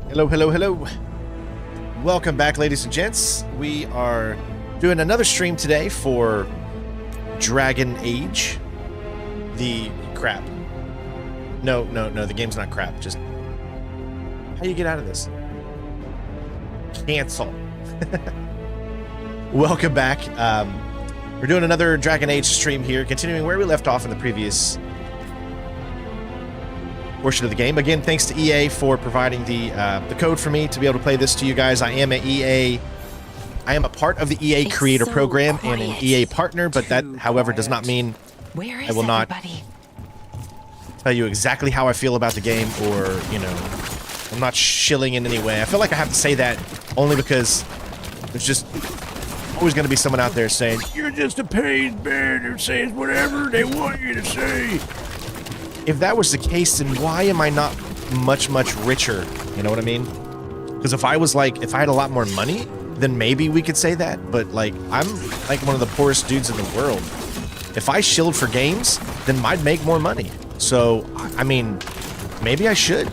Hello, hello, hello. Welcome back, ladies and gents. We are doing another stream today for Dragon Age. The crap. No, the game's not crap. Just how do you get out of this? Cancel. Welcome back. We're doing another Dragon Age stream here, continuing where we left off in the previous portion of the game. Again, thanks to EA for providing the code for me to be able to play this to you guys. I am a part of the EA creator program and an EA partner, but that, however, does not mean I will not tell you exactly how I feel about the game, or, you know, I'm not shilling in any way. I feel like I have to say that only because there's just always going to be someone out there saying, you're just a paid man who says whatever they want you to say. If that was the case, then why am I not much richer? You know what I mean? Because if I had a lot more money, then maybe we could say that. But like, I'm like one of the poorest dudes in the world. If I shilled for games, then I'd make more money. So, I mean, maybe I should.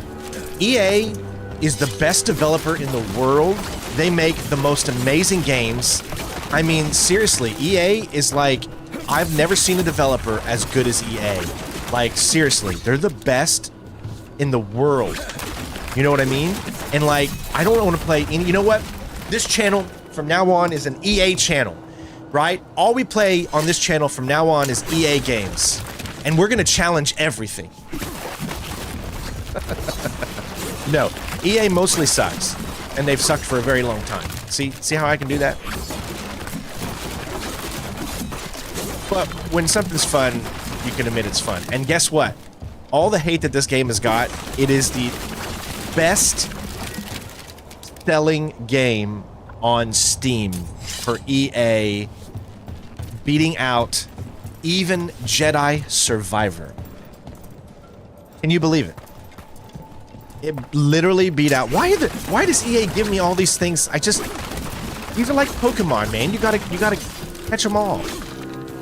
EA is the best developer in the world. They make the most amazing games. I mean, seriously, EA is like, I've never seen a developer as good as EA. Like, seriously, they're the best in the world. You know what I mean? And like, I don't want to play any, you know what? This channel from now on is an EA channel, right? All we play on this channel from now on is EA games. And we're going to challenge everything. No, EA mostly sucks. And they've sucked for a very long time. See how I can do that? But when something's fun, you can admit it's fun. And guess what? All the hate that this game has got, it is the best selling game on Steam for EA, beating out even Jedi Survivor. Can you believe it? It literally beat out. Why does EA give me all these things? These are like Pokemon, man. You gotta catch them all.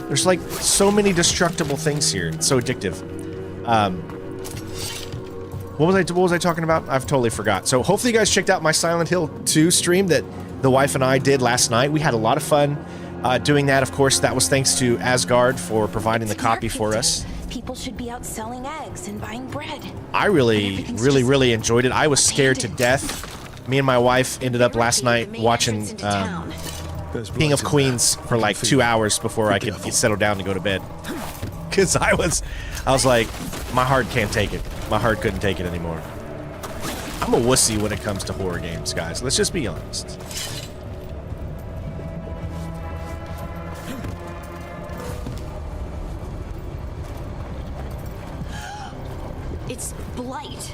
There's like so many destructible things here. It's so addictive. What was I talking about? I've totally forgot. So hopefully you guys checked out my Silent Hill 2 stream that the wife and I did last night. We had a lot of fun doing that. Of course, that was thanks to Asgard for providing the copy for us. People should be out selling eggs and buying bread. I really enjoyed it. I was scared to death. Me and my wife ended up last night watching King of Queens for like 2 hours before I could get settled down to go to bed. Because I was like, my heart can't take it. My heart couldn't take it anymore. I'm a wussy when it comes to horror games, guys. Let's just be honest. It's blight.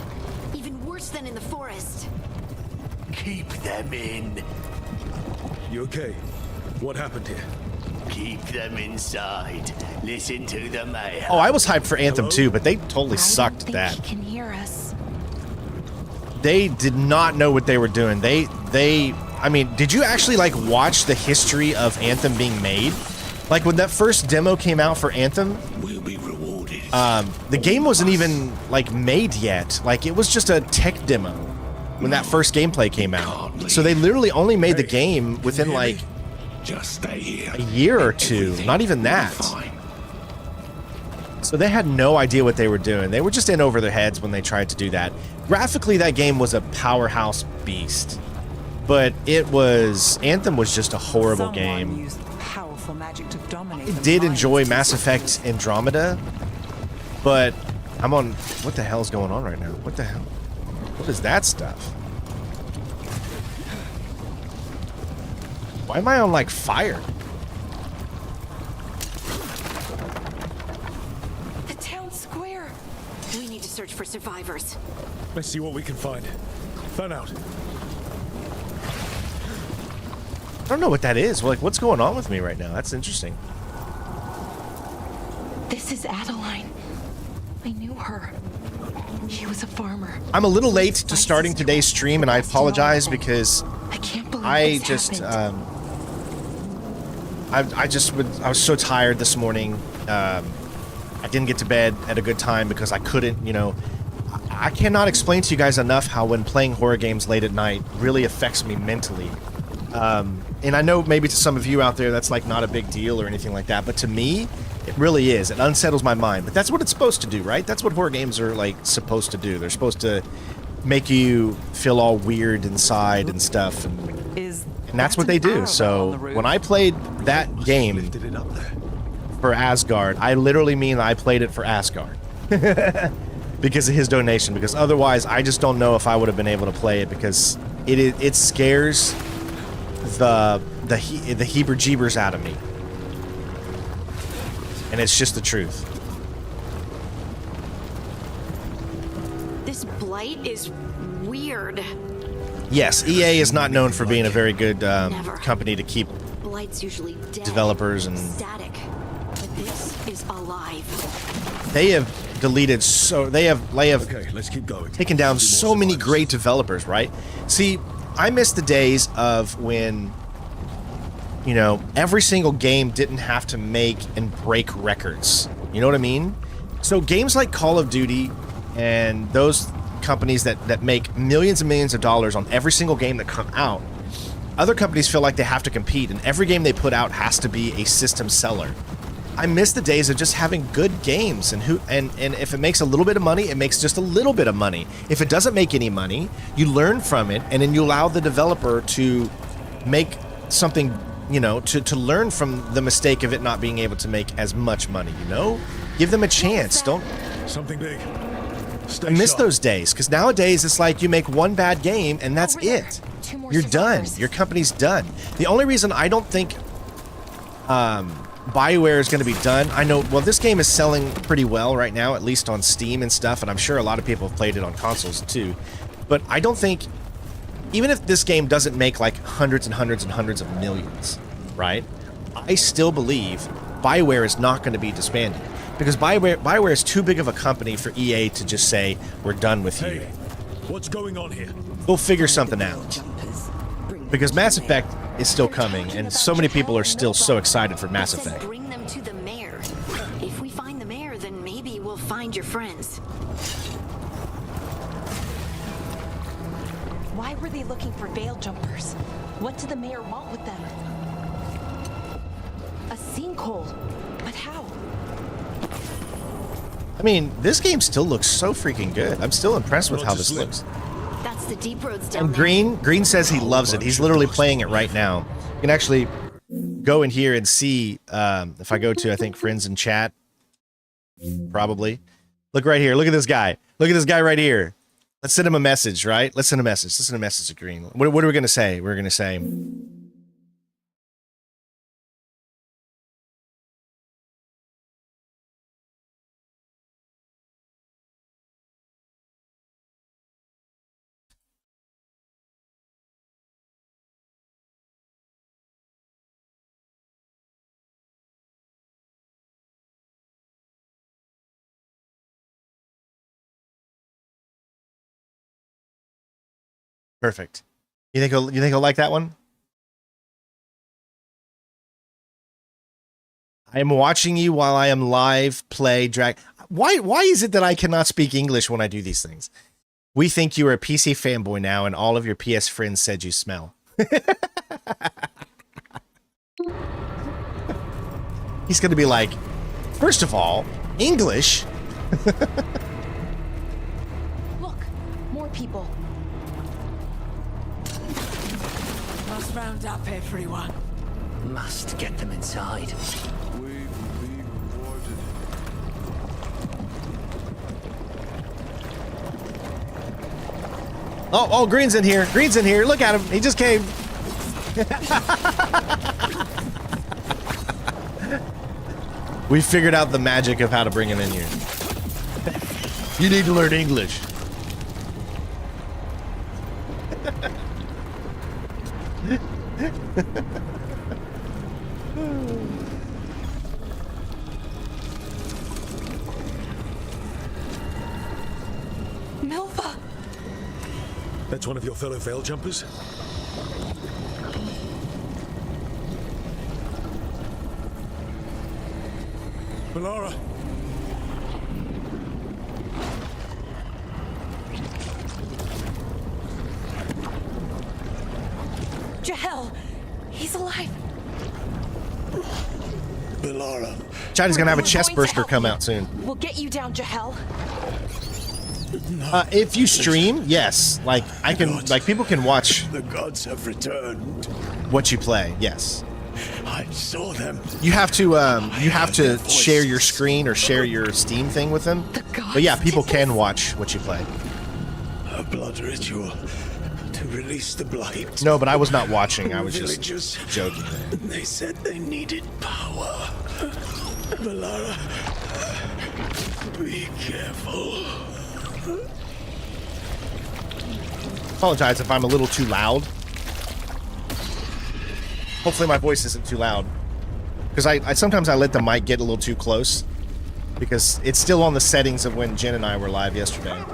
Even worse than in the forest. Keep them in. You okay? What happened here? Keep them inside. Listen to the mayhem. Oh, I was hyped for Anthem too, but they totally sucked at that. He can hear us. They did not know what they were doing. I mean, did you actually like watch the history of Anthem being made? Like when that first demo came out for Anthem, We'll be rewarded. the game wasn't even like made yet. Like it was just a tech demo when that first gameplay came out. So they literally only made the game within like Just stay here. a year or two, not even that. Fine. So they had no idea what they were doing. They were just in over their heads when they tried to do that. Graphically, that game was a powerhouse beast. But Anthem was just a horrible game. I did enjoy Mass Effect Andromeda, but I'm on, what the hell is going on right now? What the hell? What is that stuff? Why am I on like fire? The town square. We need to search for survivors. Let's see what we can find. Fan out. I don't know what that is. Like, what's going on with me right now? That's interesting. This is Adeline. I knew her. She was a farmer. I'm a little late to starting today's stream, and I apologize because I can't believe I this just happened. I was so tired this morning. I didn't get to bed at a good time because I couldn't, you know, I cannot explain to you guys enough how when playing horror games late at night really affects me mentally. And I know maybe to some of you out there that's like not a big deal or anything like that, but to me, it really is. It unsettles my mind. But that's what it's supposed to do, right? That's what horror games are like supposed to do. They're supposed to make you feel all weird inside and stuff, and that's what they do. So when I played that game for Asgard, I literally mean I played it for Asgard. Because of his donation, because otherwise I just don't know if I would have been able to play it, because it scares the heebie-jeebers out of me, and it's just the truth. This blight is weird. Yes, EA is not known for being a very good company to keep Blight's usually dead, developers and static, but this is alive. They have deleted they have Okay, let's keep going. taken down so many great developers, right? See, I miss the days of when, you know, every single game didn't have to make and break records. You know what I mean? So games like Call of Duty and those companies that make millions and millions of dollars on every single game that come out, other companies feel like they have to compete, and every game they put out has to be a system seller. I miss the days of just having good games, and if it makes a little bit of money, it makes just a little bit of money. If it doesn't make any money, you learn from it, and then you allow the developer to make something, you know, to learn from the mistake of it not being able to make as much money, you know? Give them a chance. Don't... Something big. Stay I miss sharp. those days, because nowadays it's like you make one bad game and that's it. You're done. Your company's done. The only reason I don't think BioWare is going to be done, I know, well, this game is selling pretty well right now, at least on Steam and stuff, and I'm sure a lot of people have played it on consoles too, but I don't think, even if this game doesn't make like hundreds and hundreds and hundreds of millions, right, I still believe BioWare is not going to be disbanded, because BioWare is too big of a company for EA to just say, we're done with you. Hey, what's going on here? We'll figure something out. Because Mass Effect is still coming, and so many people are still so excited for Mass Effect. Bring them to the mayor. If we find the mayor, then maybe we'll find your friends. Why were they looking for veil jumpers? What did the mayor want with them? A sinkhole. But how? I mean, this game still looks so freaking good. I'm still impressed with how this looks. That's the deep roads down And there. Green says he loves it. He's literally playing it right now. You can actually go in here and see, if I go to, I think, friends and chat, probably. Look right here. Look at this guy. Look at this guy right here. Let's send him a message, right? Let's send a message. Let's send a message to Green. What are we going to say? We're going to say... Perfect. You think he'll like that one? I am watching you while I am live play drag. Why is it that I cannot speak English when I do these things? We think you are a PC fanboy now, and all of your PS friends said you smell. He's gonna be like, first of all, English. Look, more people. Must round up everyone. Must get them inside. We will be rewarded. Oh, Green's in here. Green's in here. Look at him. He just came. We figured out the magic of how to bring him in here. You need to learn English. Milva! That's one of your fellow veil jumpers? Melara! Jahel! He's alive! Bellara. China's gonna have a We're chest going to burster help come you. out soon. We'll get you down, Jahel. If you stream, yes. Like I can, like people can watch The gods have returned. what you play. Yes. I saw them. You have to share your screen or share your Steam thing with them. The gods But yeah, people did can this. watch what you play. A blood ritual to release the blight. No, but I was not watching. I was Villagers. just joking. They said they needed power. Bellara, be careful. Apologize if I'm a little too loud. Hopefully my voice isn't too loud. Because I sometimes I let the mic get a little too close. Because it's still on the settings of when Jen and I were live yesterday.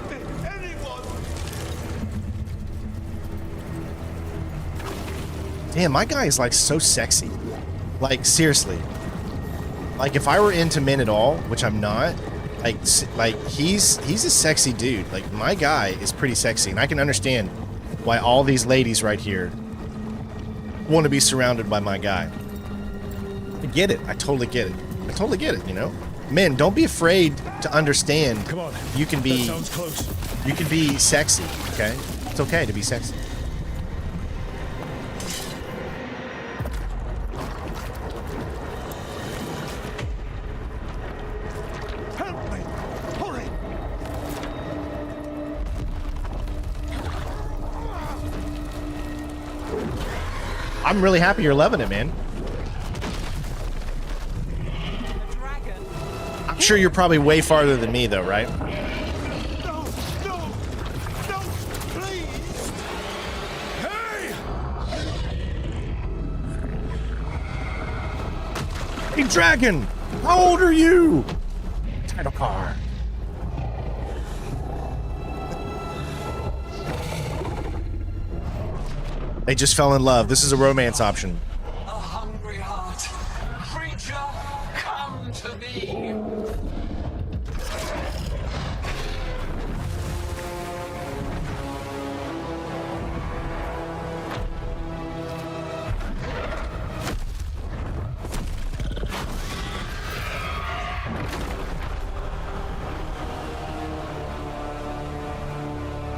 Damn, my guy is like so sexy. Like seriously. Like if I were into men at all, which I'm not, like he's a sexy dude. Like my guy is pretty sexy, and I can understand why all these ladies right here want to be surrounded by my guy. I get it. I totally get it. I totally get it, you know? Men, don't be afraid to understand. Come on. You can That be sounds close. you can be sexy, okay? It's okay to be sexy. Help me! Hurry! I'm really happy you're loving it, man. Dragon. I'm sure you're probably way farther than me though, right? No! No! No! Please! Hey! Hey, Dragon! How old are you? Title car. They just fell in love. This is a romance option. A hungry heart. Creature, come to me.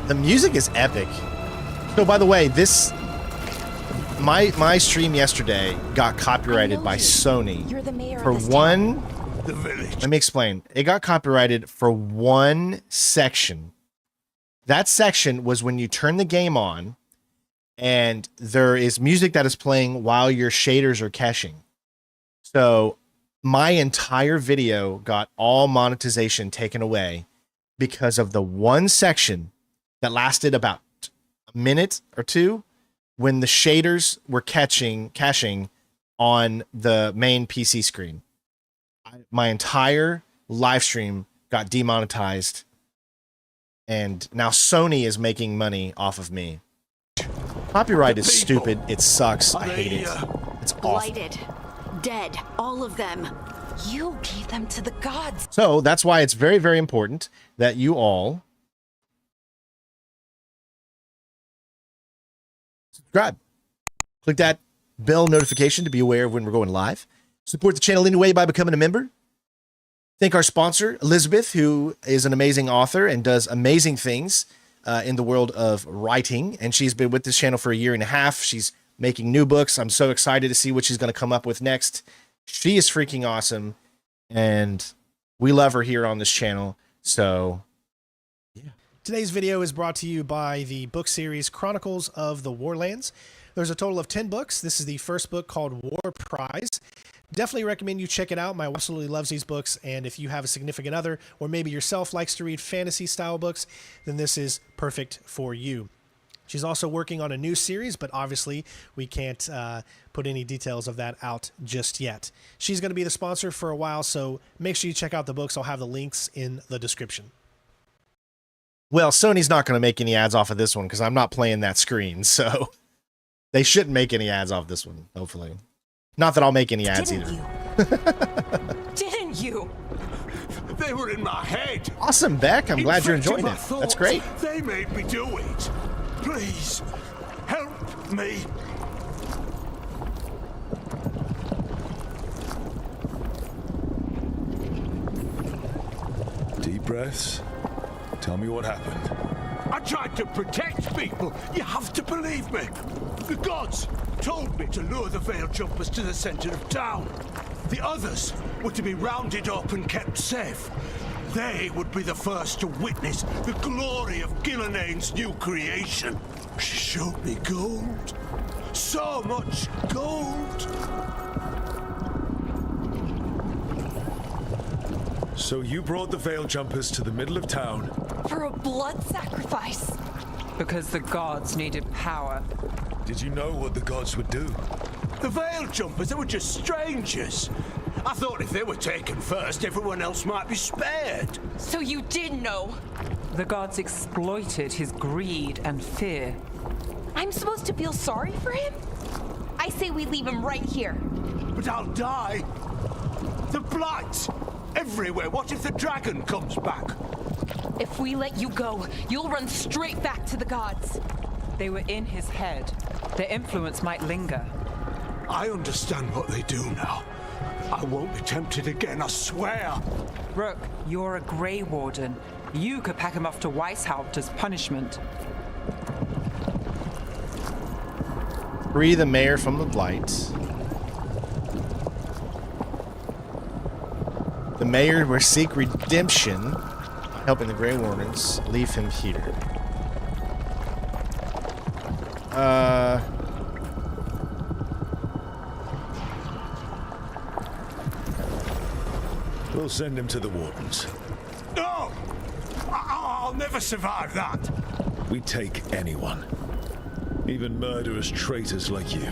The music is epic. So by the way, this my stream yesterday got copyrighted by Sony You're the mayor for of this one. The village. Let me explain. It got copyrighted for one section. That section was when you turn the game on and there is music that is playing while your shaders are caching. So my entire video got all monetization taken away because of the one section that lasted about a minute or two when the shaders were caching on the main PC screen. My entire live stream got demonetized, and now Sony is making money off of me. Copyright is stupid. It sucks. I hate it. It's awful. Blighted. Dead. All of them. You gave them to the gods. So that's why it's very, very important that you all subscribe. Click that bell notification to be aware of when we're going live. Support the channel anyway by becoming a member. Thank our sponsor, Elizabeth, who is an amazing author and does amazing things in the world of writing. And she's been with this channel for 1.5 years. She's making new books. I'm so excited to see what she's going to come up with next. She is freaking awesome. And we love her here on this channel. So, yeah. Today's video is brought to you by the book series Chronicles of the Warlands. There's a total of 10 books. This is the first book called War Prize. Definitely recommend you check it out. My wife absolutely loves these books, and if you have a significant other or maybe yourself likes to read fantasy style books, then this is perfect for you. She's also working on a new series, but obviously we can't put any details of that out just yet. She's going to be the sponsor for a while, so make sure you check out the books. I'll have the links in the description. Well, Sony's not going to make any ads off of this one because I'm not playing that screen, so they shouldn't make any ads off this one, hopefully. Not that I'll make any ads Didn't either. you? Didn't you? They were in my head. Awesome, Beck. I'm glad you're Infected enjoying my it. thoughts. That's great. They made me do it. Please, help me. breaths. Tell me what happened. I tried to protect people. You have to believe me. The gods told me to lure the Veil Jumpers to the center of town. The others were to be rounded up and kept safe. They would be the first to witness the glory of Gilnenane's new creation. She showed me gold. So much gold. So you brought the Veil Jumpers to the middle of town. For a blood sacrifice. Because the gods needed power. Did you know what the gods would do? The Veil Jumpers, they were just strangers. I thought if they were taken first, everyone else might be spared. So you did know. The gods exploited his greed and fear. I'm supposed to feel sorry for him? I say we leave him right here. But I'll die. The blight everywhere. What if the dragon comes back? If we let you go, you'll run straight back to the gods. They were in his head. Their influence might linger. I understand what they do now. I won't be tempted again, I swear. Rook, you're a Grey Warden. You could pack him off to Weishaupt as punishment. Free the mayor from the blight. The mayor will seek redemption by helping the Grey Wardens. Leave him here. We'll send him to the Wardens. No! I'll never survive that. We take anyone. Even murderous traitors like you.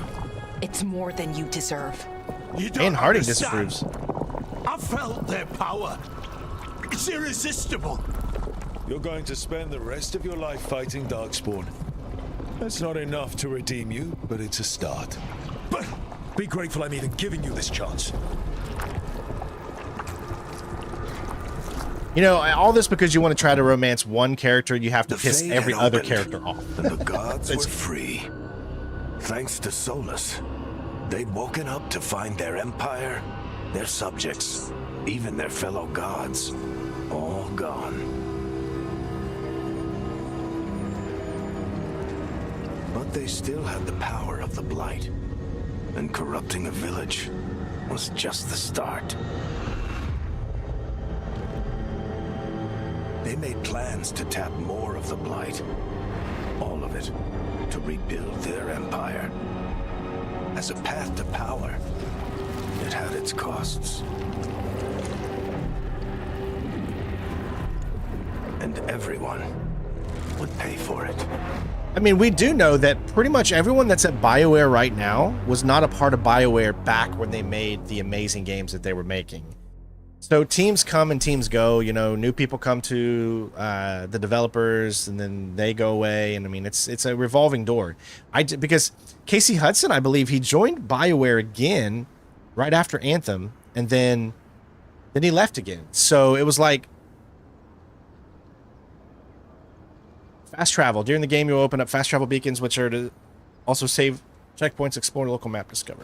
It's more than you deserve. You don't And Harding understand. disapproves. I felt their power. It's irresistible. You're going to spend the rest of your life fighting Darkspawn. That's not enough to redeem you, but it's a start. But Be grateful I'm even giving you this chance. You know, all this because you want to try to romance one character, you have to The piss Fade every had other opened, character off. and the gods were free. Thanks to Solus, they'd woken up to find their empire, their subjects, even their fellow gods, all gone. But they still had the power of the Blight, and corrupting a village was just the start. They made plans to tap more of the Blight, all of it, to rebuild their empire. As a path to power, it had its costs. And everyone would pay for it. I mean, we do know that pretty much everyone that's at BioWare right now was not a part of BioWare back when they made the amazing games that they were making. So teams come and teams go, you know, new people come to the developers and then they go away. And I mean, it's a revolving door. Because Casey Hudson, I believe he joined BioWare again right after Anthem and then he left again. So it was like fast travel. During the game, you'll open up fast travel beacons, which are to also save checkpoints, explore, local map, discover.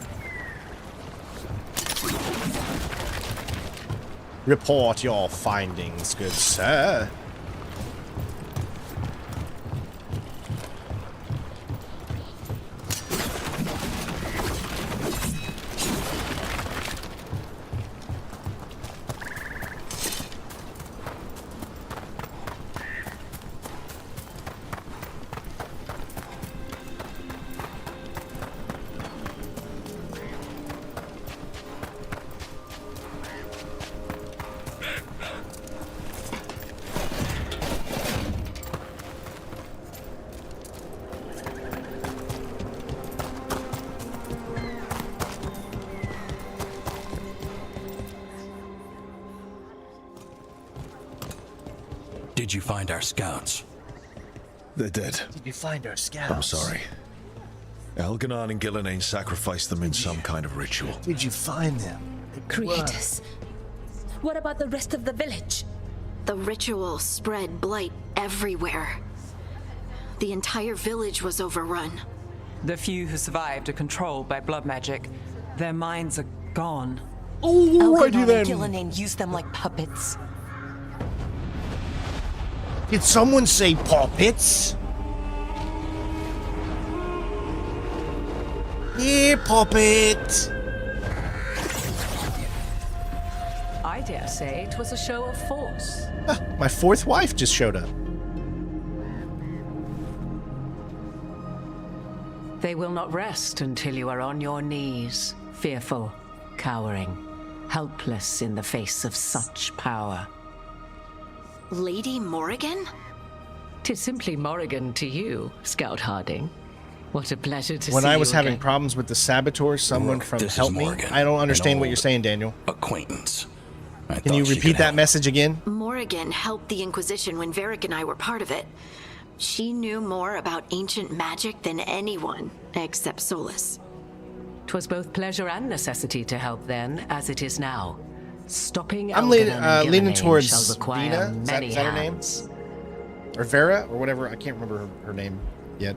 Report your findings, good sir. Did you find our scouts? They're dead. Did you find our scouts? I'm sorry. Elganon and Gillenane sacrificed them in some kind of ritual. Did you find them? Creators. What about the rest of the village? The ritual spread blight everywhere. The entire village was overrun. The few who survived are controlled by blood magic. Their minds are gone. Alrighty Elganon then. and Gillenane used them like puppets. Did someone say puppets? Here, puppet. I dare say it was a show of force. My fourth wife just showed up. They will not rest until you are on your knees, fearful, cowering, helpless in the face of such power. Lady Morrigan? 'Tis simply Morrigan to you, Scout Harding. What a pleasure to see you When I was having again. problems with the saboteur, someone Look, from this is Help Me. Morgan, I don't understand an what you're old saying, Daniel. Acquaintance. Can you repeat that message again? Morrigan helped the Inquisition when Varric and I were part of it. She knew more about ancient magic than anyone, except Solus. 'Twas both pleasure and necessity to help then, as it is now. Stopping I'm Elgin and leaning Gillimaine towards shall require Vina. Is many that her name? hands. Or Vera, or whatever. I can't remember her name yet.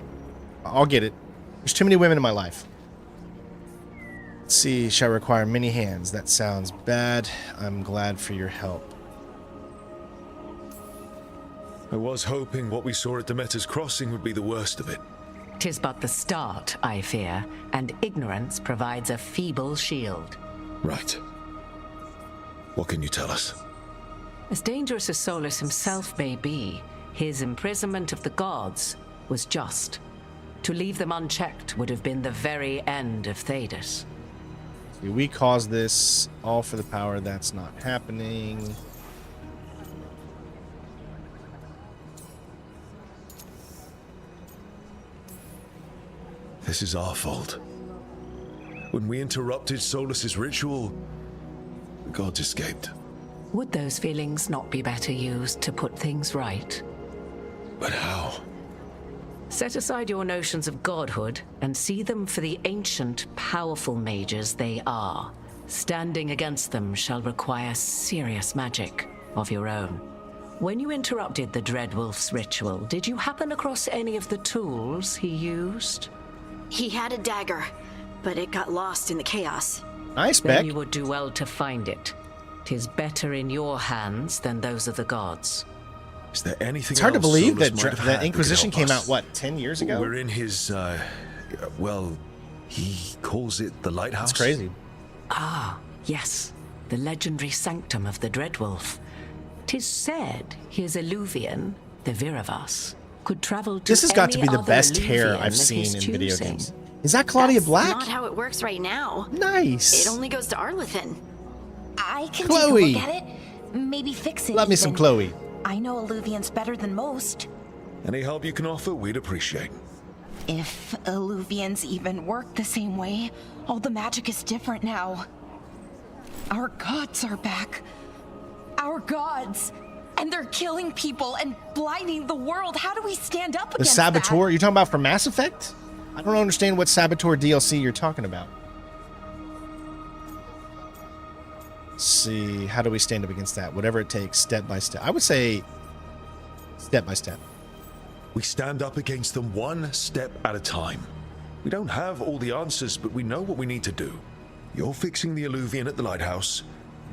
I'll get it. There's too many women in my life. Let's see, shall require many hands. That sounds bad. I'm glad for your help. I was hoping what we saw at Demeter's Crossing would be the worst of it. 'Tis but the start, I fear, and ignorance provides a feeble shield. Right. What can you tell us? As dangerous as Solus himself may be, his imprisonment of the gods was just. To leave them unchecked would have been the very end of Thedas. See, we caused this all for the power. That's not happening. This is our fault. When we interrupted Solus's ritual, the gods escaped. Would those feelings not be better used to put things right? But how? Set aside your notions of godhood and see them for the ancient, powerful mages they are. Standing against them shall require serious magic of your own. When you interrupted the Dreadwolf's ritual, did you happen across any of the tools he used? He had a dagger, but it got lost in the chaos. Nice, Then Beck. you would do well to find it. 'Tis better in your hands than those of the gods. Is there anything It's hard to else believe Solus that might have had the that could Inquisition help came us? out, what, 10 years ago? We're in his, well, he calls it the Lighthouse. That's crazy. Ah, yes, the legendary sanctum of the Dreadwolf. 'Tis said his Illuvian, the Viravas, could travel to This has got to any be the other best hair Illuvian I've of seen his in video choosing. games. Is that Claudia That's Black? not how it works right now. Nice. It only goes to Arlethan. I can Chloe. take a look at it. Maybe fix it. Love me some even. Chloe. I know Illuvians better than most. Any help you can offer, we'd appreciate. If Illuvians even work the same way, all the magic is different now. Our gods are back. Our gods. And they're killing people and blinding the world. How do we stand up The against Saboteur? You're talking about from Mass Effect? I don't understand what Saboteur DLC you're talking about. Let's see, how do we stand up against that? Whatever it takes, step by step. I would say step by step. We stand up against them one step at a time. We don't have all the answers, but we know what we need to do. You're fixing the Illuvian at the Lighthouse.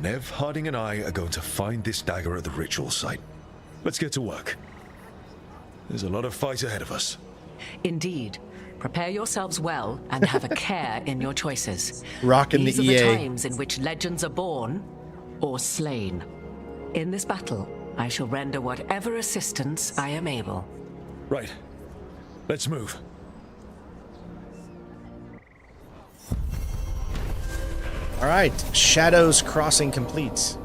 Nev, Harding, and I are going to find this dagger at the ritual site. Let's get to work. There's a lot of fight ahead of us. Indeed. Prepare yourselves well and have a care in your choices. Rocking These the are EA. the times in which legends are born or slain. In this battle, I shall render whatever assistance I am able. Right. Let's move. All right, Shadows Crossing complete.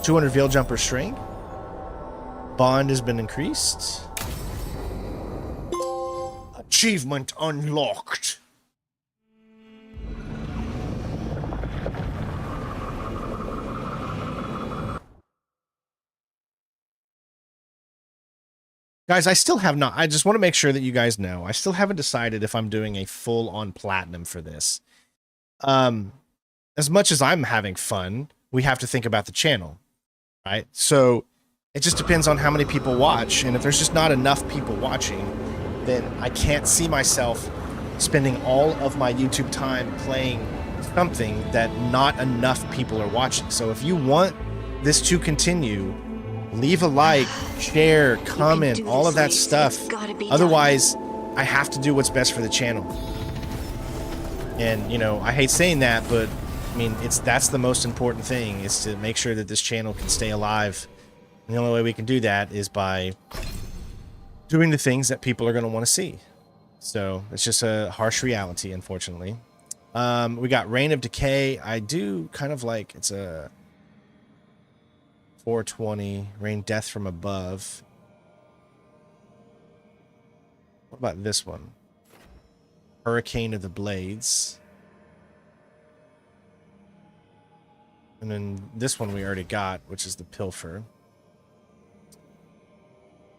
$200 Veil Jumper string. Bond has been increased. Achievement unlocked. Guys, I still have not. I just want to make sure that you guys know. I still haven't decided if I'm doing a full-on platinum for this. As much as I'm having fun, we have to think about the channel, right? So it just depends on how many people watch. And if there's just not enough people watching, then I can't see myself spending all of my YouTube time playing something that not enough people are watching. So if you want this to continue, leave a like, share, comment, all of that stuff. Otherwise, I have to do what's best for the channel. And, you know, I hate saying that, but I mean, that's the most important thing, is to make sure that this channel can stay alive. And the only way we can do that is by doing the things that people are going to want to see. So it's just a harsh reality, unfortunately. We got Reign of Decay. I do kind of like, it's a 420, Rain Death from Above. What about this one? Hurricane of the Blades. And then this one we already got, which is the Pilfer.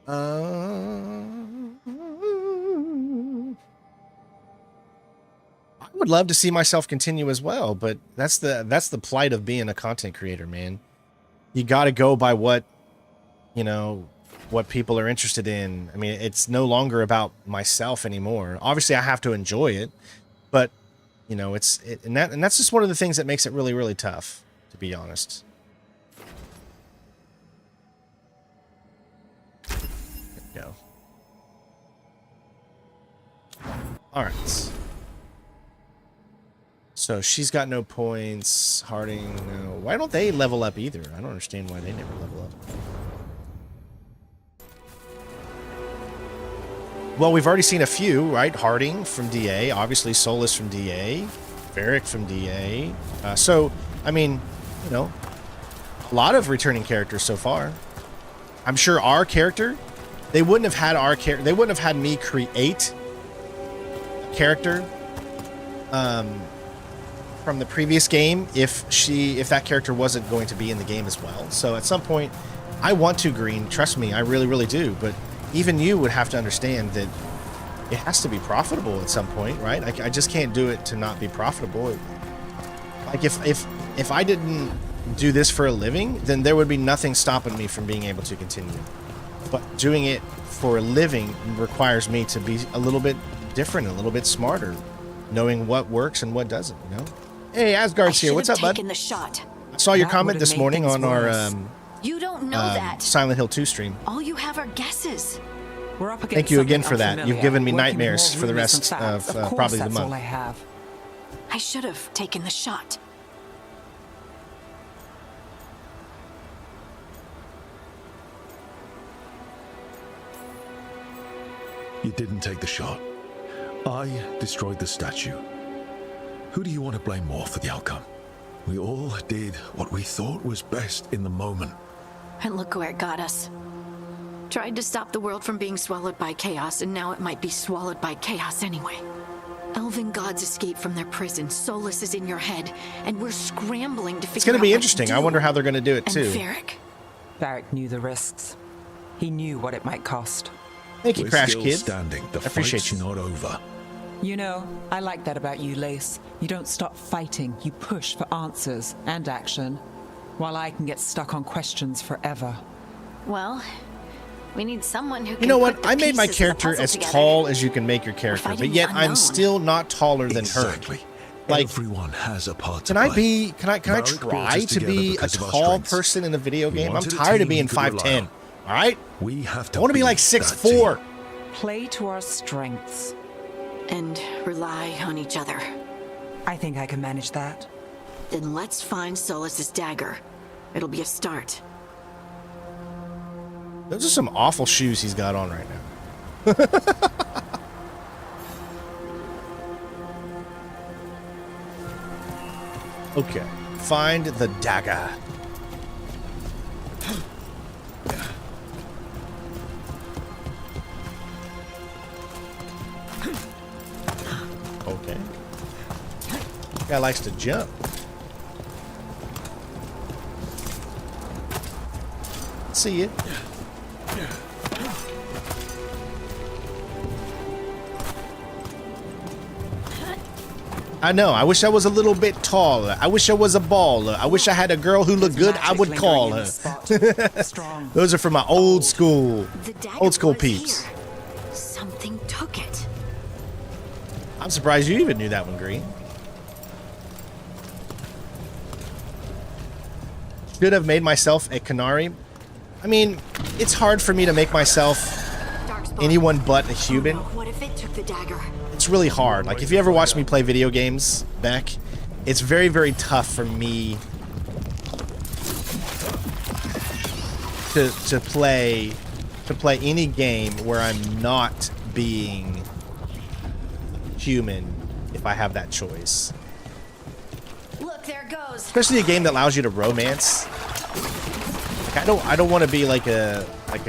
I would love to see myself continue as well, but that's the plight of being a content creator, man. You got to go by what, you know, what people are interested in. I mean, it's no longer about myself anymore. Obviously, I have to enjoy it, but you know, and that's just one of the things that makes it really, really tough, to be honest. There we go. All right. So she's got no points. Harding, no. Why don't they level up either? I don't understand why they never level up. Well, we've already seen a few, right? Harding from DA, obviously Solus from DA, Varric from DA. So, I mean, you know, a lot of returning characters so far. I'm sure our character, they wouldn't have had our character, they wouldn't have had me create a character from the previous game if that character wasn't going to be in the game as well. So at some point, I want to green, trust me, I really, really do, but even you would have to understand that it has to be profitable at some point, right? I just can't do it to not be profitable. Like if I didn't do this for a living, then there would be nothing stopping me from being able to continue. But doing it for a living requires me to be a little bit different, a little bit smarter, knowing what works and what doesn't, you know? Hey, Asgard's here. What's up, bud? The shot. I saw your comment this morning on our You don't know that. Silent Hill 2 stream. All you have are guesses. We're up against Thank you again for that. unfamiliar. You've given me Working nightmares more for the rumors rest than of facts. Course, probably the that's month. all I have. I should have taken the shot. You didn't take the shot. I destroyed the statue. Who do you want to blame more for the outcome? We all did what we thought was best in the moment. And look where it got us. Tried to stop the world from being swallowed by chaos, and now it might be swallowed by chaos anyway. Elven gods escaped from their prison. Solus is in your head, and we're scrambling to figure out. It's going to be what interesting. do. I wonder how they're going to do it too. And Varric? Varric knew the risks. He knew what it might cost. Thank you, We're Crash still Kid. standing. The I appreciate fight's you. not over. You know, I like that about you, Lace. You don't stop fighting. You push for answers and action, while I can get stuck on questions forever. Well, we need someone who can. You know what? put the I made my pieces of the character puzzle as together. tall as you can make your character, fighting but yet the I'm unknown. still not taller than Exactly. her. Like, everyone has a part can to I play. be? Can I Varric brought try us to together be a because of our tall strengths. person in a video We game? I'm wanted a tired of team being you could rely 5'10". on. All right. We have to. I want to be like that 6'4". team. Play to our strengths. And rely on each other. I think I can manage that. Then let's find Solus's dagger. It'll be a start. Those are some awful shoes he's got on right now. Okay. Find the dagger. Okay. Guy likes to jump. See you. I know. I wish I was a little bit taller. I wish I was a baller. I wish I had a girl who looked good. I would call her. Strong. Those are for my old school was peeps. here. Something took it. I'm surprised you even knew that one, Green. should have made myself a Canary. I mean, it's hard for me to make myself anyone but a human. What if it took the dagger? It's really hard. Like, if you ever watch me play video games, Beck, it's very, very tough for me to play any game where I'm not being human if I have that choice. Look, there it goes. Especially a game that allows you to romance. Like, I don't want to be like a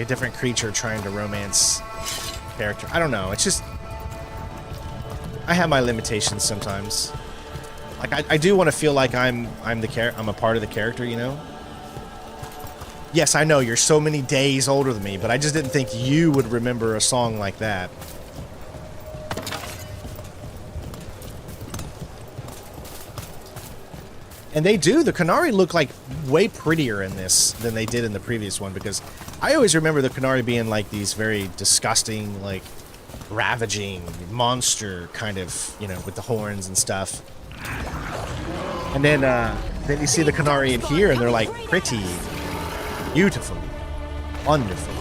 different creature trying to romance character. I don't know. It's just I have my limitations sometimes. Like I do want to feel like I'm a part of the character, you know? Yes, I know you're so many days older than me, but I just didn't think you would remember a song like that. And they do. The Canary look like way prettier in this than they did in the previous one, because I always remember the Canary being like these very disgusting, like ravaging monster kind of, you know, with the horns and stuff. And then you see the Canary in here, and they're like pretty, beautiful, wonderful.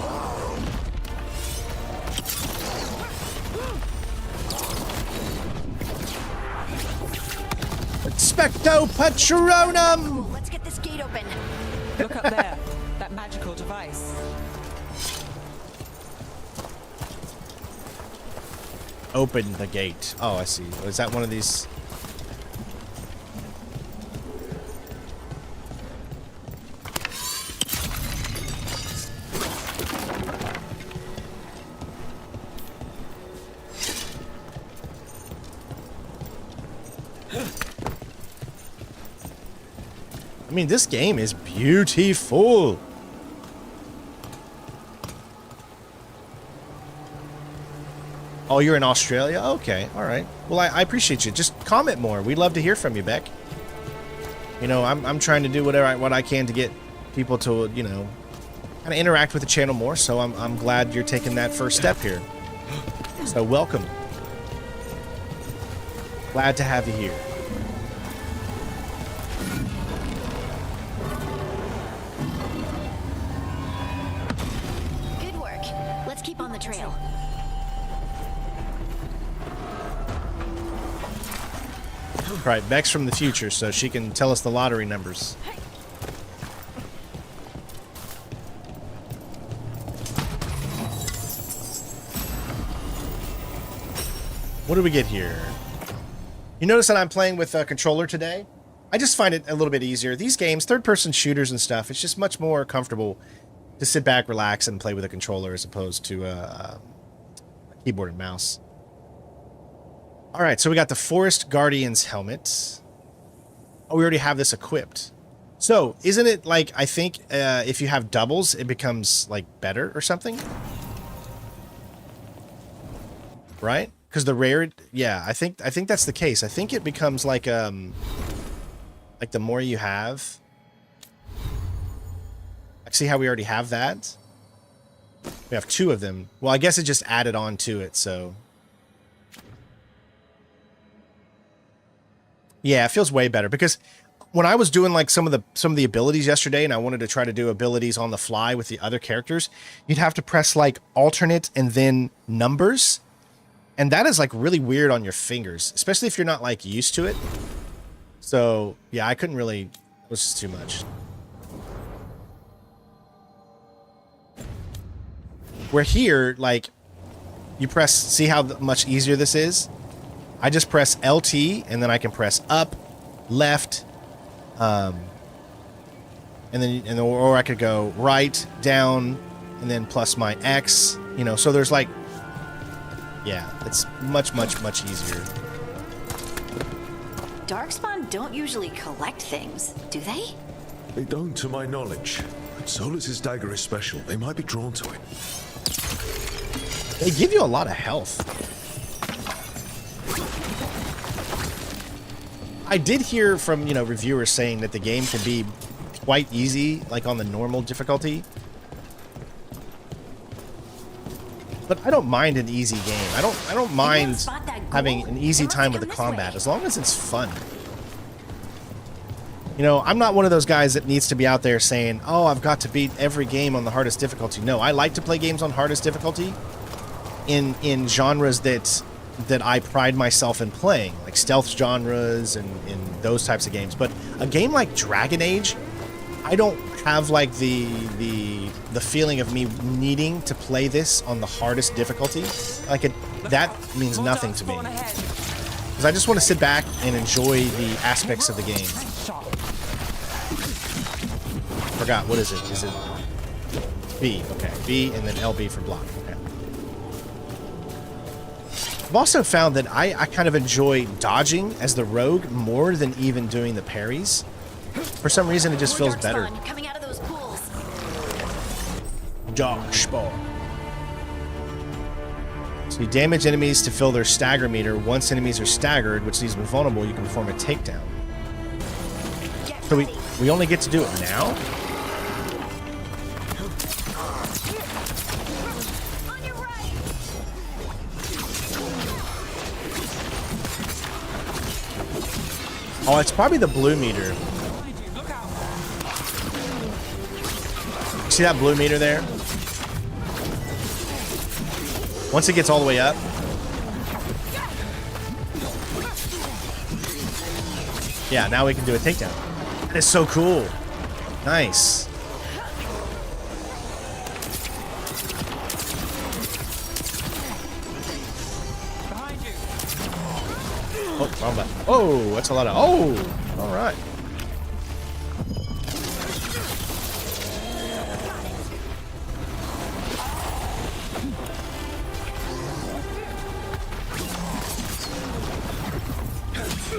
Expecto Patronum! Let's get this gate open. Look up there. That magical device. Open the gate. Oh, I see. Is that one of these? I mean, this game is beautiful. Oh, you're in Australia? Okay, all right. Well, I appreciate you. Just comment more. We'd love to hear from you, Beck. You know, I'm trying to do what I can to get people to, you know, kind of interact with the channel more, so I'm glad you're taking that first step here. So welcome. Glad to have you here. Good work. Let's keep on the trail. Right, Beck's from the future, so she can tell us the lottery numbers. What do we get here? You notice that I'm playing with a controller today? I just find it a little bit easier. These games, third-person shooters and stuff, it's just much more comfortable to sit back, relax, and play with a controller as opposed to a keyboard and mouse. All right, so we got the Forest Guardian's helmet. Oh, we already have this equipped. So, isn't it like, I think if you have doubles, it becomes like better or something? Right? Because the rare, yeah, I think that's the case. I think it becomes like the more you have. See how we already have that? We have 2 of them. Well, I guess it just added on to it, so. Yeah, it feels way better, because when I was doing like some of the abilities yesterday, and I wanted to try to do abilities on the fly with the other characters, you'd have to press like alternate and then numbers, and that is like really weird on your fingers, especially if you're not like used to it. So yeah, I couldn't really. It was just too much. Where here, like, you press. See how much easier this is? I just press LT, and then I can press up, left, and then or I could go right, down, and then plus my X. You know, so there's like, yeah, it's much easier. Darkspawn don't usually collect things, do they? They don't, to my knowledge. But Solus's dagger is special. They might be drawn to it. They give you a lot of health. I did hear from, you know, reviewers saying that the game can be quite easy, like on the normal difficulty. But I don't mind an easy game. I don't mind having an easy time with the combat, as long as it's fun. You know, I'm not one of those guys that needs to be out there saying, oh, I've got to beat every game on the hardest difficulty. No, I like to play games on hardest difficulty in genres that I pride myself in playing, like stealth genres and those types of games. But a game like Dragon Age, I don't have like the feeling of me needing to play this on the hardest difficulty. Like that means nothing to me. Because I just want to sit back and enjoy the aspects of the game. Forgot, what is it? Is it B? Okay, B and then LB for block. Okay. I've also found that I kind of enjoy dodging as the rogue more than even doing the parries. For some reason, it just feels better. Coming out of those pools. Dark spawn. So you damage enemies to fill their stagger meter. Once enemies are staggered, which leaves them vulnerable, you can perform a takedown. So we only get to do it now? Oh, it's probably the blue meter. See that blue meter there? Once it gets all the way up. Yeah, now we can do a takedown. That is so cool. Nice. Oh, wrong button. Oh, that's a lot of... Oh, all right.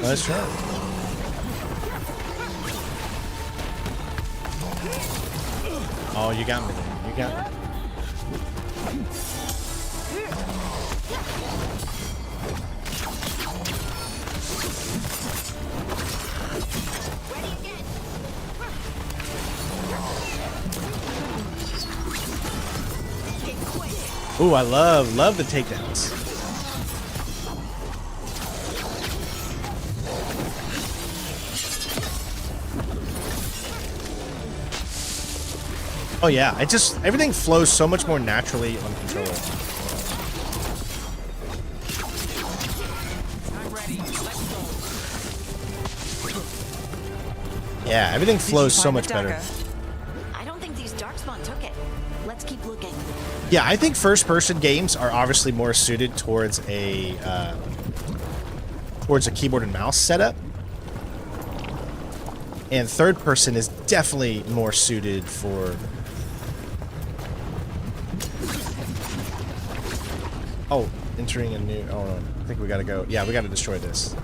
Nice try. Oh, you got me. You got me. Ooh, I love the takedowns. Oh yeah, everything flows so much more naturally on controller. Yeah, everything flows so much better. I don't think these darkspawn took it. Let's keep looking. Yeah, I think first-person games are obviously more suited towards a keyboard and mouse setup, and third-person is definitely more suited for. Oh, entering a new. Oh no, I think we gotta go. Yeah, we gotta destroy this.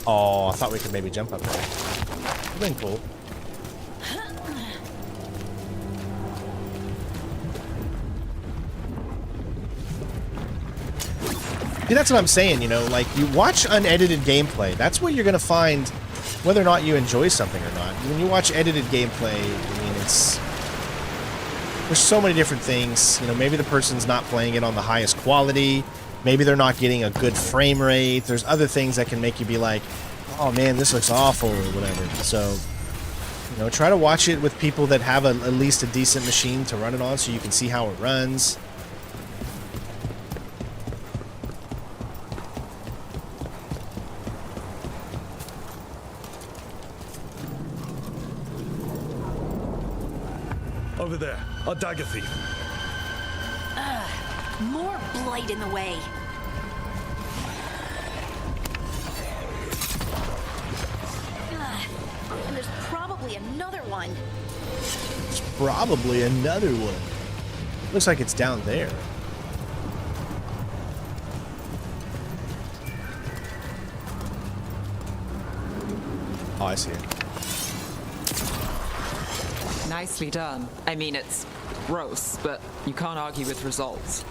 Oh, I thought we could maybe jump up there. Would've been cool. See, that's what I'm saying, you know, like, you watch unedited gameplay. That's where you're going to find whether or not you enjoy something or not. When you watch edited gameplay, I mean, there's so many different things. You know, maybe the person's not playing it on the highest quality. Maybe they're not getting a good frame rate. There's other things that can make you be like, oh man, this looks awful or whatever. So, you know, try to watch it with people that have at least a decent machine to run it on so you can see how it runs. Over there, a dagger thief. More blight in the way. There's probably another one. There's probably another one. Looks like it's down there. Oh, I see it. Nicely done. I mean, it's gross, but you can't argue with results.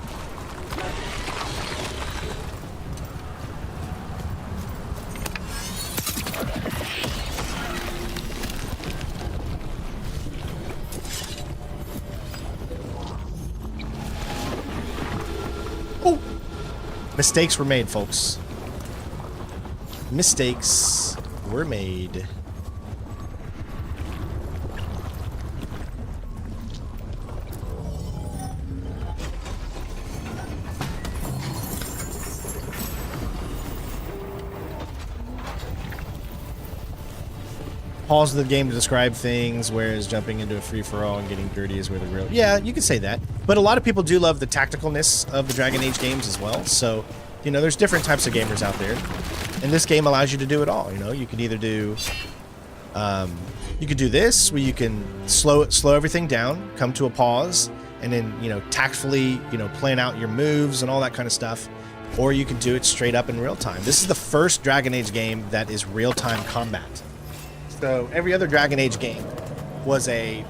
Mistakes were made, folks. Mistakes were made. Pause the game to describe things, whereas jumping into a free-for-all and getting dirty is where the real... Yeah, you could say that. But a lot of people do love the tacticalness of the Dragon Age games as well. So, you know, there's different types of gamers out there. And this game allows you to do it all, you know? You can either do... you could do this, where you can slow everything down, come to a pause, and then, you know, tactfully, you know, plan out your moves and all that kind of stuff. Or you can do it straight up in real time. This is the first Dragon Age game that is real-time combat. So every other Dragon Age game was a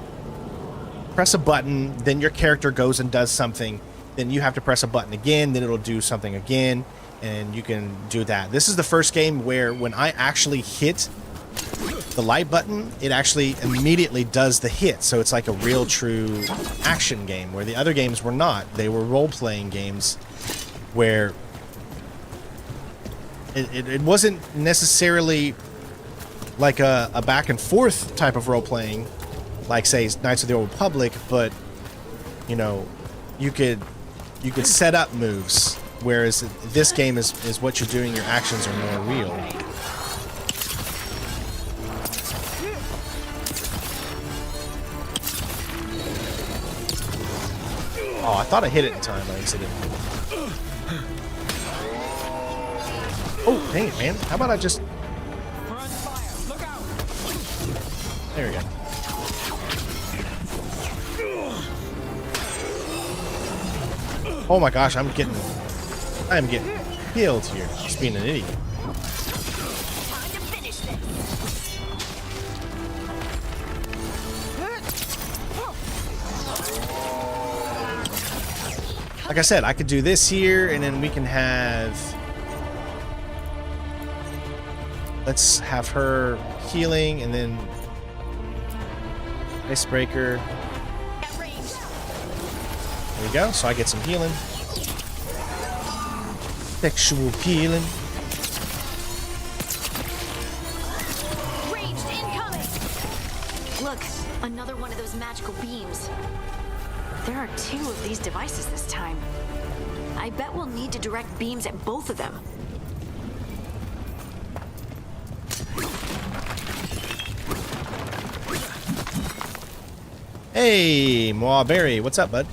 press a button, then your character goes and does something, then you have to press a button again, then it'll do something again, and you can do that. This is the first game where when I actually hit the light button, it actually immediately does the hit. So it's like a real true action game, where the other games were not. They were role-playing games where it wasn't necessarily like a back and forth type of role-playing, like say Knights of the Old Republic, but you know, you could set up moves, whereas this game is what you're doing, your actions are more real. Oh, I thought I hit it in time, I accidentally. Oh, dang it, man. How about I just... There we go. Oh my gosh, I am getting killed here. Just being an idiot. Like I said, I could do this here, and then we can have... Let's have her healing, and then... Icebreaker. There we go. So I get some healing. Sexual healing. Ranged incoming. Look, another one of those magical beams. There are 2 of these devices this time. I bet we'll need to direct beams at both of them. Hey, Moaberry, what's up, bud?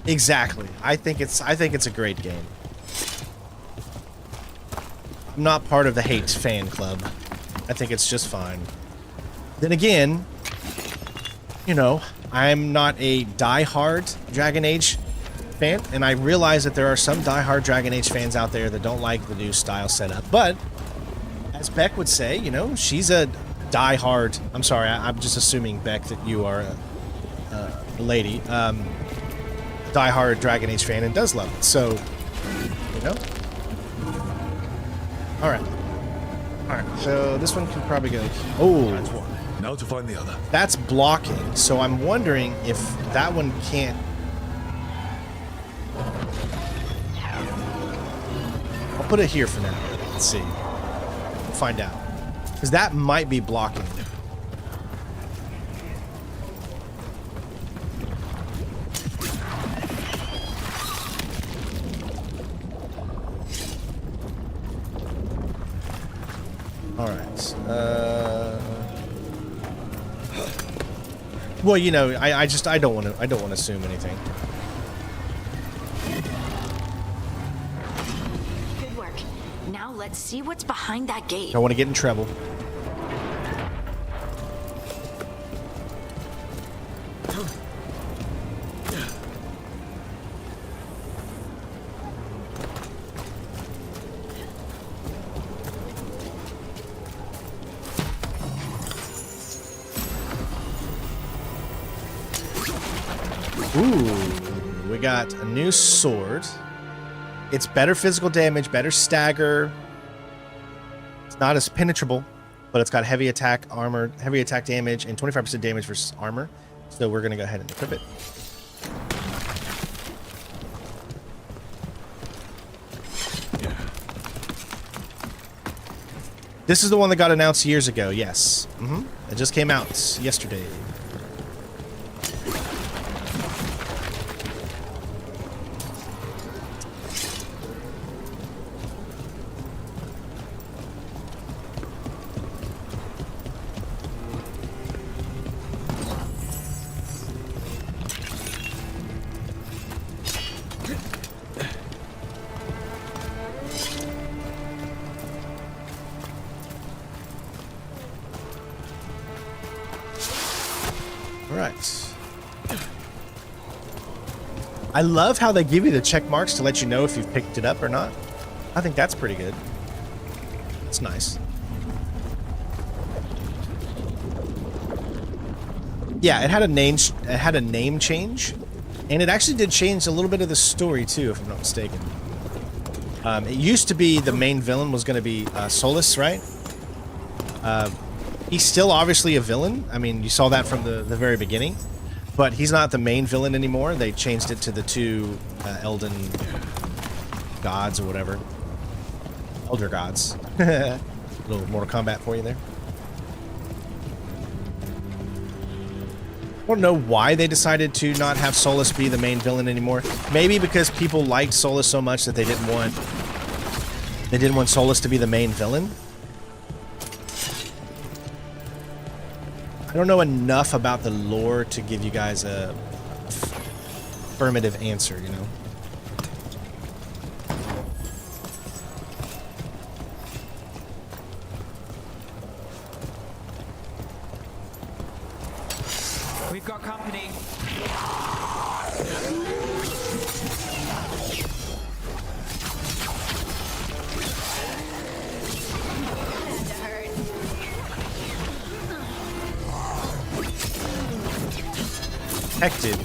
Exactly. I think it's a great game. I'm not part of the hate fan club. I think it's just fine. Then again, you know, I'm not a die-hard Dragon Age fan, and I realize that there are some die-hard Dragon Age fans out there that don't like the new style setup. But as Beck would say, you know, she's a die-hard... I'm sorry, I'm just assuming, Beck, that you are a lady. Die-hard Dragon Age fan and does love it. So, you know. Alright. Alright, so this one can probably go... Oh! That's one. Now to find the other. That's blocking, so I'm wondering if that one can't... I'll put it here for now. Let's see. We'll find out. Because that might be blocking. Alright. Well, you know, I don't want to assume anything. Good work. Now let's see what's behind that gate. Don't want to get in trouble. Ooh, we got a new sword. It's better physical damage, better stagger. It's not as penetrable, but it's got heavy attack armor, heavy attack damage, and 25% damage versus armor. So we're gonna go ahead and equip it. This is the one that got announced years ago, yes. It just came out yesterday. I love how they give you the check marks to let you know if you've picked it up or not. I think that's pretty good. It's nice. Yeah, it had a name change, and it actually did change a little bit of the story too, if I'm not mistaken. It used to be the main villain was going to be Solus, right? He's still obviously a villain. I mean, you saw that from the very beginning. But he's not the main villain anymore. They changed it to the two Elden gods or whatever. Elder gods. A little Mortal Kombat for you there. I don't know why they decided to not have Solus be the main villain anymore. Maybe because people liked Solus so much that they didn't want Solus to be the main villain. I don't know enough about the lore to give you guys a affirmative answer, you know? We've got company. Protected.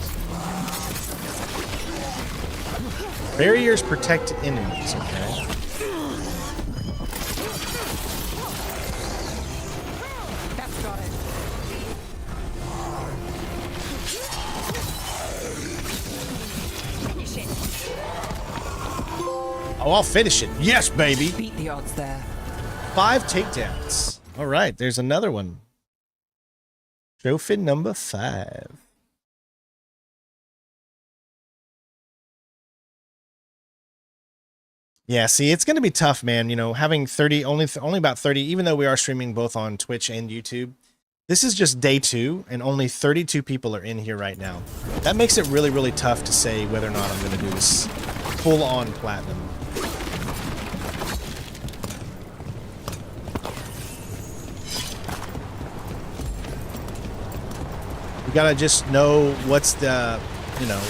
Barriers protect enemies, okay? That's got it. Finish it. Oh, I'll finish it. Yes, baby. Beat the odds there. 5 takedowns. All right, there's another one. Trophy number 5. Yeah, see, it's going to be tough, man. You know, having 30, only about 30, even though we are streaming both on Twitch and YouTube. This is just day 2, and only 32 people are in here right now. That makes it really, really tough to say whether or not I'm going to do this full-on platinum. You got to just know what's the, you know,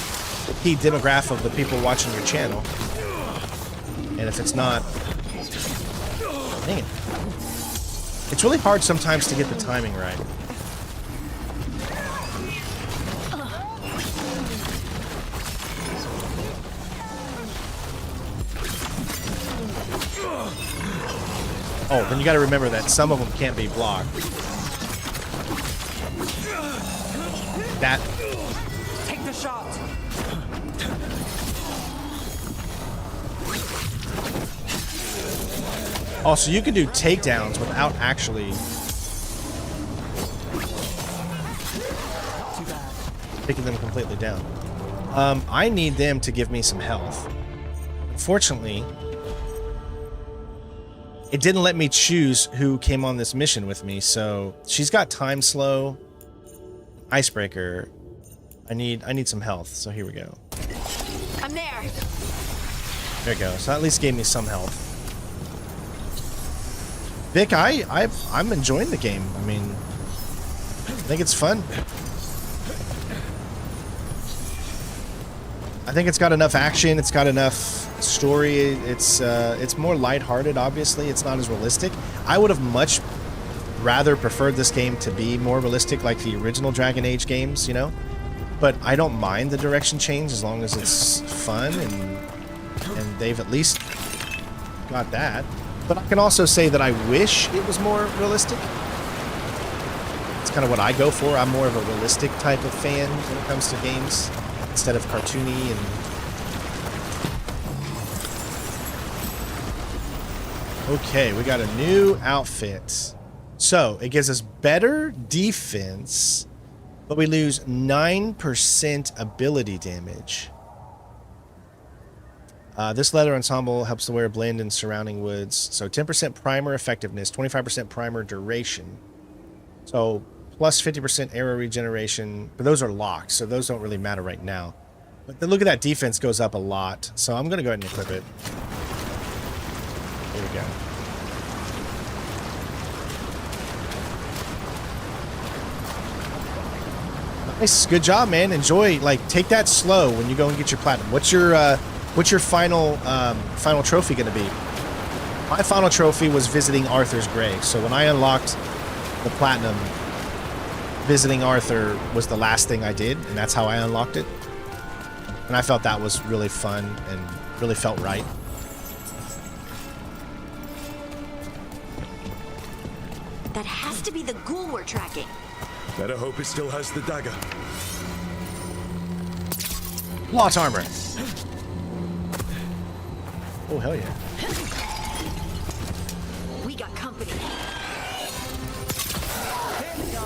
the key demographic of the people watching your channel. And if it's not, dang it. It's really hard sometimes to get the timing right. Oh, then you got to remember that some of them can't be blocked. That. Take the shot. Oh, so you can do takedowns without actually taking them completely down. I need them to give me some health. Unfortunately, it didn't let me choose who came on this mission with me, so she's got time slow, icebreaker. I need some health, so here we go. I'm there. There you go. So that at least gave me some health. Vic, I'm enjoying the game. I mean, I think it's fun. I think it's got enough action. It's got enough story. It's more lighthearted. Obviously, it's not as realistic. I would have much rather preferred this game to be more realistic, like the original Dragon Age games, you know. But I don't mind the direction change as long as it's fun, and they've at least got that. But I can also say that I wish it was more realistic. It's kind of what I go for. I'm more of a realistic type of fan when it comes to games, instead of cartoony and... Okay, we got a new outfit. So, it gives us better defense, but we lose 9% ability damage. This leather ensemble helps the wearer blend in surrounding woods. So, 10% primer effectiveness, 25% primer duration. So, plus 50% arrow regeneration. But those are locked, so those don't really matter right now. But then look at that, defense goes up a lot. So, I'm going to go ahead and equip it. Here we go. Nice, good job, man. Enjoy. Like, take that slow when you go and get your platinum. What's your final final trophy going to be? My final trophy was visiting Arthur's grave. So when I unlocked the platinum, visiting Arthur was the last thing I did, and that's how I unlocked it. And I felt that was really fun and really felt right. That has to be the ghoul we're tracking. Better hope it still has the dagger. Plot armor. Oh, hell yeah. We got company. Here we go.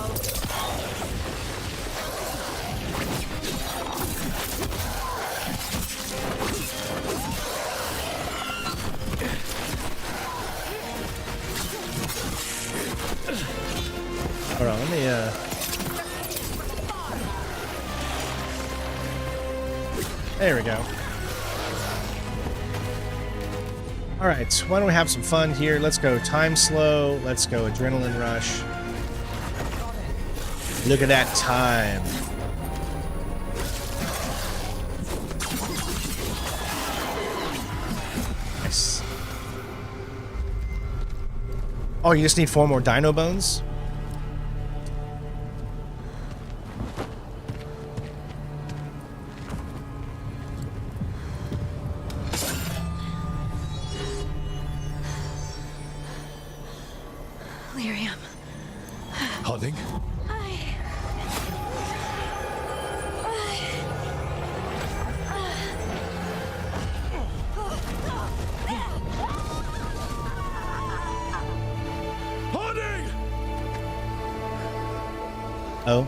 Hold on, let me there we go. All right, why don't we have some fun here? Let's go time slow. Let's go adrenaline rush. Look at that time. Nice. Oh, you just need 4 more dino bones? Harding? Harding! Oh.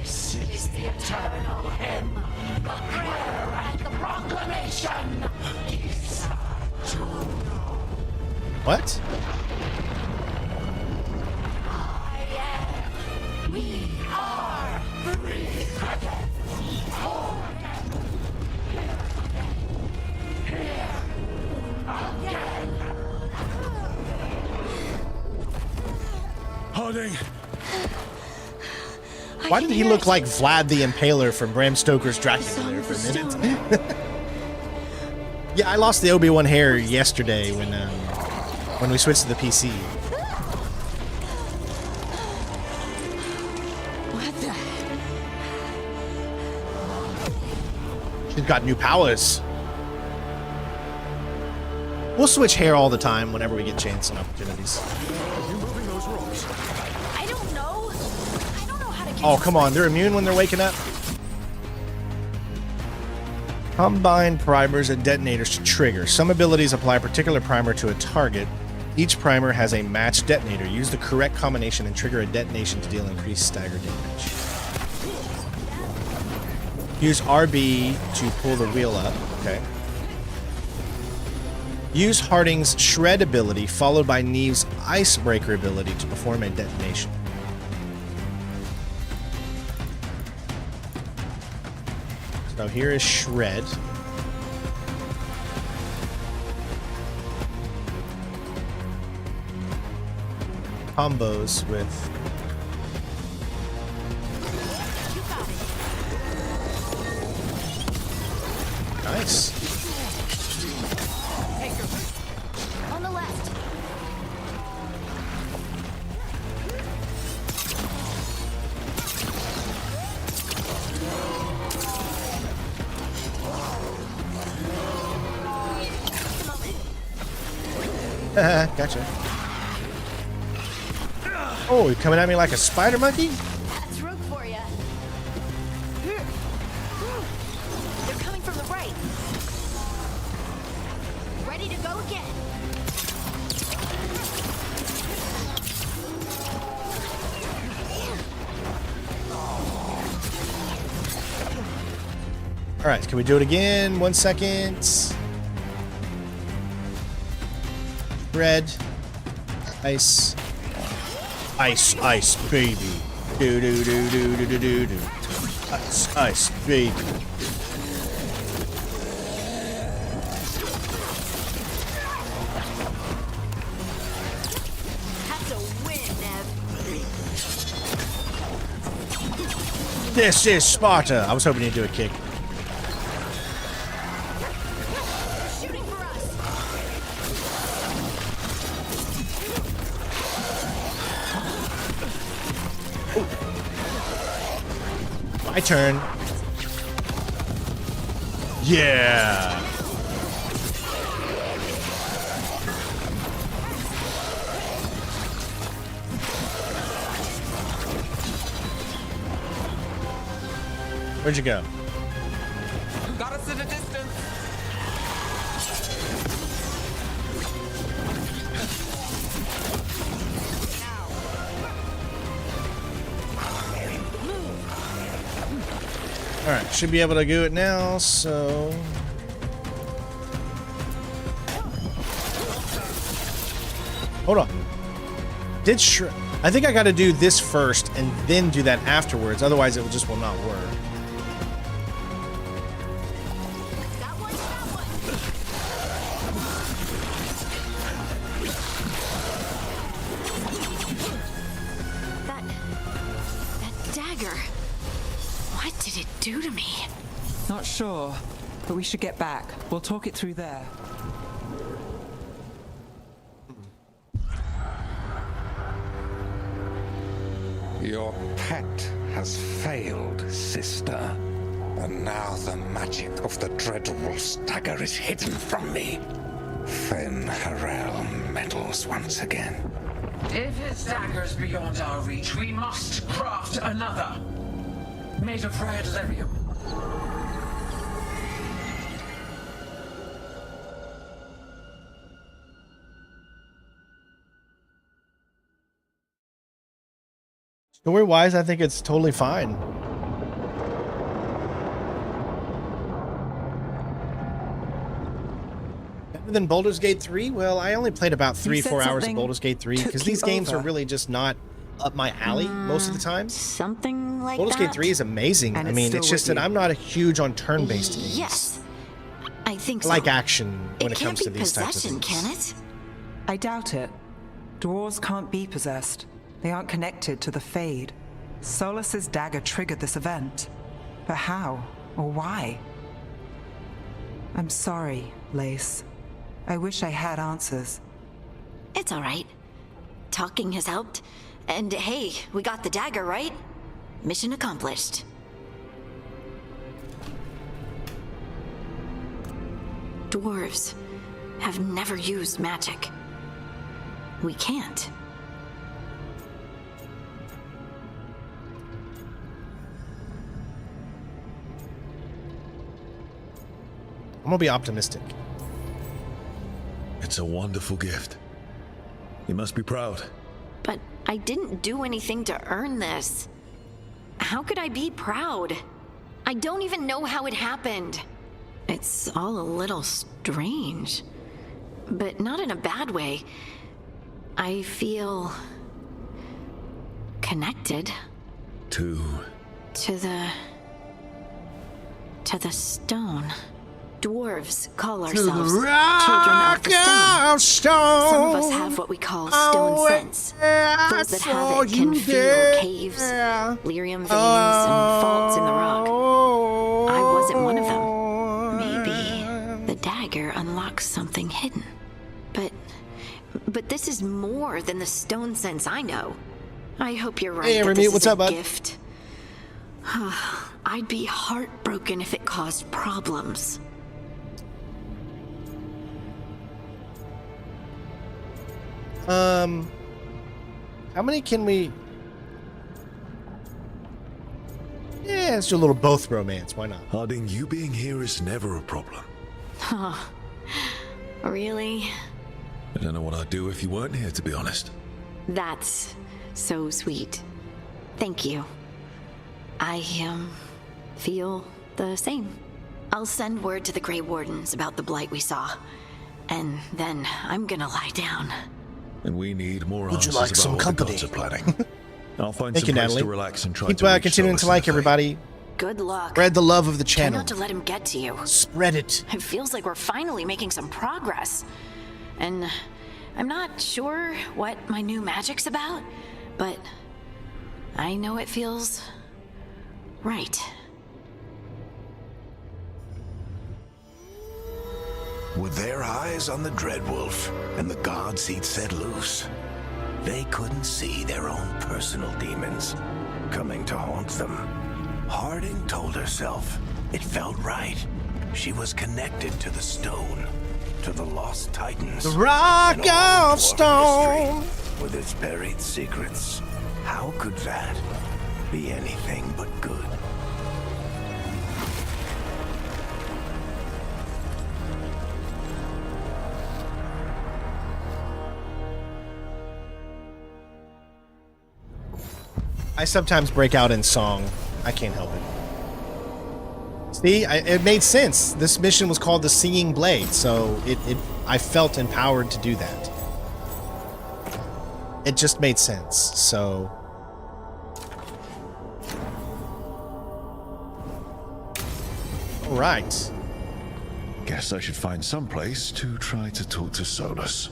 This is the eternal hymn, the prayer and the proclamation. What? We are free. Harding! Why did he look like Vlad the Impaler from Bram Stoker's Dracula there for a minute? Yeah, I lost the Obi-Wan hair yesterday when we switched to the PC. What the? She's got new powers. We'll switch hair all the time whenever we get chance and opportunities. Are you moving those rocks? I don't know. I don't know how to get. Oh, come on. They're immune when they're waking up? Combine primers and detonators to trigger. Some abilities apply a particular primer to a target. Each primer has a matched detonator. Use the correct combination and trigger a detonation to deal increased stagger damage. Use RB to pull the wheel up. Okay. Use Harding's Shred ability followed by Neve's Icebreaker ability to perform a detonation. So here is Shred. Combos with nice. On the left. Gotcha. Oh, you're coming at me like a spider monkey? That's rope for you. They're coming from the right. again. All right, can we do it again? 1 second. Red. Ice. Ice, ice, baby. Do do do do do do do do. Ice, ice, baby. That's a win, Nev. This is Sparta. I was hoping you'd do a kick. Shooting for us. My turn. Yeah. Where'd you go? Got us at a distance. All right, should be able to do it now, so... Hold on. I think I got to do this first and then do that afterwards. Otherwise, it just will not work. That dagger. What did it do to me? Not sure, but we should get back. We'll talk it through there. Your pet has failed, sister. And now the magic of the dreadful dagger is hidden from me. Fen Harel meddles once again. If his dagger's beyond our reach, we must craft another. Made of red lyrium. Story-wise, I think it's totally fine. Better than Baldur's Gate 3? Well, I only played about 3-4 hours of Baldur's Gate 3 because these games are really just not up my alley most of the time. Something like Baldur's that. Gate 3 is amazing. I mean, it's just that I'm not a huge on turn-based games. Yes, I think I so. like action when it comes to It these can't types be of possession, things. can it? I doubt it. Dwarves can't be possessed. They aren't connected to the Fade. Solus's dagger triggered this event. But how? Or why? I'm sorry, Lace. I wish I had answers. It's all right. Talking has helped. And hey, we got the dagger, right? Mission accomplished. Dwarves have never used magic. We can't. I'm gonna be optimistic. It's a wonderful gift. You must be proud. But I didn't do anything to earn this. How could I be proud? I don't even know how it happened. It's all a little strange. But not in a bad way. I feel... connected. To the stone. Dwarves call To ourselves the rock children of the stone. stone. Some of us have what we call stone sense. Those that have it can feel caves, lyrium veins, and faults in the rock. I wasn't one of them. Maybe the dagger unlocks something hidden. But this is more than the stone sense I know. I hope you're right. Hey, that Remy, this what's is up, a bud? gift. I'd be heartbroken if it caused problems. How many can we... Yeah, let's do a little both romance. Why not? Harding, you being here is never a problem. Really? I don't know what I'd do if you weren't here, to be honest. That's so sweet. Thank you. I, feel the same. I'll send word to the Grey Wardens about the blight we saw. And then I'm gonna lie down. And we need more Would you answers like about some what company? the gods are planning. I'll find Thank some you, place Natalie. to relax and try Keep to reach continuing Solace to in like the everybody. Good luck. Spread the love of the Try channel. not to let him get to you. Spread it. It feels like we're finally making some progress. And I'm not sure what my new magic's about, but I know it feels right. With their eyes on the Dreadwolf and the gods he'd set loose, they couldn't see their own personal demons coming to haunt them. Harding told herself it felt right. She was connected to the stone, to the lost titans. The Rock and all of dwarf Stone. history with its buried secrets. How could that be anything but good? I sometimes break out in song. I can't help it. See, it made sense. This mission was called the Singing Blade, so I felt empowered to do that. It just made sense, so... Alright. Guess I should find some place to try to talk to Solus.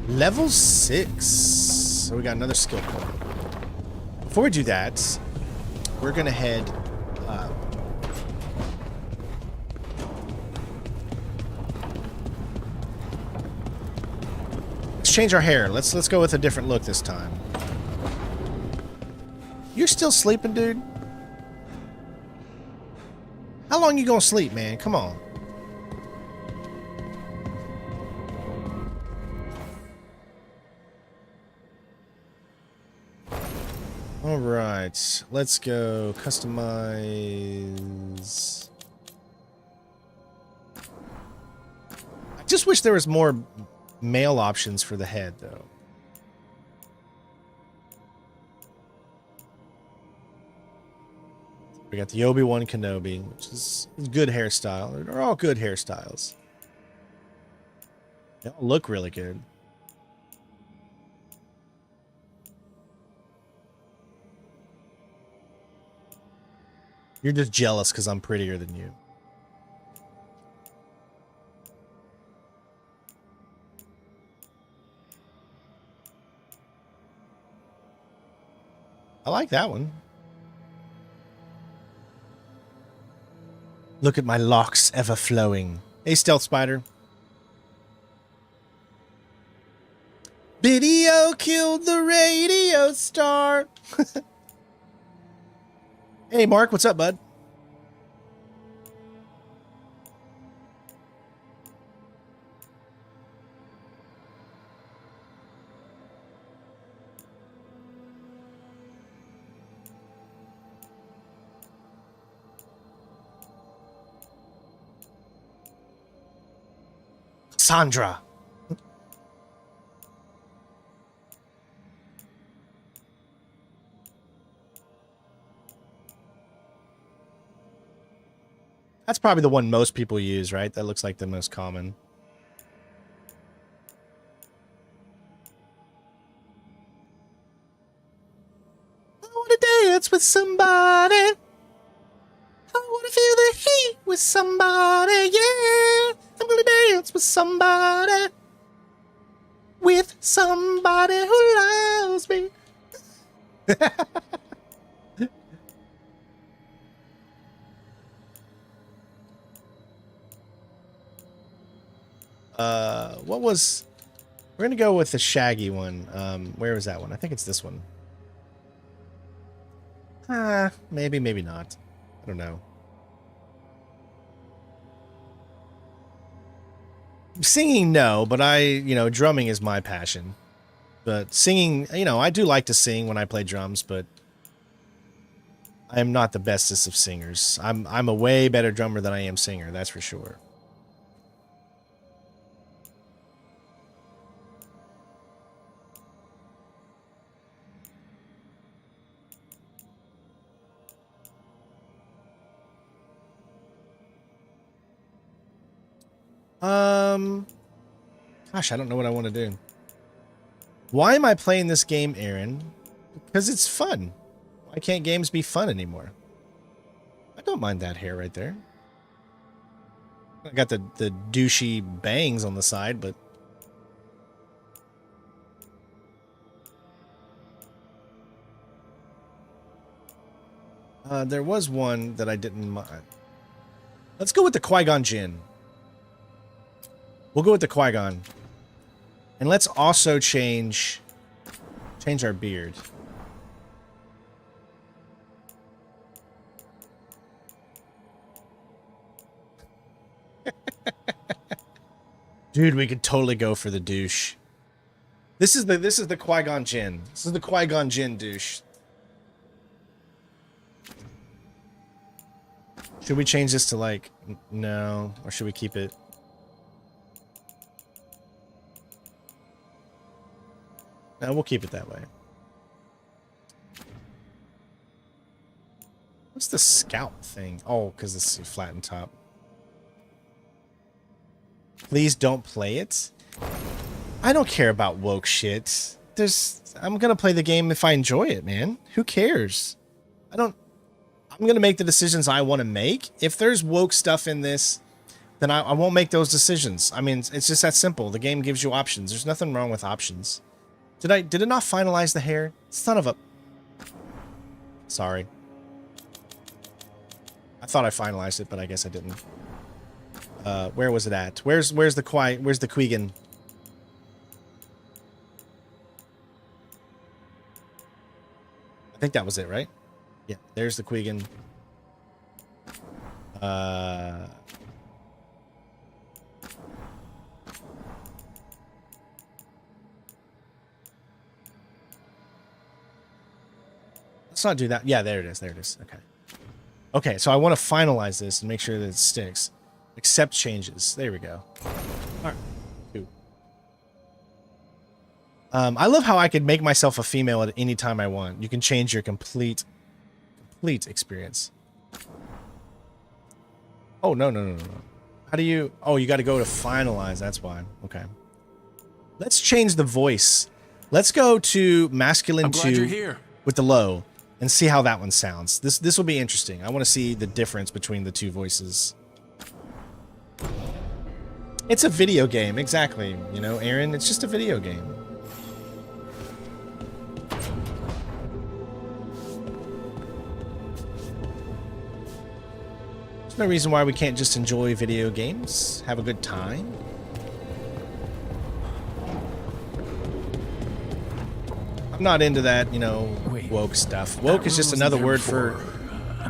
Level 6. So we got another skill point. Before we do that, we're gonna head let's change our hair. Let's go with a different look this time. You're still sleeping, dude? How long you gonna sleep, man? Come on. All right, let's go customize. I just wish there was more male options for the head, though. We got the Obi-Wan Kenobi, which is a good hairstyle. They're all good hairstyles. They all look really good. You're just jealous because I'm prettier than you. I like that one. Look at my locks ever flowing. Hey, Stealth Spider. Video killed the radio star. Hey, Mark, what's up, bud? Sandra. That's probably the one most people use, right? That looks like the most common. I want to dance with somebody. I want to feel the heat with somebody, yeah. I'm going to dance with somebody. With somebody who loves me. What was... We're gonna go with the Shaggy one. Where was that one? I think it's this one. Maybe, maybe not. I don't know. Singing, no, but drumming is my passion. But singing, I do like to sing when I play drums, but I am not the bestest of singers. I'm a way better drummer than I am singer, that's for sure. Gosh, I don't know what I want to do. Why am I playing this game, Aaron? Because it's fun. Why can't games be fun anymore? I don't mind that hair right there. I got the douchey bangs on the side, but... there was one that I didn't mind. Let's go with the Qui-Gon Jinn. We'll go with the Qui-Gon. And let's also change our beard. Dude, we could totally go for the douche. This is the Qui-Gon Jinn. This is the Qui-Gon Jinn douche. Should we change this to like no, or should we keep it? No, we'll keep it that way. What's the scout thing? Oh, because it's a flattened top. Please don't play it. I don't care about woke shit. I'm gonna play the game if I enjoy it, man. Who cares? I'm gonna make the decisions I want to make. If there's woke stuff in this, then I won't make those decisions. I mean, it's just that simple. The game gives you options. There's nothing wrong with options. Did it not finalize the hair? Son of a... Sorry. I thought I finalized it, but I guess I didn't. Where was it at? Where's the Qui-Gon? I think that was it, right? Yeah, there's the Qui-Gon. Let's not do that. Yeah, there it is. There it is. Okay. Okay, so I want to finalize this and make sure that it sticks. Accept changes. There we go. All right. Cool. I love how I could make myself a female at any time I want. You can change your complete experience. Oh, no. How do you... Oh, you got to go to finalize. That's why. Okay. Let's change the voice. Let's go to masculine 2 with the low and see how that one sounds. This will be interesting. I want to see the difference between the two voices. It's a video game. Exactly. You know, Aaron, it's just a video game. There's no reason why we can't just enjoy video games, have a good time. I'm not into that, you know, woke stuff. Woke is just another word for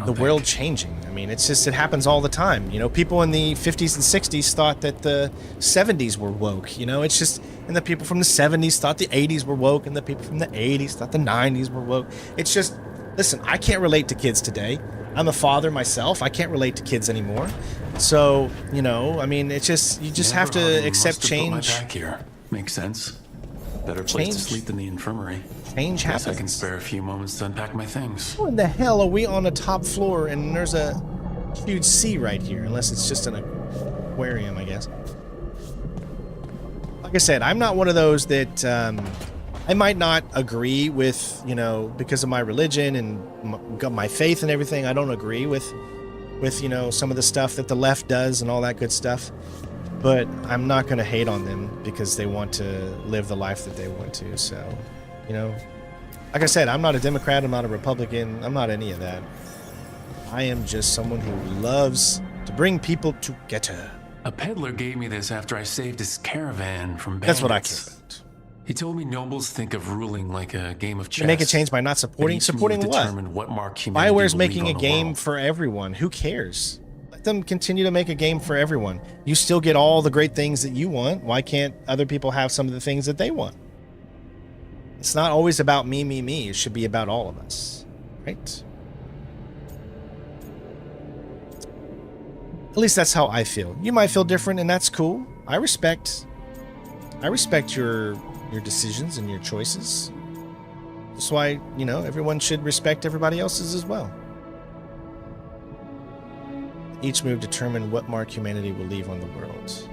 the world changing. I mean, it's just, it happens all the time. You know, people in the 50s and 60s thought that the 70s were woke. You know, it's just, and the people from the 70s thought the 80s were woke, and the people from the 80s thought the 90s were woke. It's just, listen, I can't relate to kids today. I'm a father myself. I can't relate to kids anymore. So, you know, I mean, it's just, you just have to accept change. Put my back here. Makes sense. Better place to sleep than the infirmary. Change happens. Guess I can spare a few moments to unpack my things. What in the hell are we on the top floor and there's a huge sea right here? Unless it's just an aquarium, I guess. Like I said, I'm not one of those that I might not agree with, you know, because of my religion and my faith and everything. I don't agree with you know, some of the stuff that the left does and all that good stuff. But I'm not going to hate on them because they want to live the life that they want to. So, you know, like I said, I'm not a Democrat. I'm not a Republican. I'm not any of that. I am just someone who loves to bring people together. A peddler gave me this after I saved his caravan from bandits. That's what I care about. He told me nobles think of ruling like a game of chess. You make a change by not supporting. Supporting what? BioWare's making a game for everyone. Who cares? Let them continue to make a game for everyone. You still get all the great things that you want. Why can't other people have some of the things that they want? It's not always about me, me, me. It should be about all of us, right? At least that's how I feel. You might feel different, and that's cool. I respect your decisions and your choices. That's why, you know, everyone should respect everybody else's as well. Each move determine what mark humanity will leave on the world.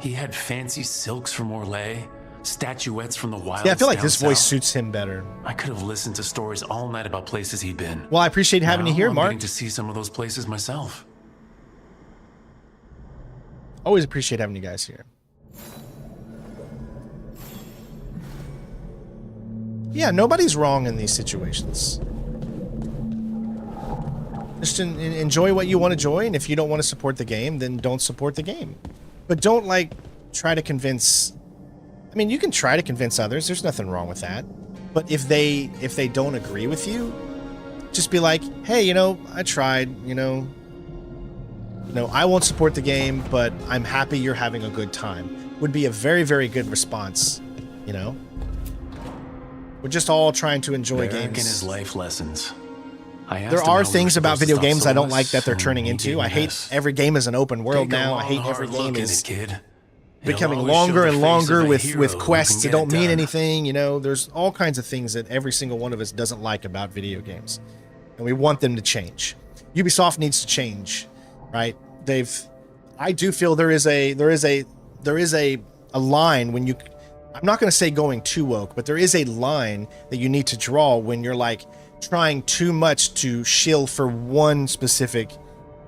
He had fancy silks from Orlais, statuettes from the wilds. Yeah, I feel like down this voice south. suits him better. I could have listened to stories all night about places he'd been. Well, I appreciate having you here, I'm Mark. getting to see some of those places myself. Always appreciate having you guys here. Yeah, nobody's wrong in these situations. Just enjoy what you want to enjoy, and if you don't want to support the game, then don't support the game. But don't, like, try to convince... I mean, you can try to convince others. There's nothing wrong with that. But if they don't agree with you, just be like, hey, you know, I tried, you know, I won't support the game, but I'm happy you're having a good time. Would be a very, very good response, you know? We're just all trying to enjoy Beric games. and his life lessons. There are things about video games I don't like that they're turning into. I hate every game as an open world now. I hate every game is becoming longer and longer with quests that don't mean anything. You know, there's all kinds of things that every single one of us doesn't like about video games, and we want them to change. Ubisoft needs to change, right? I do feel there is a line when you. I'm not going to say going too woke, but there is a line that you need to draw when you're like trying too much to shill for one specific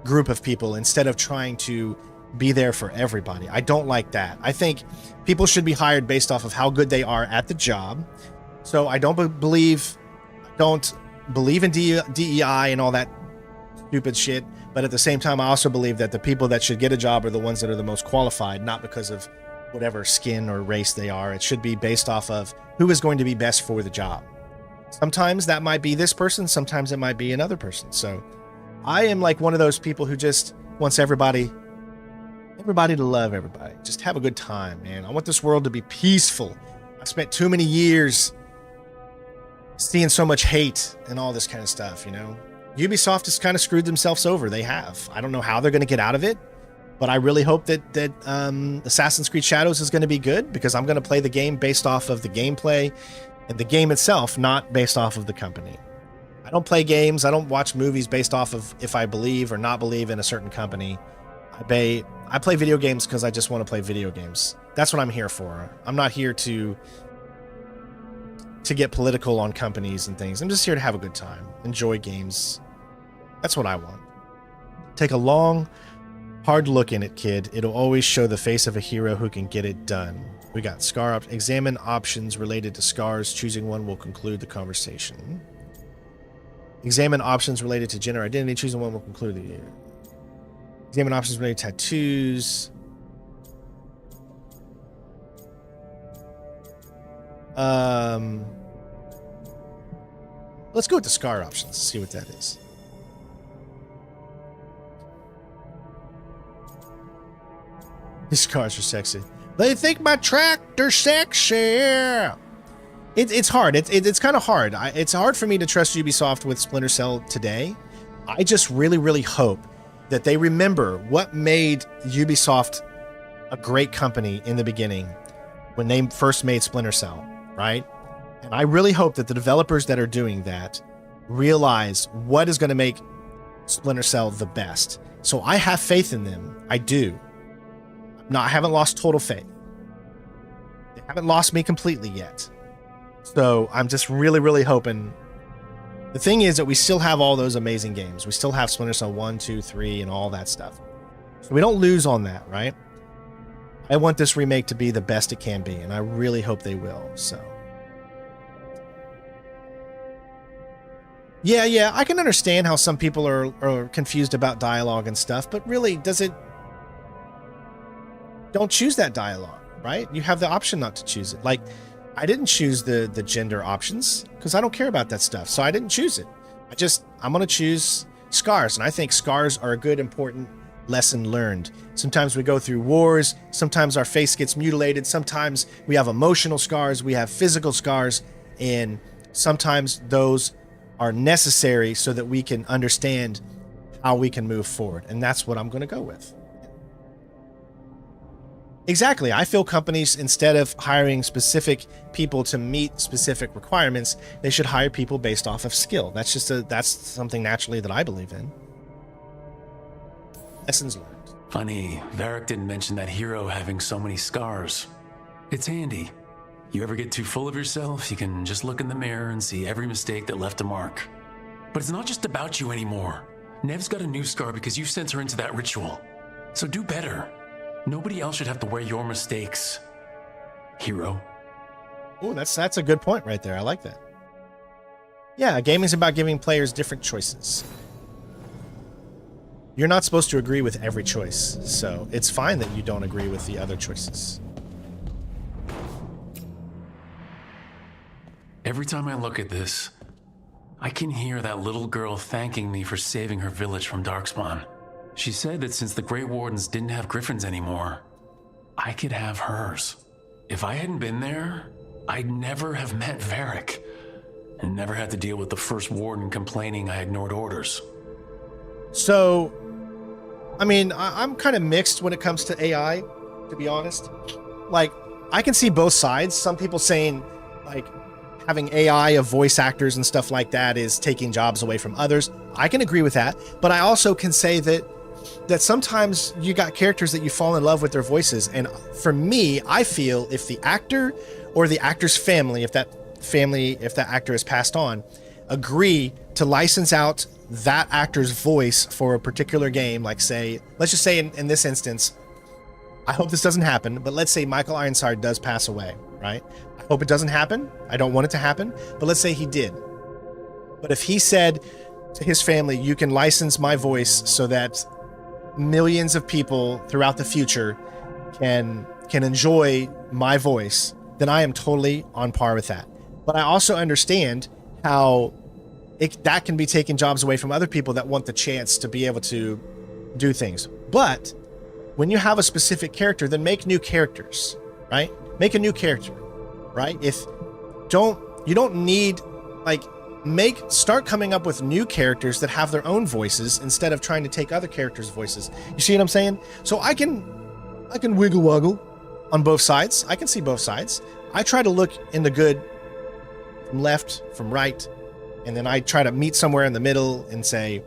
group of people instead of trying to be there for everybody. I don't like that. I think people should be hired based off of how good they are at the job. So I don't believe in DEI and all that stupid shit. But at the same time, I also believe that the people that should get a job are the ones that are the most qualified, not because of whatever skin or race they are. It should be based off of who is going to be best for the job. Sometimes that might be this person, sometimes it might be another person. So I am like one of those people who just wants everybody to love everybody. Just have a good time, man. I want this world to be peaceful. I spent too many years seeing so much hate and all this kind of stuff, you know? Ubisoft has kind of screwed themselves over. They have. I don't know how they're going to get out of it, but I really hope that Assassin's Creed Shadows is going to be good, because I'm going to play the game based off of the gameplay and the game itself, not based off of the company. I don't play games. I don't watch movies based off of if I believe or not believe in a certain company. I play video games because I just want to play video games. That's what I'm here for. I'm not here to get political on companies and things. I'm just here to have a good time, enjoy games. That's what I want. Take a long, hard look in it, kid. It'll always show the face of a hero who can get it done. We got scar examine options related to scars. Choosing one will conclude the conversation. Examine options related to gender identity. Choosing one will conclude the examine options related to tattoos. Let's go with the scar options. See what that is. These scars are sexy. They think my tractor's sexy. It's hard. It's kind of hard. It's hard for me to trust Ubisoft with Splinter Cell today. I just really, really hope that they remember what made Ubisoft a great company in the beginning when they first made Splinter Cell, right? And I really hope that the developers that are doing that realize what is going to make Splinter Cell the best. So I have faith in them. I do. No, I haven't lost total faith. They haven't lost me completely yet. So I'm just really, really hoping. The thing is that we still have all those amazing games. We still have Splinter Cell 1, 2, 3, and all that stuff. So we don't lose on that, right? I want this remake to be the best it can be, and I really hope they will. So yeah, I can understand how some people are confused about dialogue and stuff, but really, does it... Don't choose that dialogue, right? You have the option not to choose it. Like, I didn't choose the gender options because I don't care about that stuff, so I didn't choose it. I'm going to choose scars, and I think scars are a good, important lesson learned. Sometimes we go through wars, sometimes our face gets mutilated, sometimes we have emotional scars, we have physical scars, and sometimes those are necessary so that we can understand how we can move forward, and that's what I'm going to go with. Exactly. I feel companies, instead of hiring specific people to meet specific requirements, they should hire people based off of skill. That's something naturally that I believe in. Lessons learned. Funny, Varric didn't mention that hero having so many scars. It's handy. You ever get too full of yourself, you can just look in the mirror and see every mistake that left a mark. But it's not just about you anymore. Nev's got a new scar because you sent her into that ritual. So do better. Nobody else should have to wear your mistakes, hero. Oh, that's a good point right there. I like that. Yeah, gaming's about giving players different choices. You're not supposed to agree with every choice, so it's fine that you don't agree with the other choices. Every time I look at this, I can hear that little girl thanking me for saving her village from Darkspawn. She said that since the Grey Wardens didn't have griffins anymore, I could have hers. If I hadn't been there, I'd never have met Varric, and never had to deal with the first warden complaining I ignored orders. So, I mean, I'm kind of mixed when it comes to AI, to be honest. Like, I can see both sides. Some people saying, like, having AI of voice actors and stuff like that is taking jobs away from others. I can agree with that, but I also can say that sometimes you got characters that you fall in love with their voices, and for me, I feel if the actor or the actor's family, if that actor has passed on, agree to license out that actor's voice for a particular game, like say, let's just say in this instance, I hope this doesn't happen, but let's say Michael Ironside does pass away, right? I hope it doesn't happen. I don't want it to happen, but let's say he did. But if he said to his family, you can license my voice so that millions of people throughout the future can enjoy my voice, then I am totally on par with that. But I also understand how that can be taking jobs away from other people that want the chance to be able to do things. But when you have a specific character, then make new characters, right? Make a new character, right? You don't need, like, start coming up with new characters that have their own voices instead of trying to take other characters' voices. You see what I'm saying? So I can wiggle woggle on both sides. I can see both sides. I try to look in the good from left, from right, and then I try to meet somewhere in the middle and say,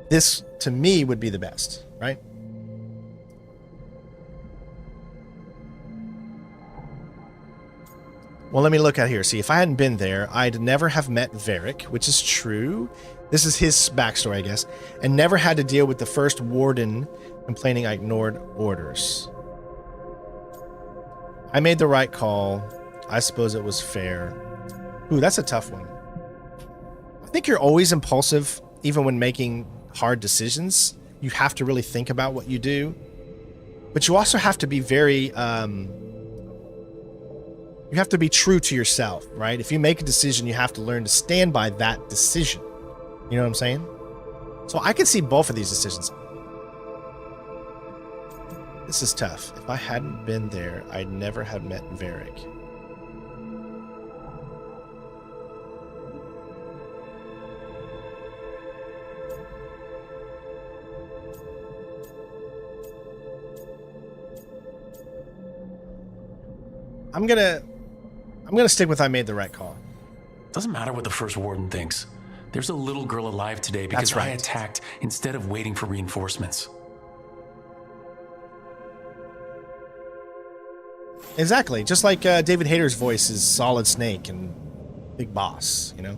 this to me would be the best, right? Well, let me look at here. See, if I hadn't been there, I'd never have met Varric, which is true. This is his backstory, I guess. And never had to deal with the first warden complaining I ignored orders. I made the right call. I suppose it was fair. Ooh, that's a tough one. I think you're always impulsive, even when making hard decisions. You have to really think about what you do. But you also have to be very... you have to be true to yourself, right? If you make a decision, you have to learn to stand by that decision. You know what I'm saying? So I can see both of these decisions. This is tough. If I hadn't been there, I'd never have met Varric. I'm gonna stick with I made the right call. Doesn't matter what the first warden thinks. There's a little girl alive today because That's right. I attacked instead of waiting for reinforcements. Exactly. Just like David Hayter's voice is Solid Snake and Big Boss, you know?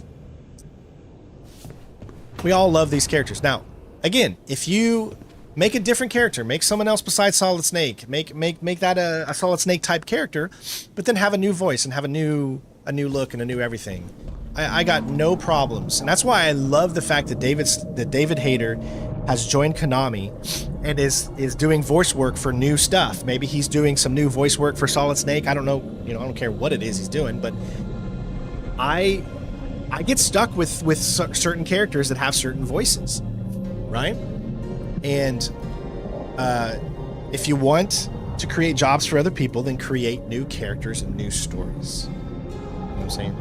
We all love these characters. Now, again, if you make a different character, make someone else besides Solid Snake, make that a Solid Snake type character, but then have a new voice and have a new look and a new everything. I got no problems. And that's why I love the fact that David Hayter has joined Konami and is doing voice work for new stuff. Maybe he's doing some new voice work for Solid Snake. I don't know, I don't care what it is he's doing, but I get stuck with certain characters that have certain voices, right? And if you want to create jobs for other people, then create new characters and new stories. You know what I'm saying?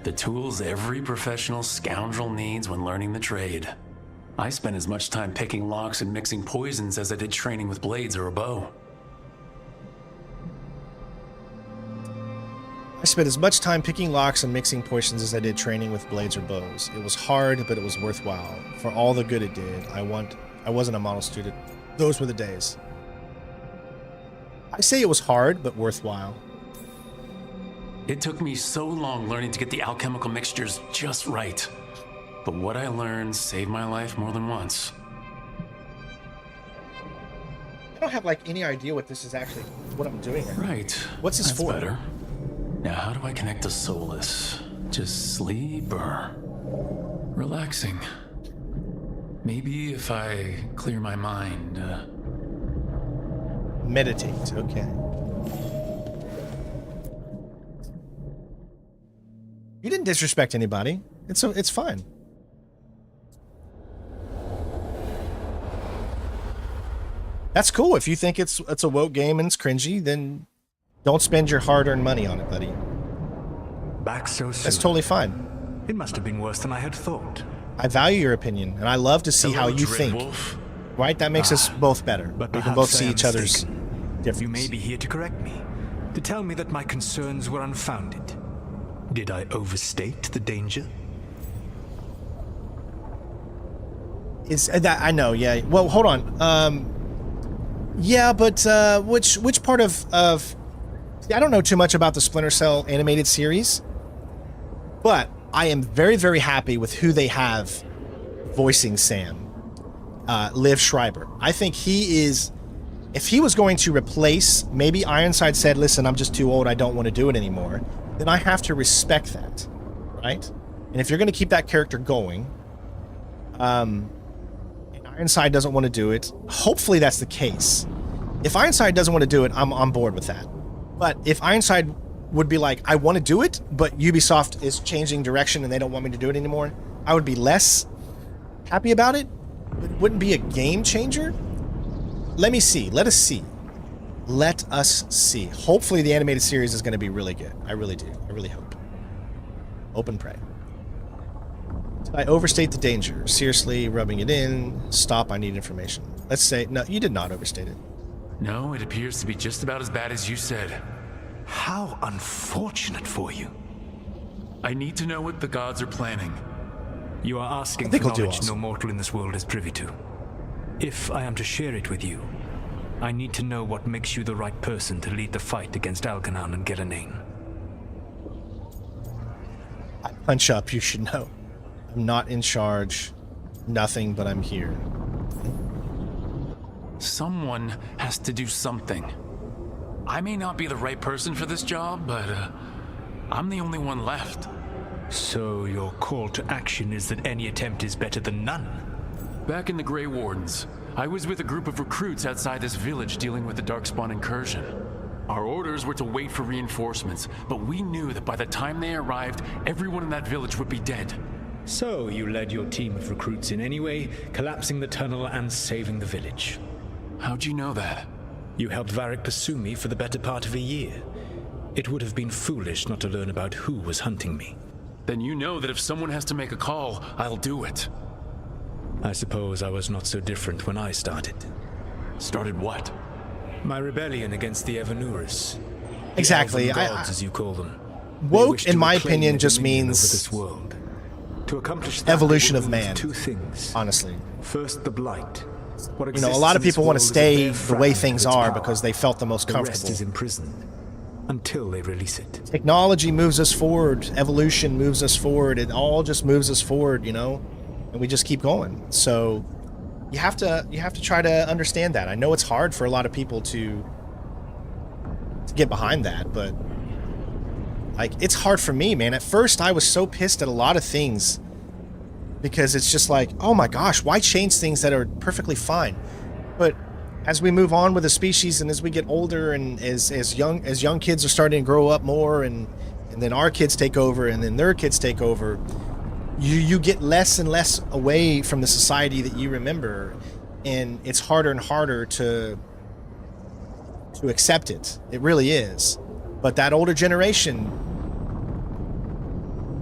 The tools every professional scoundrel needs when learning the trade. I spent as much time picking locks and mixing poisons as I did training with blades or a bow. spent as much time picking locks and mixing potions as I did training with blades or bows. It was hard, but it was worthwhile. For all the good it did, I wasn't a model student. Those were the days. I say it was hard, but worthwhile. It took me so long learning to get the alchemical mixtures just right. But what I learned saved my life more than once. I don't have like any idea what this is actually, what I'm doing here. Right. What's this That's for? Better. Now, how do I connect to Solus? Just sleep or relaxing? Maybe if I clear my mind. Meditate, okay. You didn't disrespect anybody. It's fine. That's cool. If you think it's a woke game and it's cringy, then don't spend your hard-earned money on it, buddy. Back so soon. That's totally fine. It must have been worse than I had thought. I value your opinion, and I love to see how you think. Right? That makes us both better. But we can both perhaps I see am each other's mistaken. difference. You may be here to correct me, to tell me that my concerns were unfounded. Did I overstate the danger? Is that I know? Yeah. Well, hold on. Yeah, but which part of I don't know too much about the Splinter Cell animated series, but I am very, very happy with who they have voicing Sam. Liv Schreiber. I think he is, if he was going to replace, maybe Ironside said, listen, I'm just too old, I don't want to do it anymore, then I have to respect that, right? And if you're going to keep that character going, and Ironside doesn't want to do it, hopefully that's the case. If Ironside doesn't want to do it, I'm on board with that. But if Ironside would be like, I want to do it, but Ubisoft is changing direction and they don't want me to do it anymore, I would be less happy about it. It wouldn't be a game changer. Let me see. Let us see. Let us see. Hopefully the animated series is going to be really good. I really do. I really hope. Hope and pray. Did I overstate the danger? Seriously, rubbing it in. Stop, I need information. Let's say, no, you did not overstate it. No, it appears to be just about as bad as you said. How unfortunate for you. I need to know what the gods are planning. You are asking for knowledge no mortal in this world is privy to. If I am to share it with you, I need to know what makes you the right person to lead the fight against Algernon and Ghilanane. I punch up, you should know. I'm not in charge. Nothing, but I'm here. Someone has to do something. I may not be the right person for this job, but I'm the only one left. So your call to action is that any attempt is better than none? Back in the Grey Wardens, I was with a group of recruits outside this village dealing with the Darkspawn incursion. Our orders were to wait for reinforcements, but we knew that by the time they arrived, everyone in that village would be dead. So you led your team of recruits in any way, collapsing the tunnel and saving the village. How'd you know that? You helped Varric pursue me for the better part of a year. It would have been foolish not to learn about who was hunting me. Then you know that if someone has to make a call, I'll do it. I suppose I was not so different when I started. Started what? My rebellion against the Evanuris. Exactly. The Elven gods, as you call them. Woke, in my opinion, just means this world. To accomplish that, evolution of man. Two things. Honestly. First, the blight. You know, a lot of people want to stay the way things are because they felt the most comfortable. The rest is imprisoned until they release it. Technology moves us forward. Evolution moves us forward. It all just moves us forward, you know, and we just keep going. So you have to try to understand that. I know it's hard for a lot of people to get behind that, but like it's hard for me, man. At first, I was so pissed at a lot of things. Because it's just like, oh my gosh, why change things that are perfectly fine? But as we move on with the species and as we get older and as young kids are starting to grow up more and then our kids take over and then their kids take over, you get less and less away from the society that you remember, and it's harder and harder to accept it. It really is. But that older generation,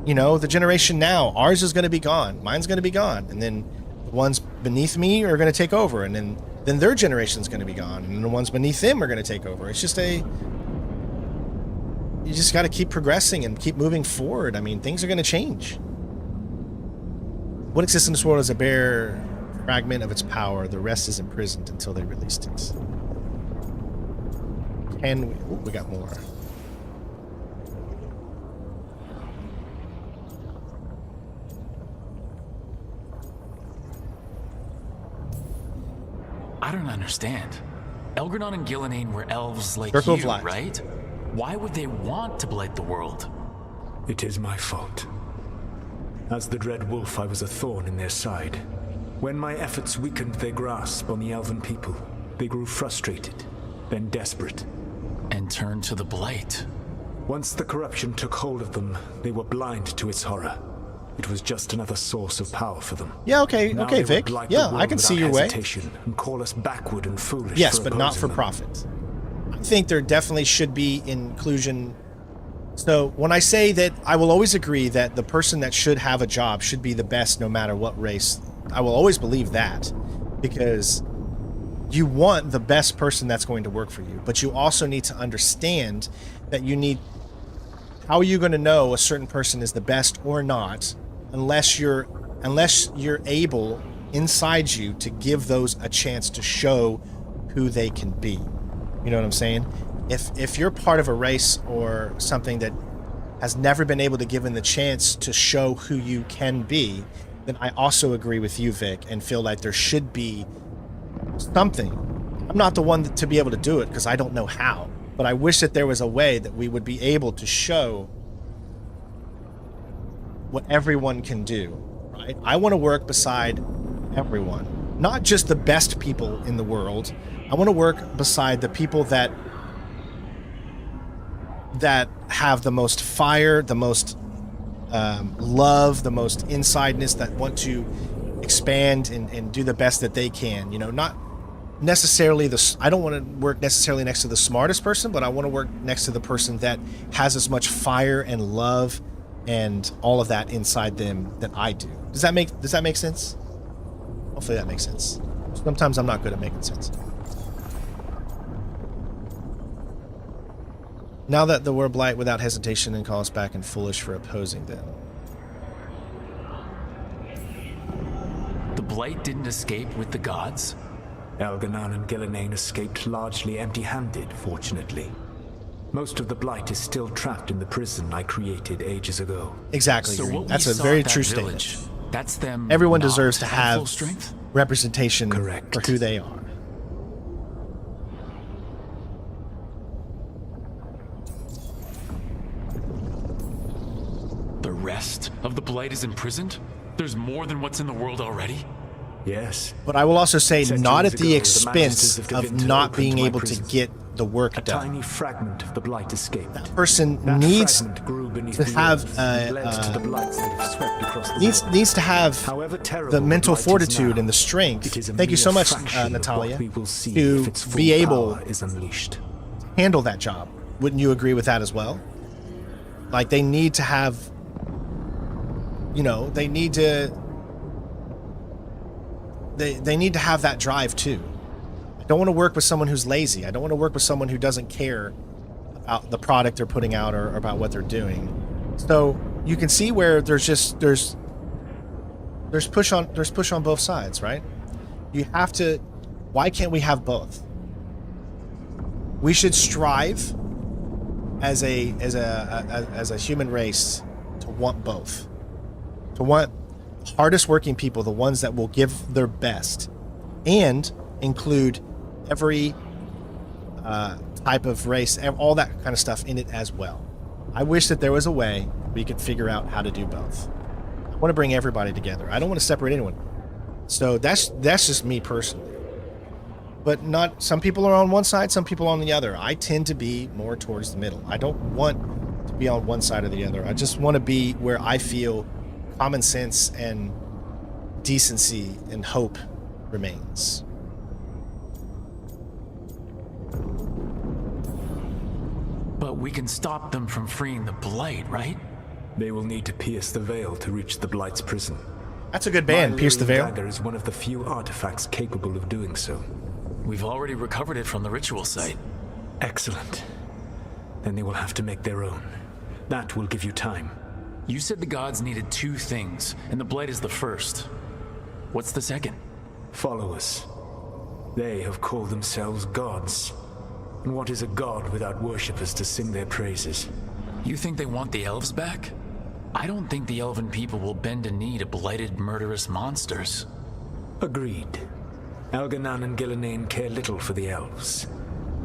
you know, the generation now, ours is going to be gone. Mine's going to be gone. And then the ones beneath me are going to take over. And then their generation's going to be gone. And the ones beneath them are going to take over. It's just you just got to keep progressing and keep moving forward. I mean, things are going to change. What exists in this world is a bare fragment of its power. The rest is imprisoned until they released it. And we got more. I don't understand. Elgranon and Gillenane were elves like Circle of you, Light. right? Why would they want to blight the world? It is my fault. As the Dread Wolf, I was a thorn in their side. When my efforts weakened their grasp on the elven people, they grew frustrated, then desperate. And turned to the blight. Once the corruption took hold of them, they were blind to its horror. It was just another source of power for them. Yeah, okay, Now okay, they Vic. would blight Yeah, the world I can see without your way. hesitation and call us backward and foolish. Yes, for but not for opposing them. profit. I think there definitely should be inclusion. So when I say that, I will always agree that the person that should have a job should be the best no matter what race. I will always believe that, because you want the best person that's going to work for you, but you also need to understand that you need, how are you going to know a certain person is the best or not unless you're able inside you to give those a chance to show who they can be. You know what I'm saying? If you're part of a race or something that has never been able to given the chance to show who you can be, then I also agree with you, Vic, and feel like there should be something. I'm not the one to be able to do it because I don't know how, but I wish that there was a way that we would be able to show what everyone can do, right? I want to work beside everyone, not just the best people in the world. I want to work beside the people that have the most fire, the most love, the most insideness, that want to expand and do the best that they can. You know, not necessarily I don't want to work necessarily next to the smartest person, but I want to work next to the person that has as much fire and love and all of that inside them that I do. Does that make sense? Hopefully that makes sense. Sometimes I'm not good at making sense. Now that the word blight without hesitation and call us back and foolish for opposing them. The blight didn't escape with the gods? Elgranon and Gillenane escaped largely empty-handed, fortunately. Most of the blight is still trapped in the prison I created ages ago. Exactly. So what That's we a saw very at that true village, statement. That's them. Everyone not deserves to full have strength? representation Correct. for who they are. The rest of the blight is imprisoned? There's more than what's in the world already? Yes. But I will also say not at Centuries the ago, expense magisters of Devinter not opened being my able to prison. get the work A done. tiny fragment of the blight escaped. That person That needs fragment grew beneath to the have earth and led to the blights that have swept across the world. needs to have However terrible the mental blight is fortitude now, and the strength. it is a Thank you mere so much, fraction of Natalia, what we will see to if its full be able power is unleashed. to handle that job. Wouldn't you agree with that as well? Like, they need to have, you know, they need to have that drive too. I don't want to work with someone who's lazy. I don't want to work with someone who doesn't care about the product they're putting out or about what they're doing. So you can see where there's push on both sides, right? You have to. Why can't we have both? We should strive as a human race to want both. To want hardest working people, the ones that will give their best, and include every type of race, all that kind of stuff in it as well. I wish that there was a way we could figure out how to do both. I want to bring everybody together. I don't want to separate anyone. So that's just me personally. But not, some people are on one side, some people on the other. I tend to be more towards the middle. I don't want to be on one side or the other. I just want to be where I feel common sense and decency and hope remains. But we can stop them from freeing the blight, right? They will need to pierce the veil to reach the blight's prison. That's a good band, My Pierce the Lyrian Veil. dagger is one of the few artifacts capable of doing so. We've already recovered it from the ritual site. Excellent. then they will have to make their own. That will give you time. You said the gods needed 2 things, and the Blight is the first. What's the second? Followers. They have called themselves gods. And what is a god without worshippers to sing their praises? You think they want the elves back? I don't think the elven people will bend a knee to blighted, murderous monsters. Agreed. Elganan and Gillenane care little for the elves.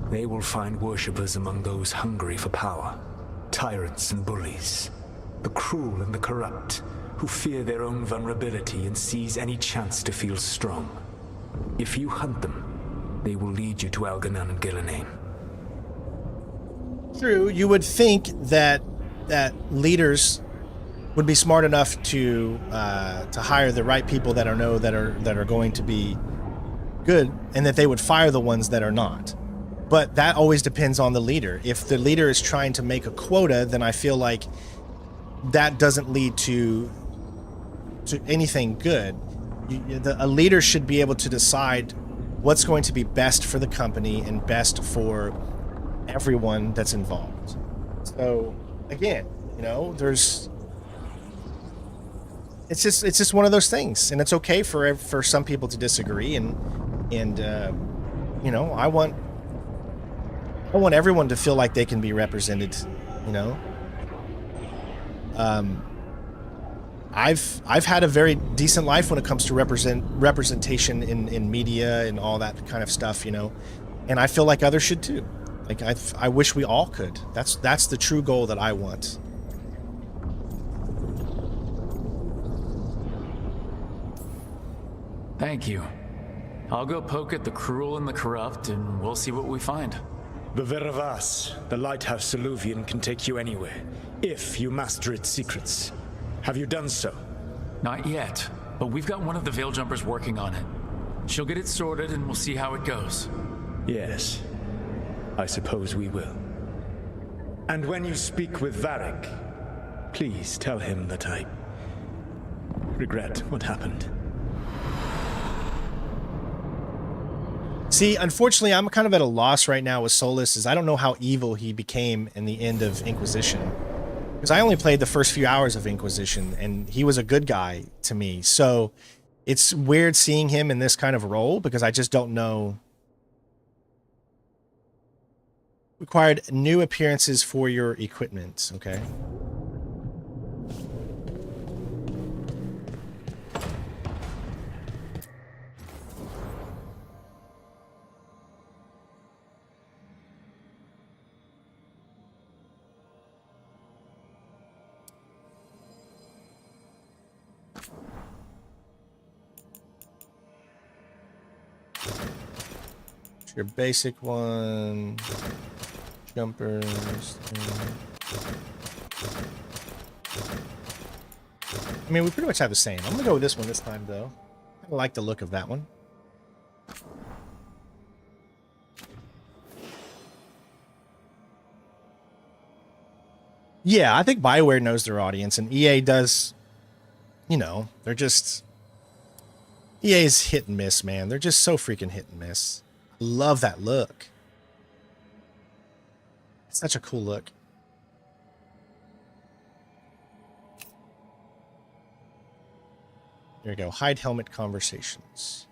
They will find worshippers among those hungry for power. Tyrants and bullies. The cruel and the corrupt, who fear their own vulnerability and seize any chance to feel strong. If you hunt them, they will lead you to Elganan and Gillenane. True, you would think that leaders would be smart enough to hire the right people that are going to be good, and that they would fire the ones that are not. But that always depends on the leader. If the leader is trying to make a quota, then I feel like that doesn't lead to anything good. A leader should be able to decide what's going to be best for the company and best for everyone that's involved. So again, you know, it's just one of those things, and it's okay for some people to disagree, and you know, I want everyone to feel like they can be represented, you know. I've had a very decent life when it comes to representation in media and all that kind of stuff, you know, and I feel like others should too. Like I wish we all could. That's the true goal that I want. Thank you. I'll go poke at the cruel and the corrupt, and we'll see what we find. The Veravas, the Lighthouse Illuvian, can take you anywhere, if you master its secrets. Have you done so? Not yet, but we've got one of the Veil Jumpers working on it. She'll get it sorted, and we'll see how it goes. Yes, I suppose we will. And when you speak with Varric, please tell him that I regret what happened. See, unfortunately, I'm kind of at a loss right now with Solus, is I don't know how evil he became in the end of Inquisition. Because I only played the first few hours of Inquisition, and he was a good guy to me. So it's weird seeing him in this kind of role, because I just don't know. Required new appearances for your equipment, okay? Your basic one, jumpers. I mean, we pretty much have the same. I'm gonna go with this one this time, though. I like the look of that one. Yeah, I think BioWare knows their audience, and EA does. You know, they're just EA's hit and miss, man. They're just so freaking hit and miss. Love that look. It's such a cool look. There we go. Hide helmet conversations.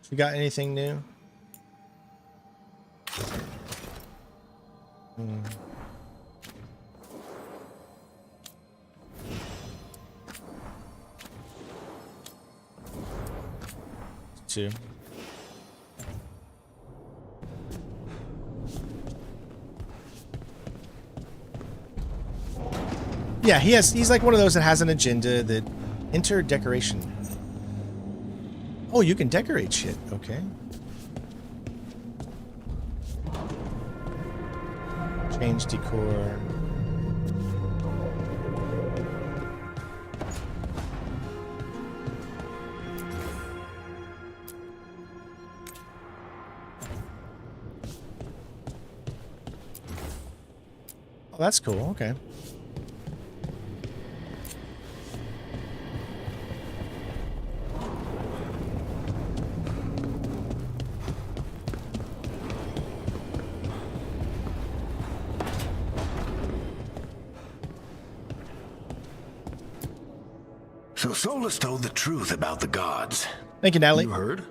You got anything new? Two. Yeah, he's like one of those that has an agenda that enter decoration. Oh, you can decorate shit. Okay. Change decor. Oh, that's cool. Okay. So Solus told the truth about the gods. Thank you, Natalie. You heard?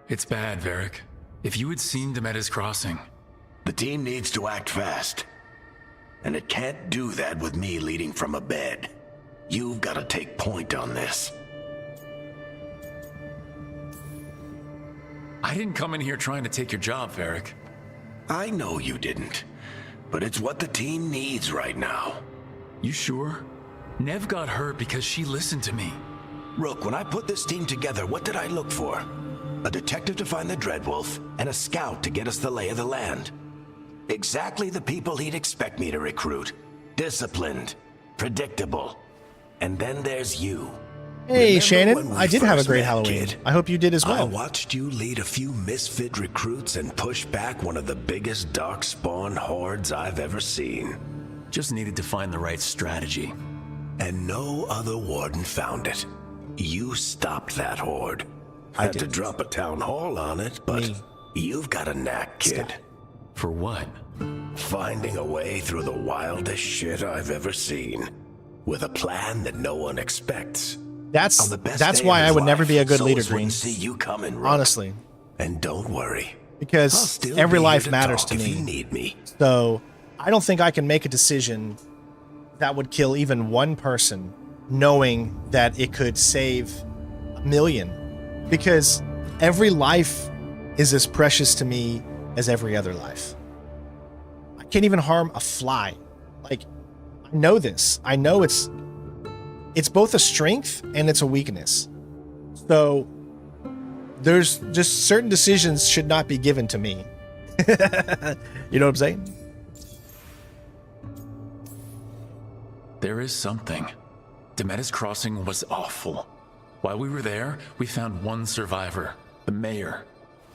It's bad, Varric. If you had seen Demeter's crossing. The team needs to act fast. And it can't do that with me leading from a bed. You've got to take point on this. I didn't come in here trying to take your job, Varric. I know you didn't. But it's what the team needs right now. You sure? Nev got hurt because she listened to me. Rook, when I put this team together, what did I look for? A detective to find the Dreadwolf, and a scout to get us the lay of the land. Exactly the people he'd expect me to recruit. Disciplined, predictable. And then there's you. Hey, Shannon, I did have a great Halloween. I hope you did as well. I watched you lead a few misfit recruits and push back one of the biggest darkspawn hordes I've ever seen. Just needed to find the right strategy. And no other warden found it. You stopped that horde. Had to drop a town hall on it, but you've got a knack, kid. For what? Finding a way through the wildest shit I've ever seen. With a plan that no one expects. That's why I would never be a good leader, Green. See you coming, Rook. Honestly. And don't worry. Because every life matters to me. If you need me. So I don't think I can make a decision that would kill even one person, knowing that it could save a million. Because every life is as precious to me as every other life. I can't even harm a fly. Like, I know this. I know it's both a strength and it's a weakness. So there's just certain decisions should not be given to me. You know what I'm saying? There is something. Demeter's crossing was awful. While we were there, we found one survivor, the mayor.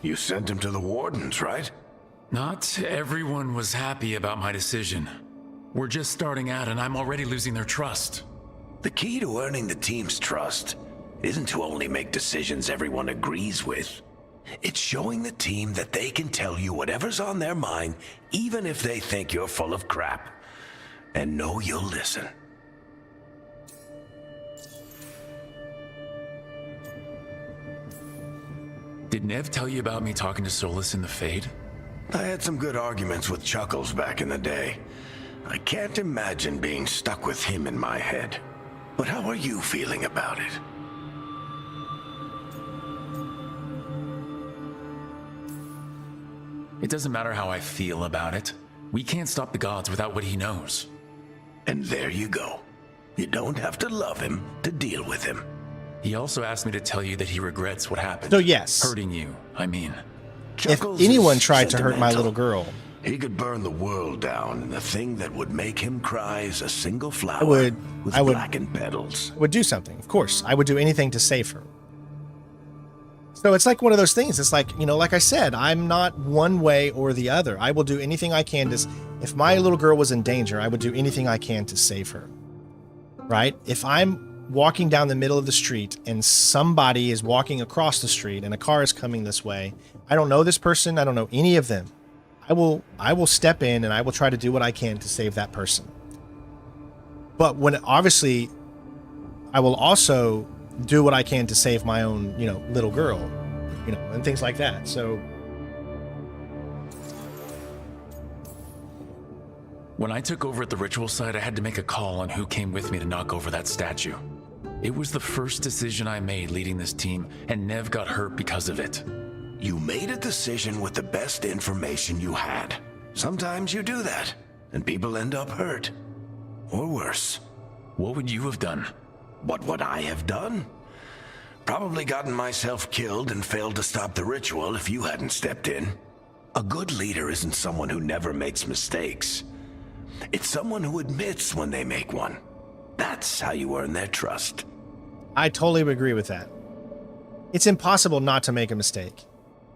You sent him to the wardens, right? Not everyone was happy about my decision. We're just starting out and I'm already losing their trust. The key to earning the team's trust isn't to only make decisions everyone agrees with. It's showing the team that they can tell you whatever's on their mind, even if they think you're full of crap. And know you'll listen. Did Nev tell you about me talking to Solus in the Fade? I had some good arguments with Chuckles back in the day. I can't imagine being stuck with him in my head. But how are you feeling about it? It doesn't matter how I feel about it. We can't stop the gods without what he knows. And there you go. You don't have to love him to deal with him. He also asked me to tell you that he regrets what happened. So yes. Hurting you, I mean. Chuckles if anyone tried to hurt my little girl, he could burn the world down, and the thing that would make him cry is a single flower with blackened petals. I would do something, of course. I would do anything to save her. So it's like one of those things. It's like, you know, like I said, I'm not one way or the other. I will do anything I can to... If my little girl was in danger, I would do anything I can to save her. Right? If I'm walking down the middle of the street and somebody is walking across the street and a car is coming this way, I don't know this person. I don't know any of them. I will step in and I will try to do what I can to save that person. But when obviously I will also do what I can to save my own, you know, little girl, you know, and things like that. So when I took over at the ritual site, I had to make a call on who came with me to knock over that statue. It was the first decision I made leading this team, and Nev got hurt because of it. You made a decision with the best information you had. Sometimes you do that, and people end up hurt. Or worse. What would you have done? What would I have done? Probably gotten myself killed and failed to stop the ritual if you hadn't stepped in. A good leader isn't someone who never makes mistakes. It's someone who admits when they make one. That's how you earn their trust. I totally agree with that. It's impossible not to make a mistake.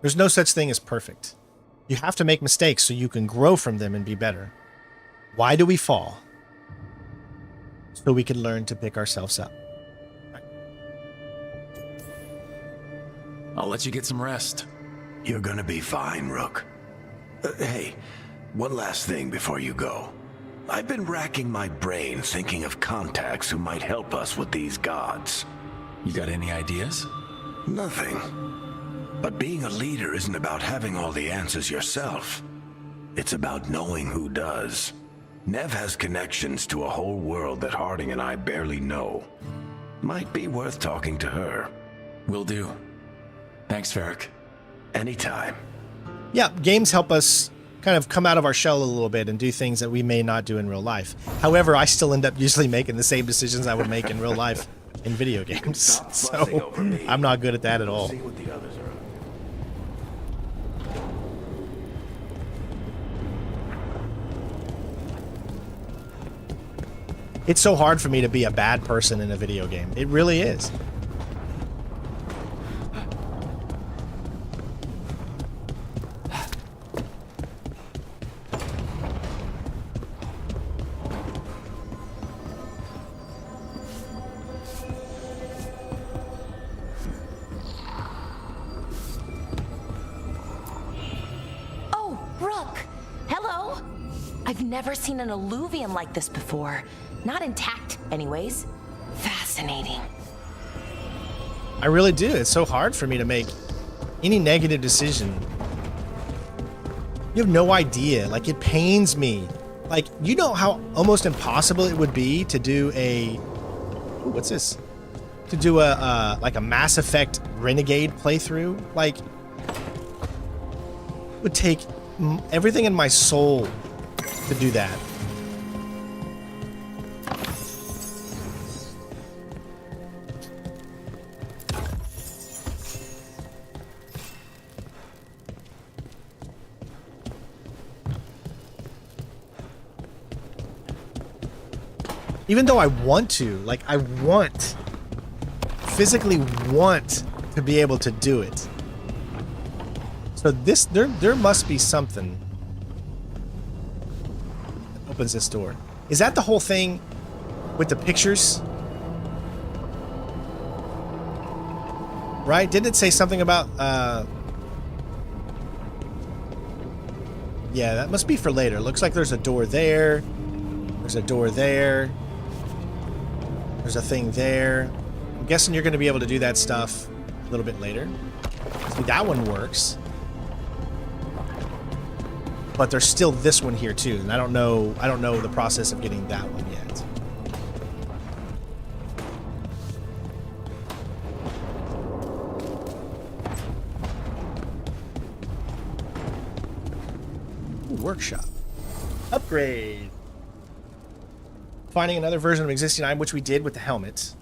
There's no such thing as perfect. You have to make mistakes so you can grow from them and be better. Why do we fall? So we can learn to pick ourselves up. I'll let you get some rest. You're gonna be fine, Rook. Hey, one last thing before you go. I've been racking my brain thinking of contacts who might help us with these gods. You got any ideas? Nothing. But being a leader isn't about having all the answers yourself. It's about knowing who does. Nev has connections to a whole world that Harding and I barely know. Might be worth talking to her. Will do. Thanks, Varric. Anytime. Yeah, games help us kind of come out of our shell a little bit and do things that we may not do in real life. However, I still end up usually making the same decisions I would make in real life in video games. So I'm not good at that at all. It's so hard for me to be a bad person in a video game. It really is. Oh, Rook! Hello! I've never seen an alluvium like this before. Not intact, anyways. Fascinating. I really do. It's so hard for me to make any negative decision. You have no idea. Like, it pains me. Like, you know how almost impossible it would be to do a... Ooh, what's this? To do a, like a Mass Effect Renegade playthrough? Like, it would take everything in my soul to do that. Even though I want to, like, physically want to be able to do it. So this, there must be something that opens this door. Is that the whole thing with the pictures? Right? Didn't it say something about, yeah, that must be for later. Looks like there's a door there. There's a door there. There's a thing there. I'm guessing you're going to be able to do that stuff a little bit later. See, that one works. But there's still this one here too, and I don't know the process of getting that one yet. Ooh, workshop. Upgrade. Finding another version of existing item, which we did with the helmet.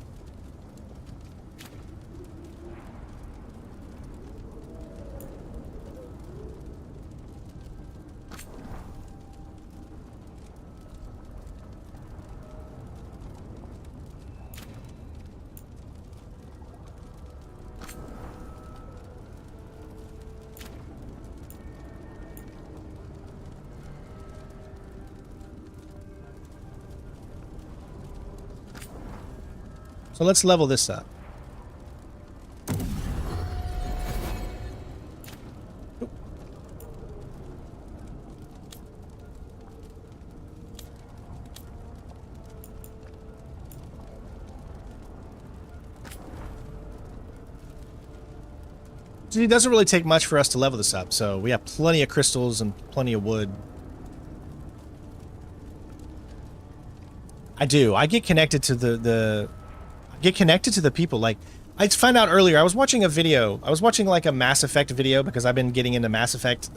So let's level this up. It doesn't really take much for us to level this up, so we have plenty of crystals and plenty of wood. I do. I get connected to the people. Like, I found out earlier, I was watching a video. I was watching like a Mass Effect video because I've been getting into Mass Effect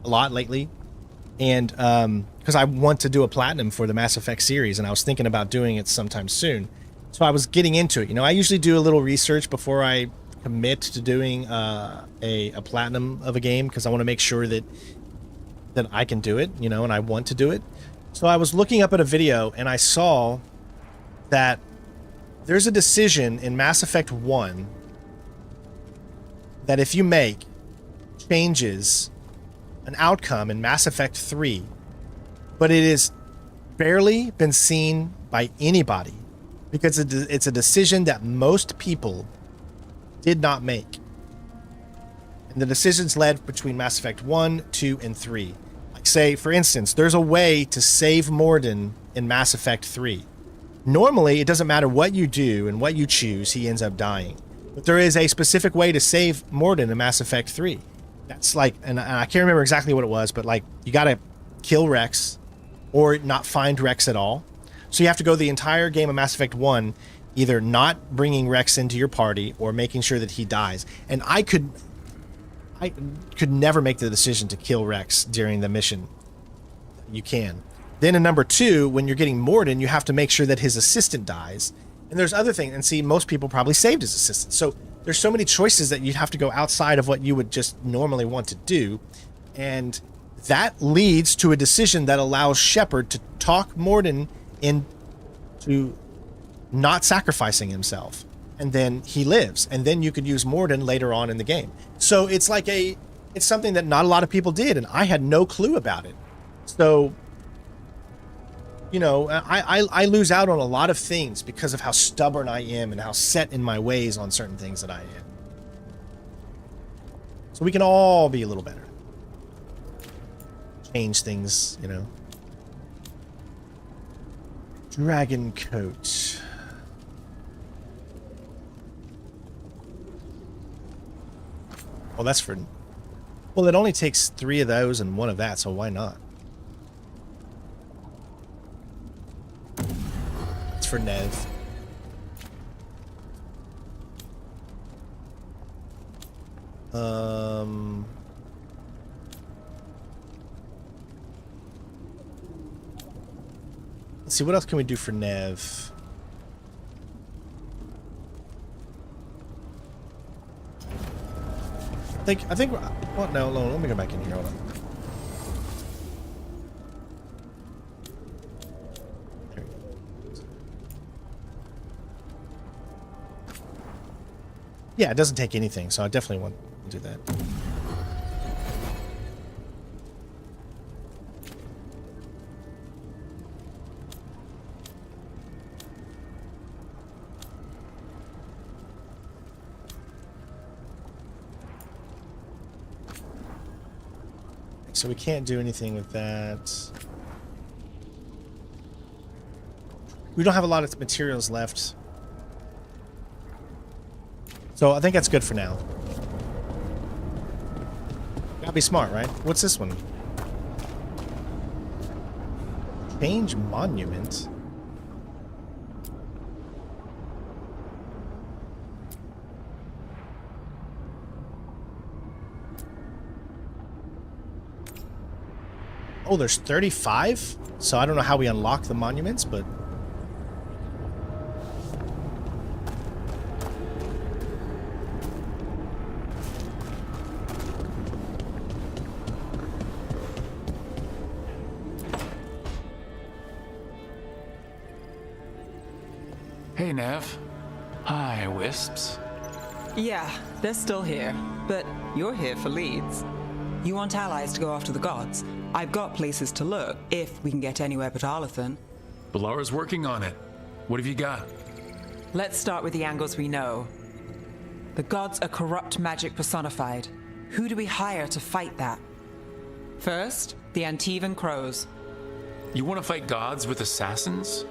a lot lately. And because I want to do a platinum for the Mass Effect series, and I was thinking about doing it sometime soon. So I was getting into it. You know, I usually do a little research before I commit to doing a platinum of a game, because I want to make sure that I can do it, you know, and I want to do it. So I was looking up at a video, and I saw that there's a decision in Mass Effect 1 that if you make, changes an outcome in Mass Effect 3, but it has barely been seen by anybody because it's a decision that most people did not make. And the decisions led between Mass Effect 1, 2, and 3. Like say, for instance, there's a way to save Morden in Mass Effect 3. Normally, it doesn't matter what you do and what you choose, he ends up dying. But there is a specific way to save Morden in Mass Effect 3. That's like, and I can't remember exactly what it was, but like, you gotta kill Rex or not find Rex at all. So you have to go the entire game of Mass Effect 1 either not bringing Rex into your party or making sure that he dies. And I could never make the decision to kill Rex during the mission. You can. Then in number 2, when you're getting Morden, you have to make sure that his assistant dies. And there's other things. And see, most people probably saved his assistant. So there's so many choices that you'd have to go outside of what you would just normally want to do. And that leads to a decision that allows Shepard to talk Morden into not sacrificing himself. And then he lives. And then you could use Morden later on in the game. So it's like it's something that not a lot of people did. And I had no clue about it. So, you know, I lose out on a lot of things because of how stubborn I am and how set in my ways on certain things that I am. So we can all be a little better. Change things, you know. Dragon coat. Well, that's for... Well, it only takes 3 of those and 1 of that, so why not? It's for Nev. Let's see, what else can we do for Nev? I think, well, no, let me go back in here, hold on. There we go. Yeah, it doesn't take anything, so I definitely want to do that. So we can't do anything with that. We don't have a lot of materials left. So I think that's good for now. Gotta be smart, right? What's this one? Change monument. Oh, there's 35? So I don't know how we unlock the monuments, but... Hey, Nev. Hi, Wisps. Yeah, they're still here, but you're here for leads. You want allies to go after the gods? I've got places to look, if we can get anywhere but Arlathan. Balara's working on it. What have you got? Let's start with the angles we know. The gods are corrupt magic personified. Who do we hire to fight that? First, the Antivan Crows. You want to fight gods with assassins?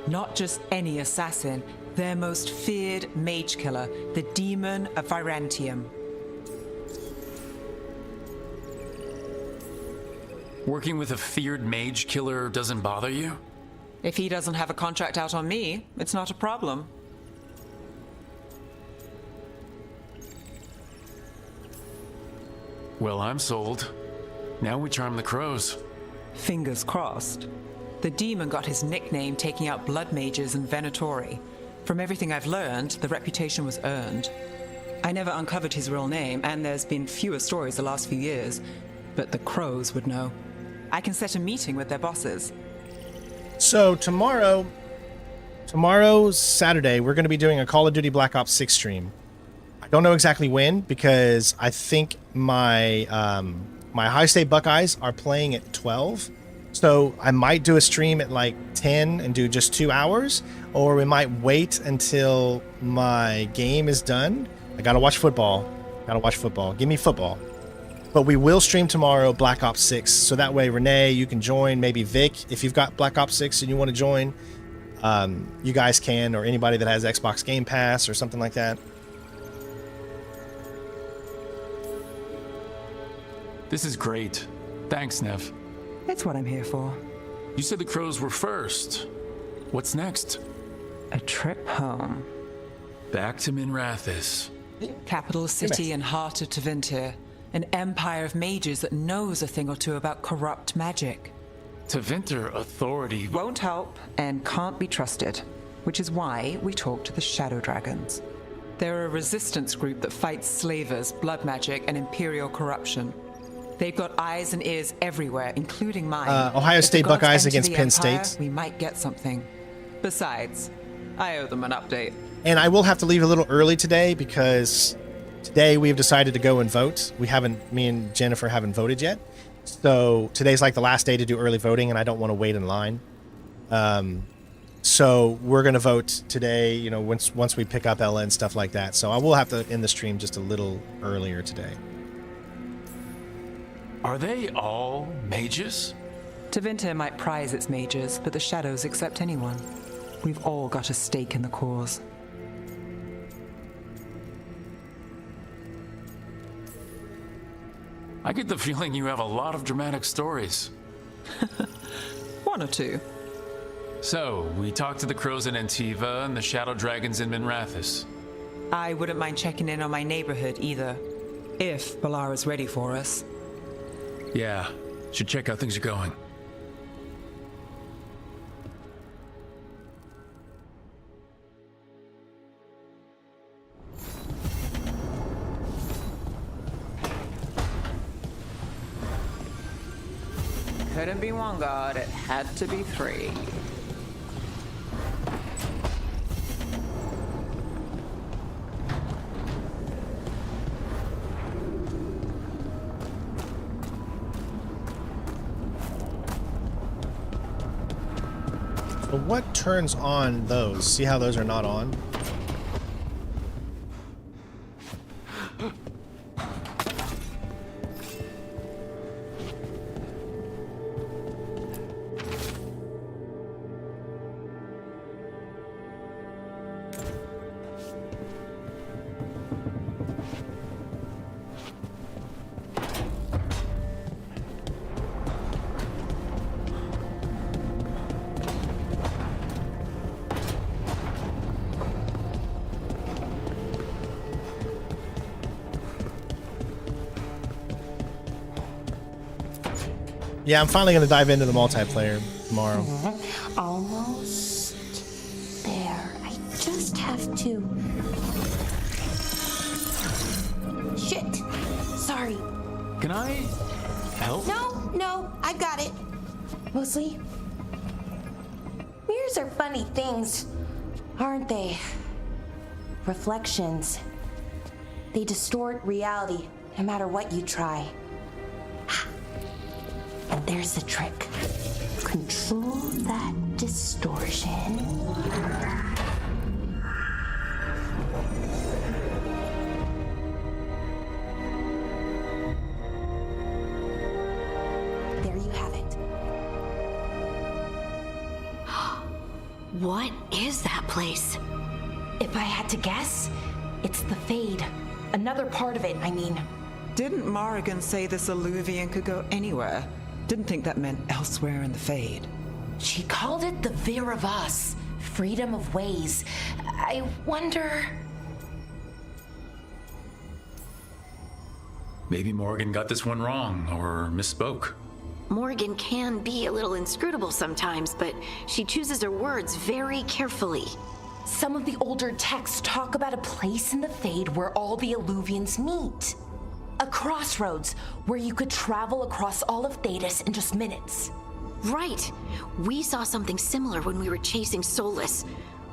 Not just any assassin, their most feared mage killer, the Demon of Virantium. Working with a feared mage killer doesn't bother you? If he doesn't have a contract out on me, it's not a problem. Well, I'm sold. Now we charm the crows. Fingers crossed. The demon got his nickname taking out blood mages and Venatori. From everything I've learned, the reputation was earned. I never uncovered his real name, and there's been fewer stories the last few years, but the crows would know. I can set a meeting with their bosses. So tomorrow's Saturday, we're going to be doing a Call of Duty Black Ops 6 stream. I don't know exactly when, because I think my my High State Buckeyes are playing at 12. So I might do a stream at like 10 and do just 2 hours, or we might wait until my game is done. I gotta watch football. Give me football. But we will stream tomorrow Black Ops 6. So that way, Renee, you can join. Maybe Vic, if you've got Black Ops 6 and you want to join, you guys can, or anybody that has Xbox Game Pass or something like that. This is great. Thanks, Nev. It's what I'm here for. You said the crows were first. What's next? A trip home. Back to Minrathous. Capital city and heart of Tevinter. An empire of mages that knows a thing or two about corrupt magic. Tevinter authority won't help and can't be trusted, which is why we talk to the Shadow Dragons. They're a resistance group that fights slavers, blood magic, and imperial corruption. They've got eyes and ears everywhere, including mine. Ohio If State the gods Buckeyes enter against the Penn Empire, State. We might get something. Besides, I owe them an update. And I will have to leave a little early today because today we've decided to go and vote. Me and Jennifer haven't voted yet. So today's like the last day to do early voting, and I don't want to wait in line. So we're going to vote today, you know, once we pick up Ella and stuff like that. So I will have to end the stream just a little earlier today. Are they all mages? Tevinter might prize its mages, but the Shadows accept anyone. We've all got a stake in the cause. I get the feeling you have a lot of dramatic stories. One or two. So, we talked to the crows in Antiva and the shadow dragons in Minrathous. I wouldn't mind checking in on my neighborhood either, if Balara's ready for us. Yeah, should check how things are going. Couldn't be one god, it had to be three. So what turns on those? See how those are not on? Yeah, I'm finally going to dive into the multiplayer tomorrow. Almost there. I just have to... Shit! Sorry. Can I help? No, I've got it. Mostly. Mirrors are funny things, aren't they? Reflections. They distort reality, no matter what you try. And there's the trick. Control that distortion. There you have it. What is that place? If I had to guess, it's the Fade. Another part of it, I mean. Didn't Morrigan say this Illuvian could go anywhere? Didn't think that meant elsewhere in the Fade. She called it the Vir of Us, freedom of ways. I wonder... Maybe Morgan got this one wrong, or misspoke. Morgan can be a little inscrutable sometimes, but she chooses her words very carefully. Some of the older texts talk about a place in the Fade where all the Illuvians meet. A crossroads where you could travel across all of Thedas in just minutes. Right. We saw something similar when we were chasing Solus.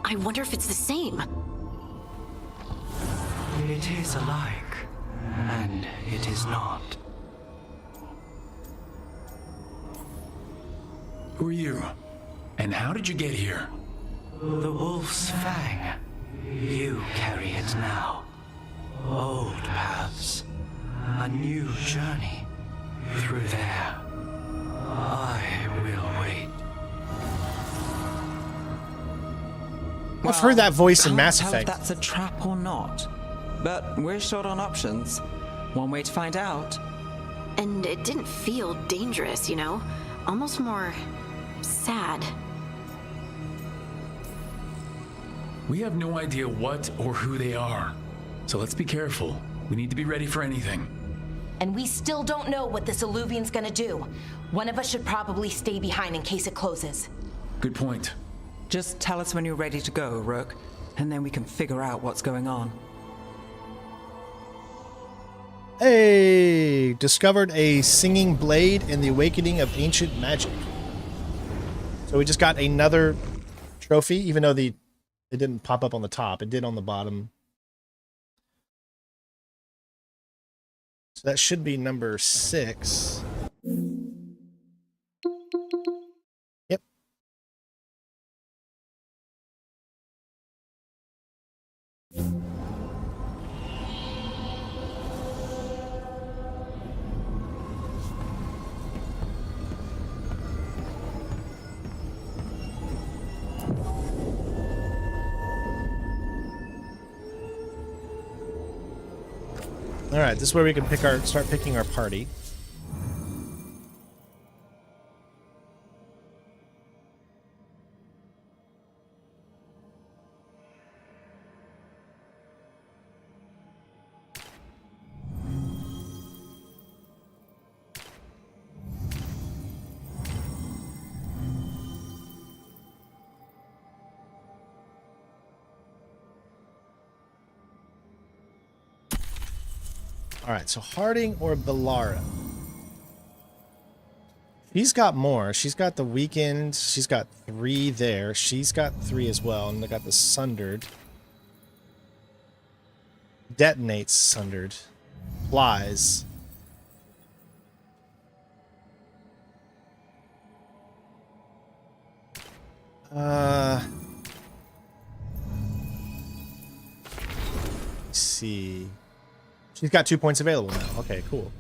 I wonder if it's the same. It is alike, and it is not. Who are you? And how did you get here? The Wolf's Fang. You carry it now. Old paths. A new journey. Through there. I will wait. I've heard that voice in Mass Can't tell if Effect. that's a trap or not. But we're short on options. One way to find out. And it didn't feel dangerous, you know? Almost more sad. We have no idea what or who they are. So let's be careful. We need to be ready for anything. And we still don't know what this Illuvian's gonna do. One of us should probably stay behind in case it closes. Good point. Just tell us when you're ready to go, Rook, and then we can figure out what's going on. Hey! Discovered a singing blade in the awakening of ancient magic. So we just got another trophy, even though it didn't pop up on the top. It did on the bottom. So that should be number 6. Yep. All right, this is where we can start picking our party. All right, so Harding or Bellara? She's got more. She's got the Weekend. She's got 3 there. She's got 3 as well. And they got the Sundered. Detonates Sundered. Flies. Let's see. She's got 2 points available now. Okay, cool.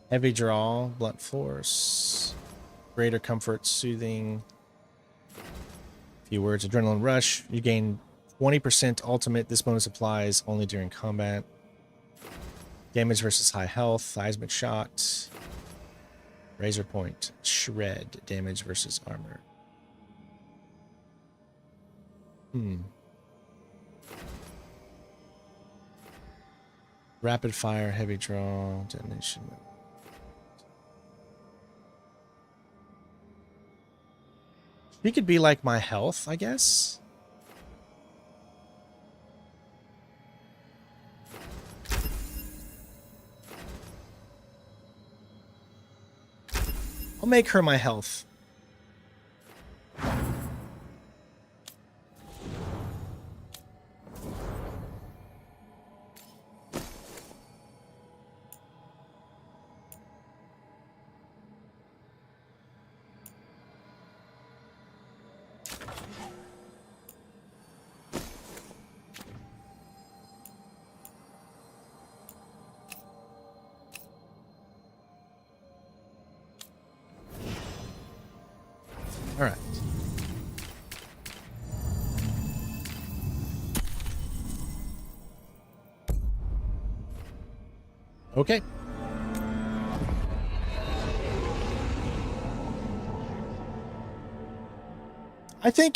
Heavy draw, blunt force, greater comfort, soothing. Few words, adrenaline rush. You gain 20% ultimate. This bonus applies only during combat. Damage versus high health, seismic shot. Razor point, shred, damage versus armor. Rapid fire, heavy draw, detonation. She could be like my health, I guess. I'll make her my health. All right. Okay. I think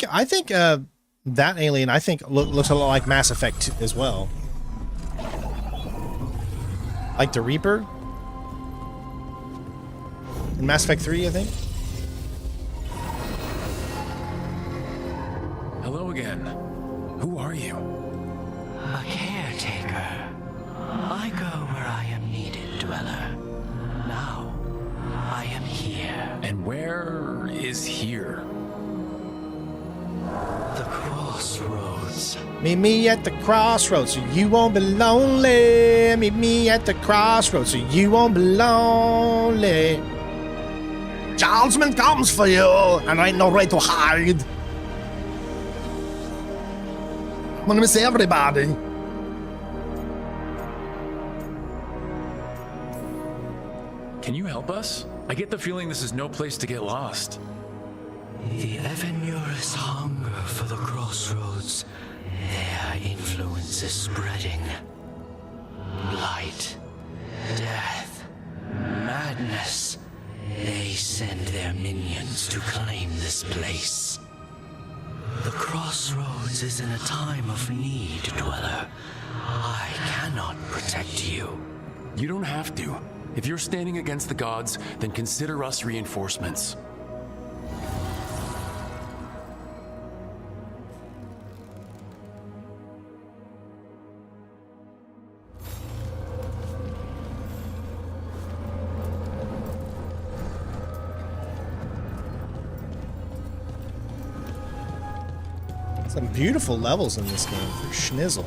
that alien looks a lot like Mass Effect as well. Like the Reaper in Mass Effect 3, I think. Hello again. Who are you? A caretaker. I go where I am needed, dweller. Now, I am here. And where is here? The crossroads. Meet me at the crossroads so you won't be lonely. Meet me at the crossroads so you won't be lonely. Charlesman comes for you, and I ain't no right to hide. I'm gonna miss everybody. Can you help us? I get the feeling this is no place to get lost. The Evanurus hunger for the crossroads. Their influence is spreading. Blight, death, madness. They send their minions to claim this place. The crossroads is in a time of need, Dweller. I cannot protect you. You don't have to. If you're standing against the gods, then consider us reinforcements. Some beautiful levels in this game for schnizzle.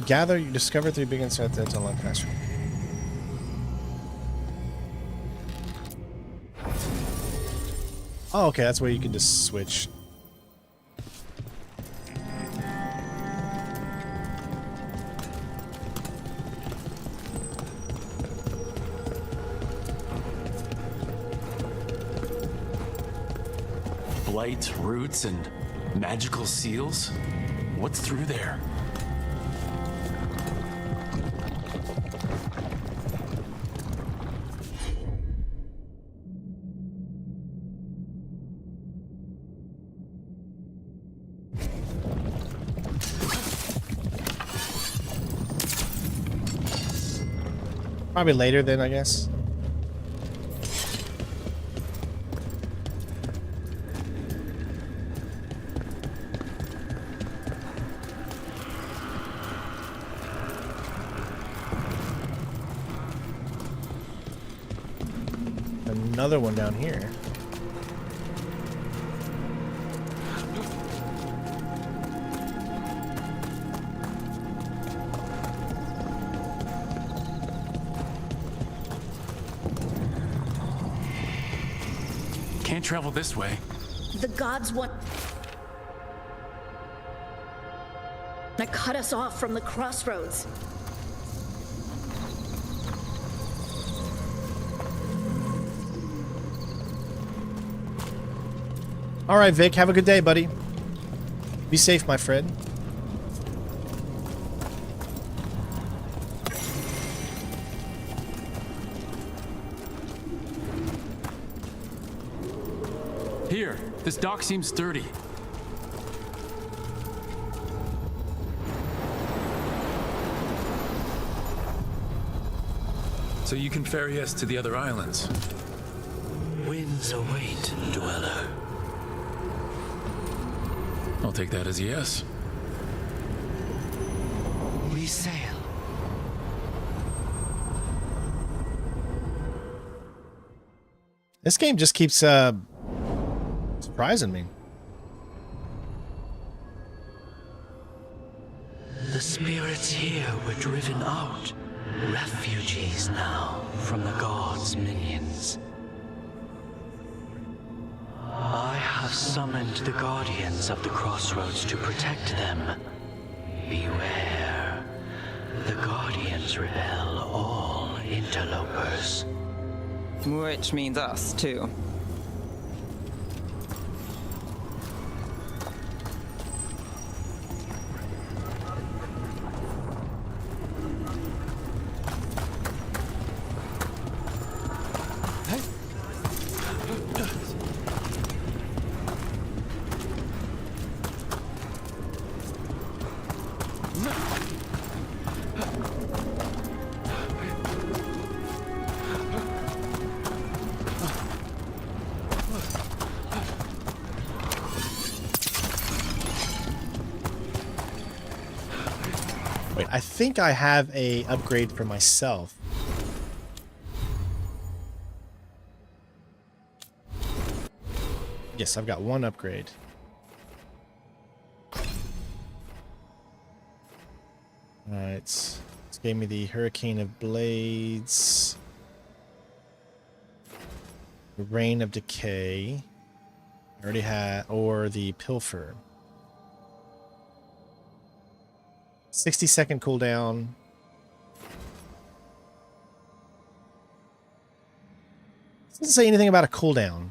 Gather, you discover 3 big insights to unlock faster. Oh, okay, that's where you can just switch. Blight, roots, and magical seals? What's through there? Probably later then, I guess. Another one down here. Can't travel this way. The gods want to cut us off from the crossroads. All right, Vic, have a good day, buddy. Be safe, my friend. Here, this dock seems sturdy. So you can ferry us to the other islands. Winds await, Dweller. I'll take that as a yes. We sail. This game just keeps surprising me. The spirits here were driven out. Refugees now from the gods' minions. I have summoned the guardians of the crossroads to protect them. Beware. The guardians repel all interlopers. Which means us, too. Wait, I think I have a upgrade for myself. Yes, I've got one upgrade. Alright, this gave me the Hurricane of Blades. The Reign of Decay. I already had, or the Pilfer. 60-second cooldown. It doesn't say anything about a cooldown.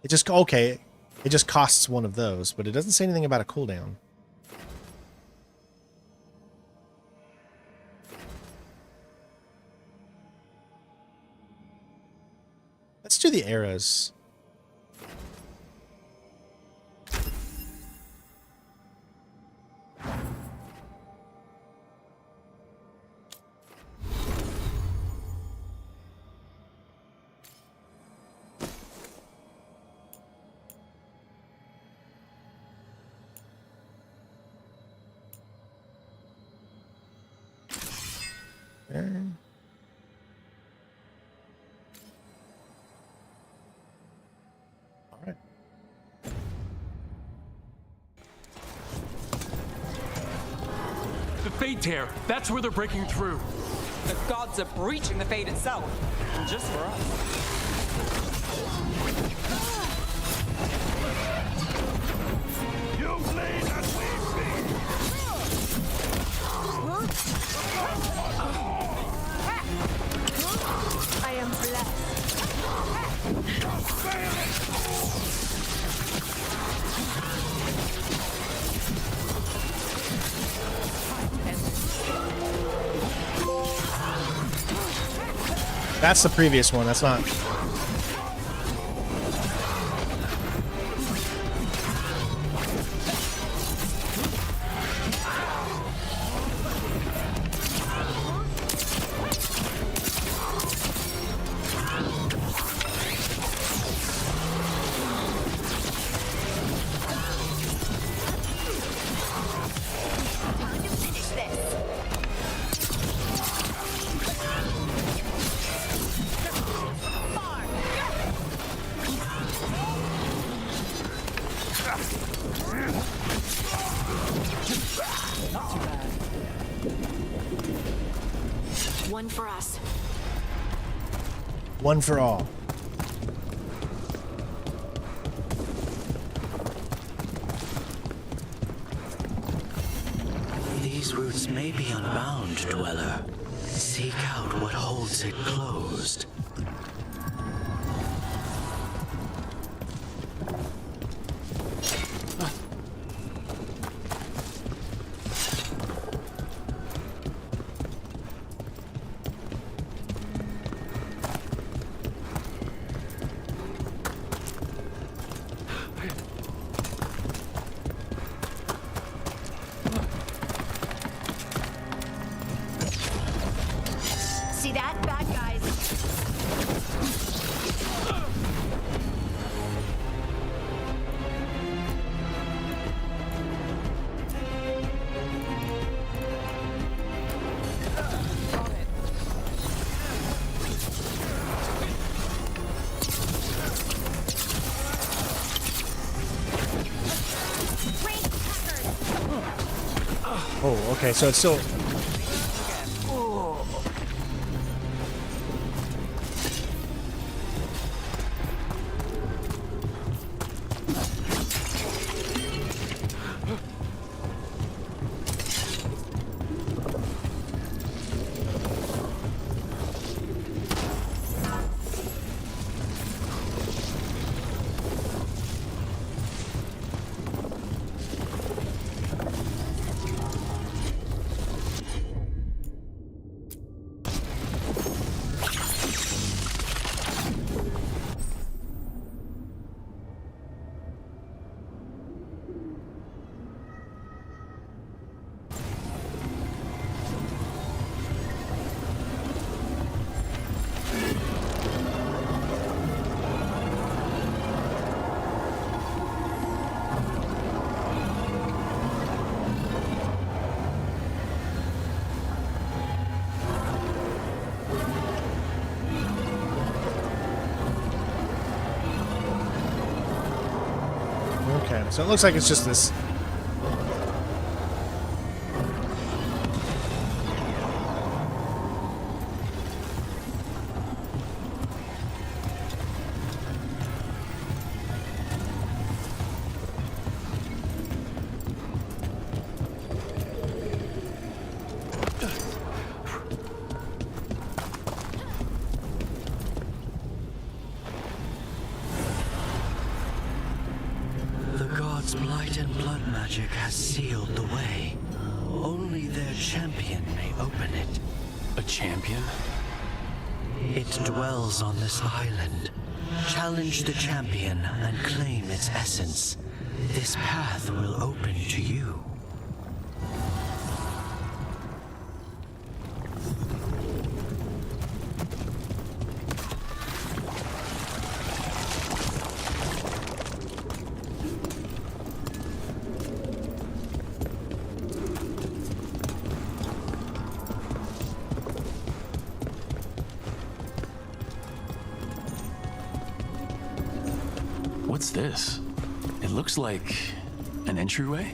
It just, okay, it just costs one of those, but it doesn't say anything about a cooldown. Let's do the arrows. Alright. The Fade Tear, that's where they're breaking through. The gods are breaching the Fade itself, and just for us. You bleed as we speak! I am blessed. That's the previous one. That's not. One for us. One for all. These roots may be unbound, Dweller. Seek out what holds it closed. See that? Bad guys. Oh, okay, so it's still. Okay, so it looks like it's just this. blood magic has sealed the way. Only their champion may open it. A champion? It dwells on this island. Challenge the champion and claim its essence. This path will open to you. What's this? It looks like an entryway?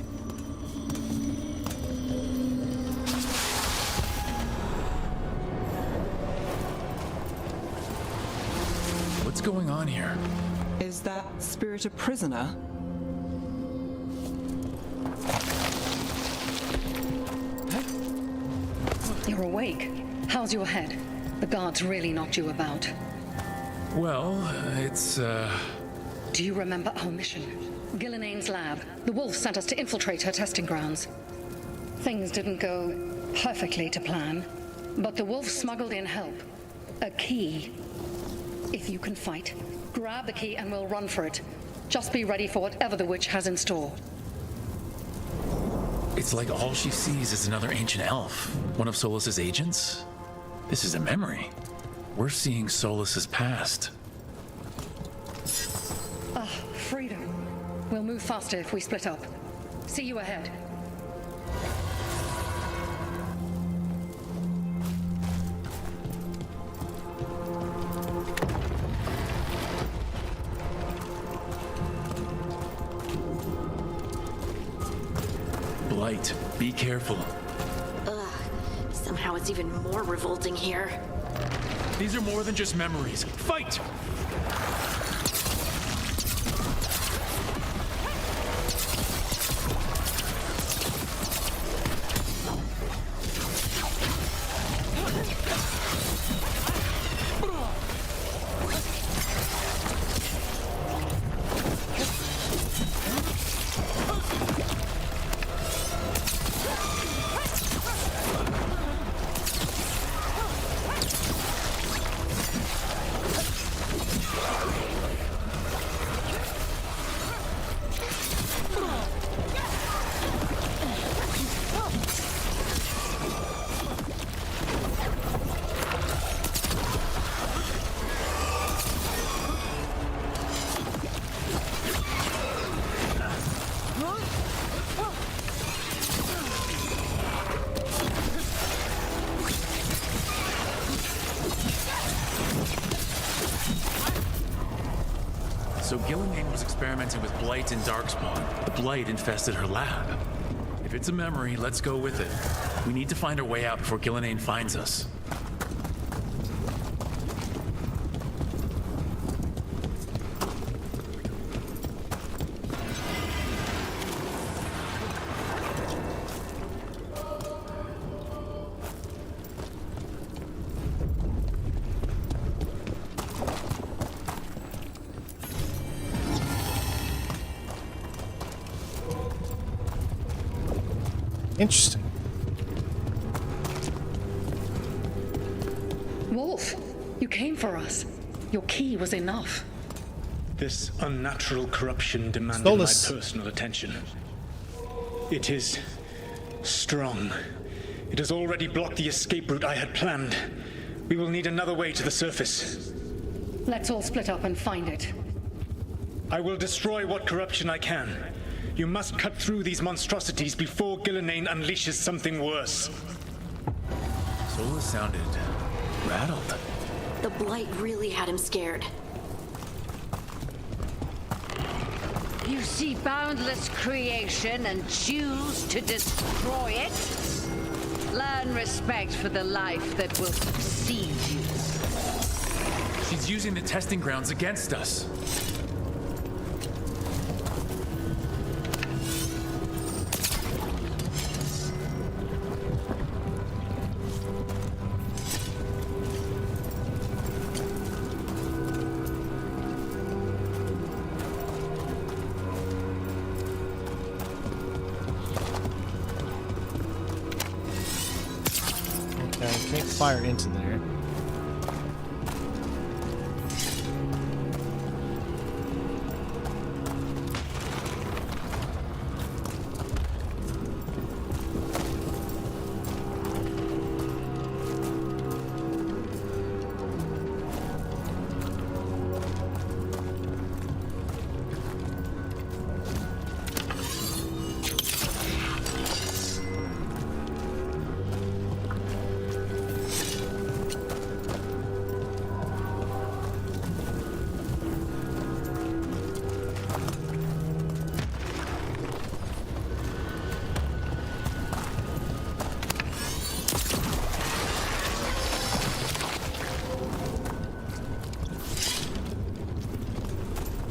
What's going on here? Is that spirit a prisoner? You're awake. How's your head? The guards really knocked you about. Well, it's, Do you remember our mission? Gillenane's lab. The wolf sent us to infiltrate her testing grounds. Things didn't go perfectly to plan, but the wolf smuggled in help. A key. If you can fight, grab the key and we'll run for it. Just be ready for whatever the witch has in store. It's like all she sees is another ancient elf. One of Solus's agents? This is a memory. We're seeing Solus's past. Freedom. We'll move faster if we split up. See you ahead. Blight, be careful. Ugh. Somehow it's even more revolting here. These are more than just memories. Fight! So Gillenane was experimenting with Blight and Darkspawn. The Blight infested her lab. If it's a memory, let's go with it. We need to find our way out before Gillenane finds us. Interesting. Wolf, you came for us. Your key was enough. This unnatural corruption demanded Solus. my personal attention. It is strong. It has already blocked the escape route I had planned. We will need another way to the surface. Let's all split up and find it. I will destroy what corruption I can. You must cut through these monstrosities before Gillenane unleashes something worse. Solus sounded rattled. The Blight really had him scared. You see boundless creation and choose to destroy it? Learn respect for the life that will succeed you. She's using the testing grounds against us. Okay, can't fire into there.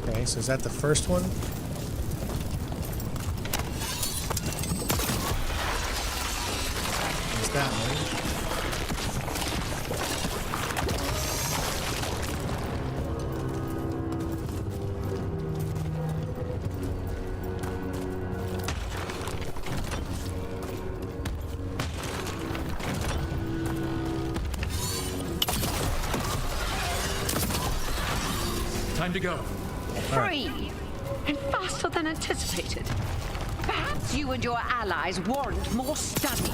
Okay, so is that the first one? There's that one. Time to go. Free! And faster than anticipated. Perhaps you and your allies warrant more study.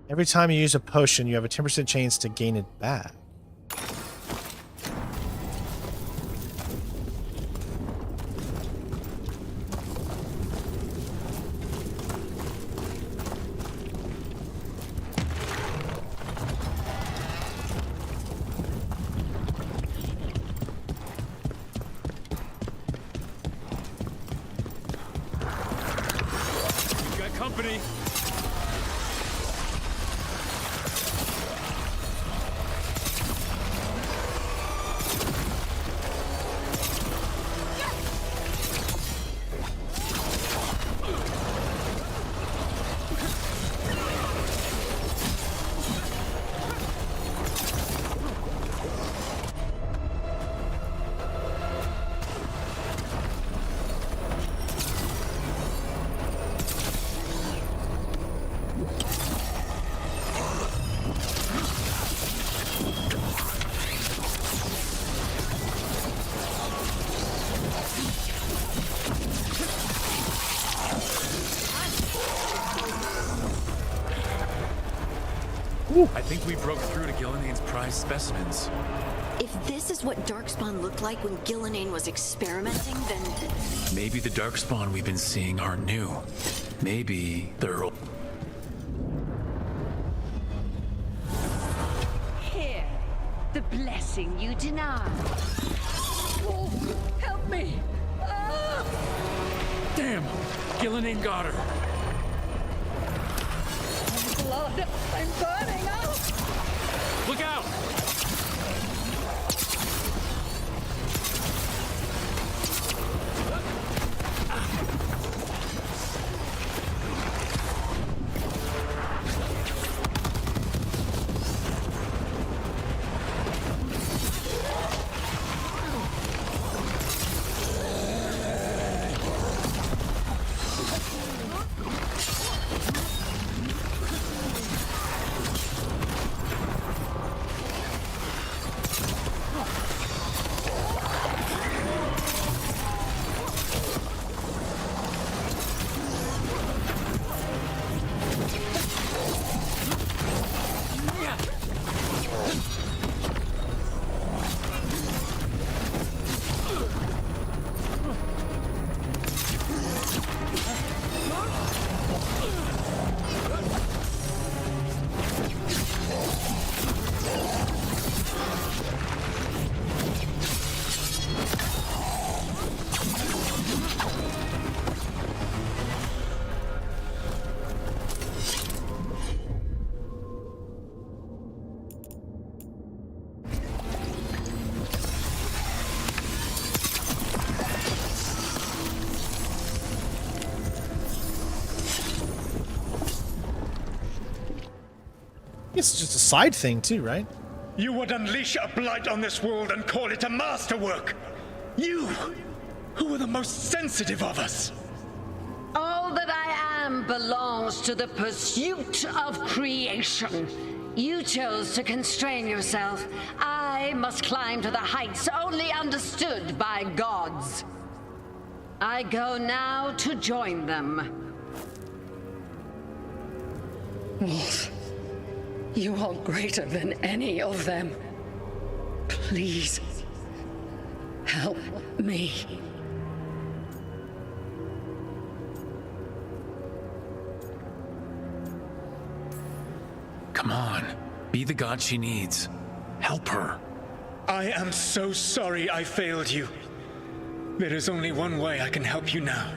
Every time you use a potion, you have a 10% chance to gain it back. Company. I think we broke through to Gillinane's prized specimens. If this is what Darkspawn looked like when Gillinane was experimenting, then... Maybe the Darkspawn we've been seeing aren't new. Maybe they're... Here, the blessing you denied. Oh, help me! Ah! Damn! Gillinane got her. Blood, I'm burning up! Look out! It's just a side thing too, right? You would unleash a blight on this world and call it a masterwork. You, who are the most sensitive of us. All that I am belongs to the pursuit of creation. You chose to constrain yourself. I must climb to the heights only understood by gods. I go now to join them. Wolf, you are greater than any of them. Please, help me. Come on. Be the god she needs. Help her. I am so sorry I failed you. There is only one way I can help you now.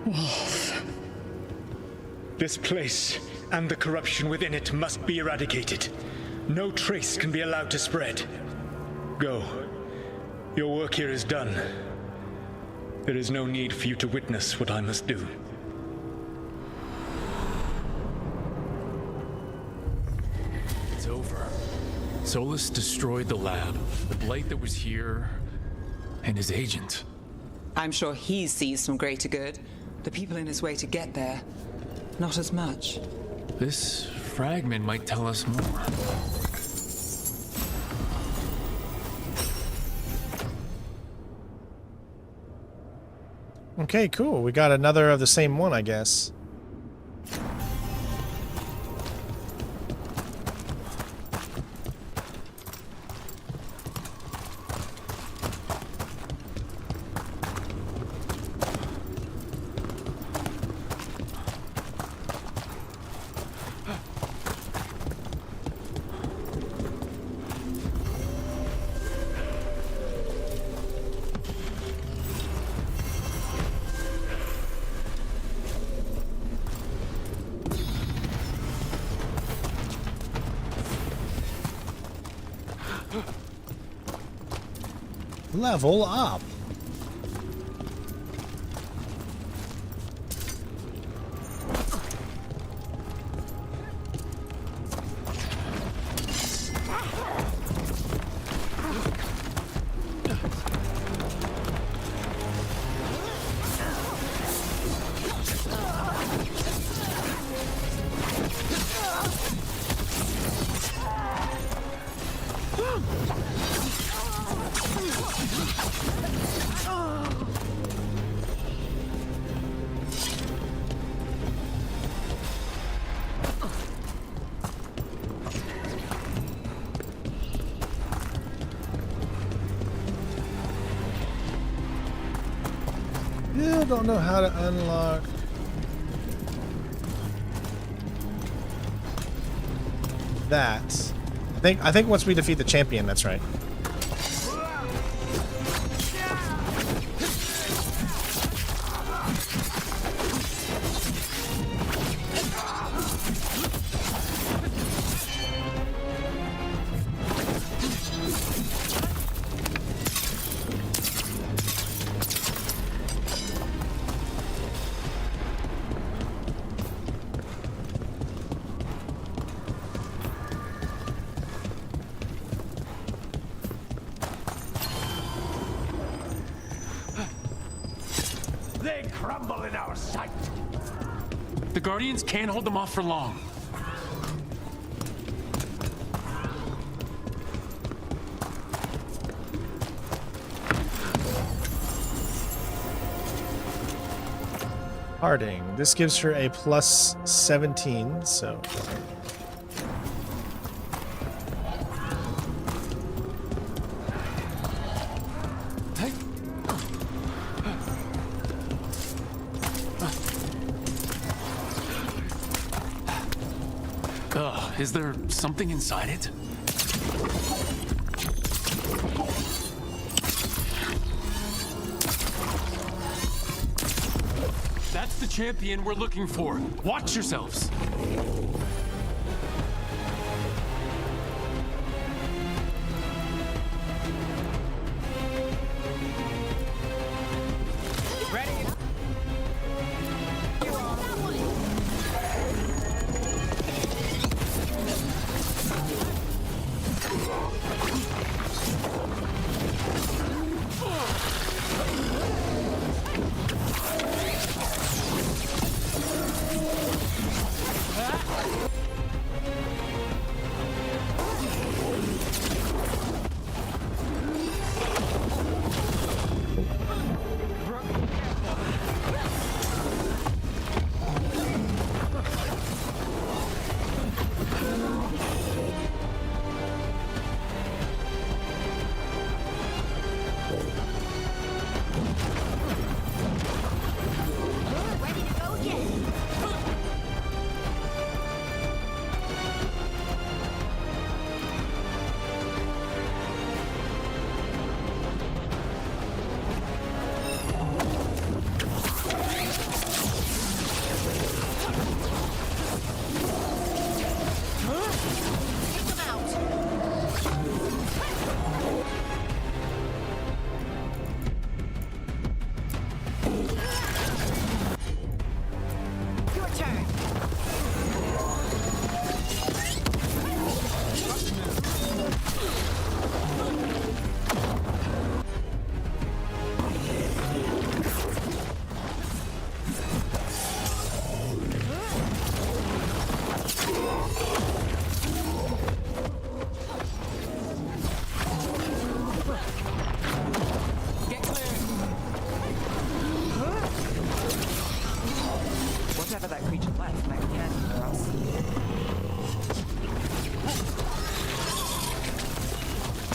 Wolf. This place and the corruption within it must be eradicated. No trace can be allowed to spread. Go. Your work here is done. There is no need for you to witness what I must do. It's over. Solus destroyed the lab, the blight that was here, and his agent. I'm sure he sees some greater good. The people in his way to get there, not as much. This fragment might tell us more. Okay, cool. We got another of the same one, I guess. Level up. Still don't know how to unlock. That. I think once we defeat the champion, that's right. They crumble in our sight. The Guardians can't hold them off for long. Harding. This gives her a plus 17, so... Is there something inside it? That's the champion we're looking for. Watch yourselves.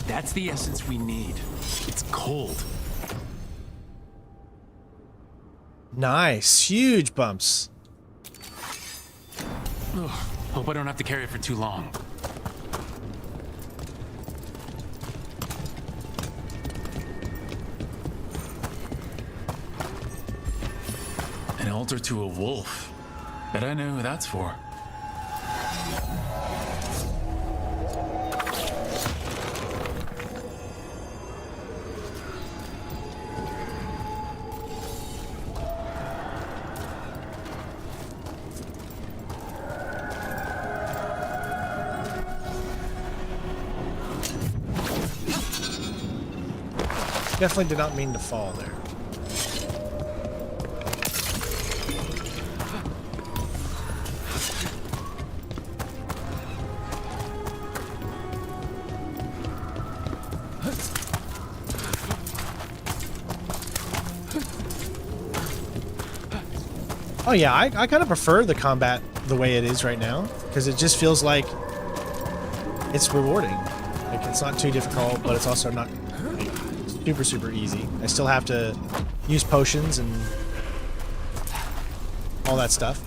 That's the essence we need. It's cold. Nice. Huge bumps. Ugh, hope I don't have to carry it for too long. An altar to a wolf. Bet I know who that's for. Definitely did not mean to fall there. Oh yeah, I kind of prefer the combat the way it is right now, because it just feels like it's rewarding. Like, it's not too difficult, but it's also not super easy. I still have to use potions and all that stuff.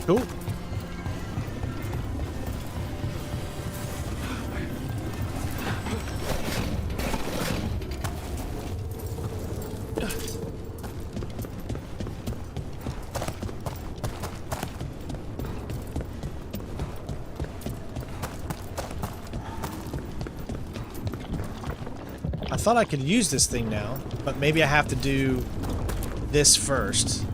Cool. I thought I could use this thing now, but maybe I have to do this first.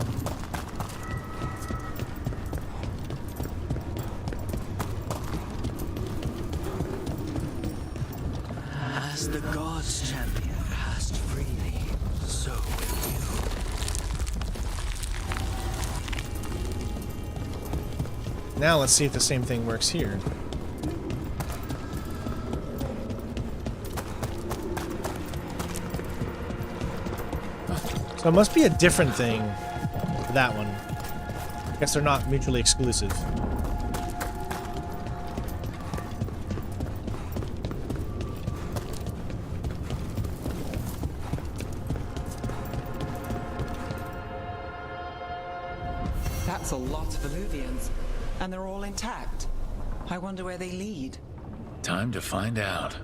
As the gods' champion passed freely, so will you. Now let's see if the same thing works here. So it must be a different thing for that one. I guess they're not mutually exclusive. That's a lot of Illuvians, and they're all intact. I wonder where they lead. Time to find out.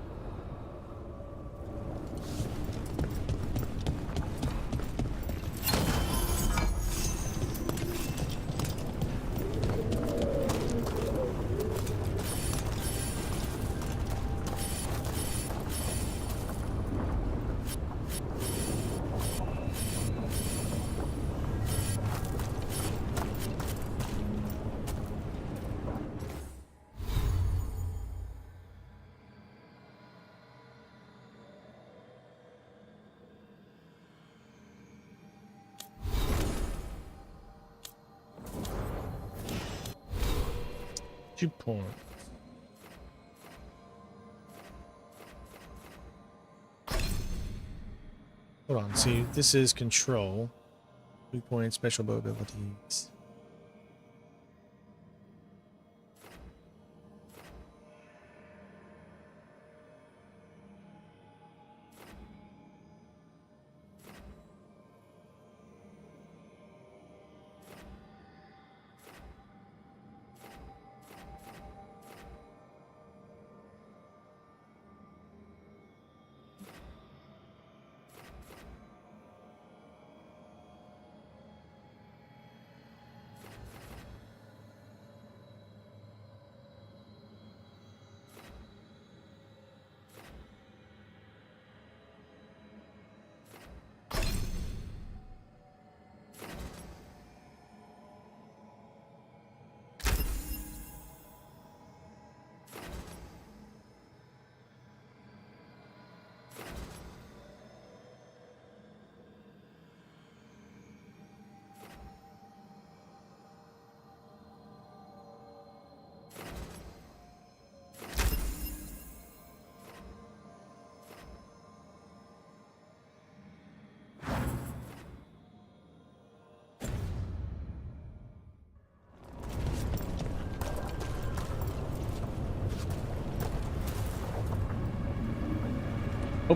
Point. Hold on, see, this is control. 2 point special abilities.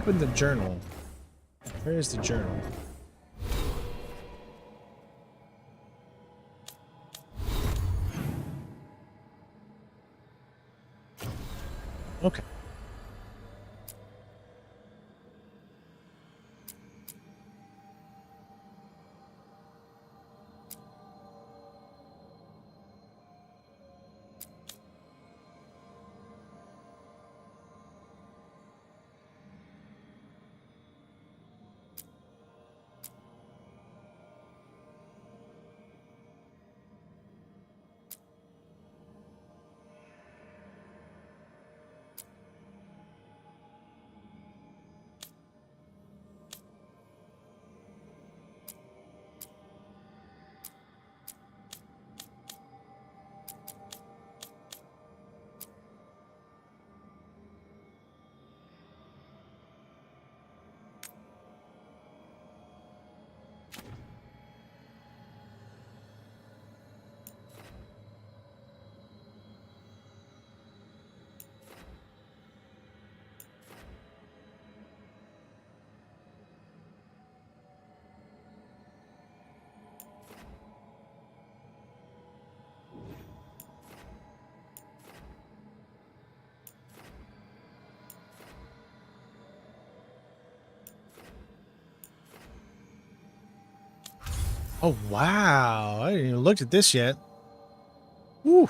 Open the journal. Where is the journal? Okay. Oh, wow. I didn't even look at this yet. Woo.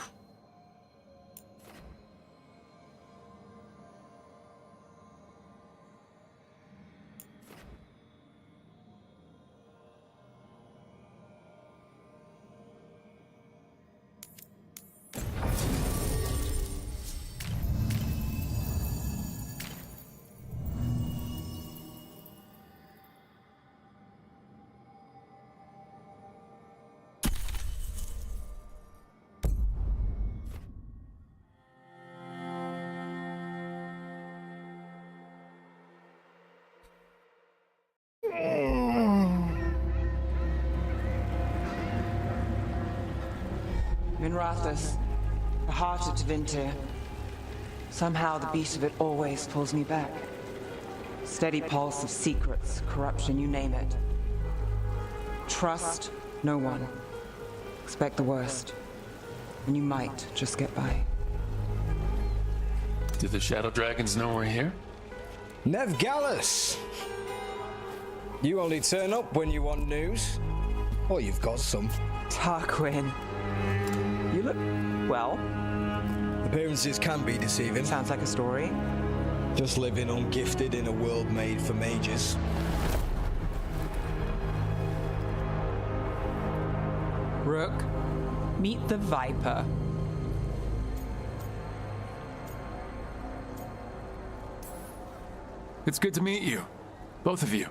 Minrathous, the heart of Tevinter. Somehow the beat of it always pulls me back. Steady pulse of secrets, corruption, you name it. Trust no one. Expect the worst. And you might just get by. Do the Shadow Dragons know we're here? Nev Gallus! You only turn up when you want news. Or you've got some. Tarquin. You look well. Appearances can be deceiving. Sounds like a story. Just living ungifted in a world made for mages. Rook, meet the Viper. It's good to meet you. Both of you.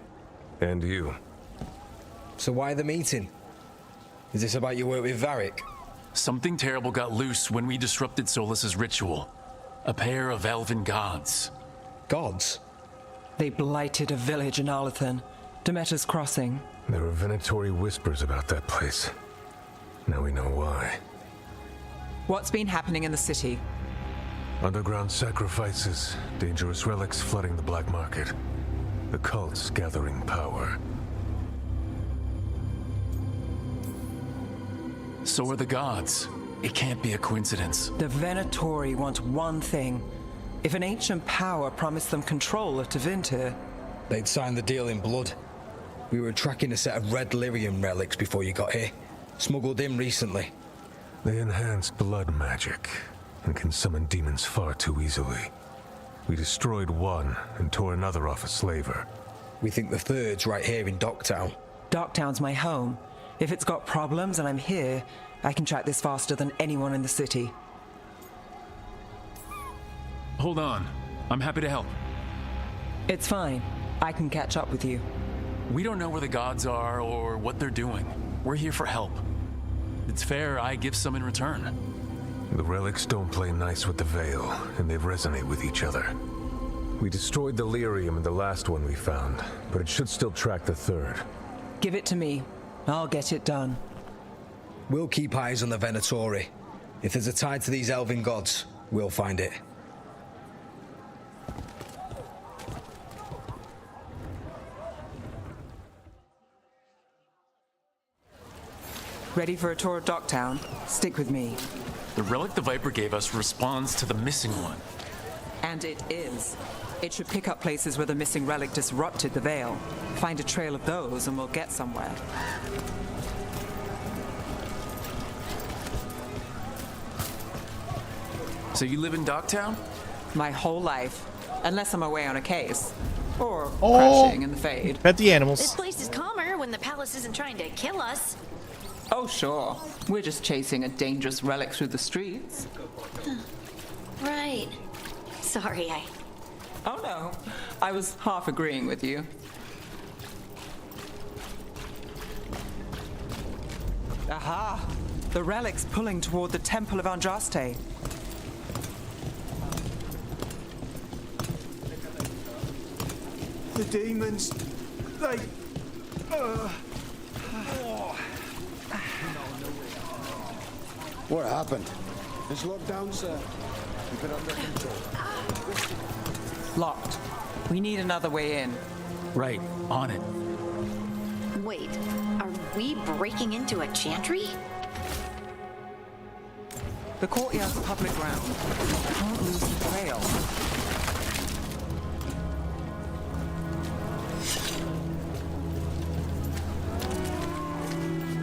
And you. So why the meeting? Is this about your work with Varric? Something terrible got loose when we disrupted Solus's ritual. A pair of elven gods. Gods? They blighted a village in Arlethan, Demeter's Crossing. There were venatory whispers about that place. Now we know why. What's been happening in the city? Underground sacrifices, dangerous relics flooding the black market. The cults gathering power. So are the gods. It can't be a coincidence. The Venatori want one thing. If an ancient power promised them control of Tevinter, they'd sign the deal in blood. We were tracking a set of red lyrium relics before you got here. Smuggled in recently. They enhance blood magic and can summon demons far too easily. We destroyed one and tore another off a slaver. We think the third's right here in Docktown. Docktown's my home. If it's got problems and I'm here, I can track this faster than anyone in the city. Hold on. I'm happy to help. It's fine. I can catch up with you. We don't know where the gods are or what they're doing. We're here for help. It's fair I give some in return. The relics don't play nice with the Veil, and they resonate with each other. We destroyed the lyrium in the last one we found, but it should still track the third. Give it to me. I'll get it done. We'll keep eyes on the Venatori. If there's a tie to these elven gods, we'll find it. Ready for a tour of Docktown? Stick with me. The relic the Viper gave us responds to the missing one. And it is. It should pick up places where the missing relic disrupted the Veil. Find a trail of those and we'll get somewhere. So you live in Docktown? My whole life. Unless I'm away on a case. Or crashing in the Fade. Pet the animals. This place is calmer when the palace isn't trying to kill us. Oh, sure. We're just chasing a dangerous relic through the streets. Right. Sorry, Oh, no. I was half agreeing with you. Aha! The relic's pulling toward the Temple of Andraste. The demons, they... What happened? It's locked down, sir. Keep it under control. Locked. We need another way in. Right, on it. Wait, are we breaking into a chantry? The courtyard's public ground. I can't lose the trail.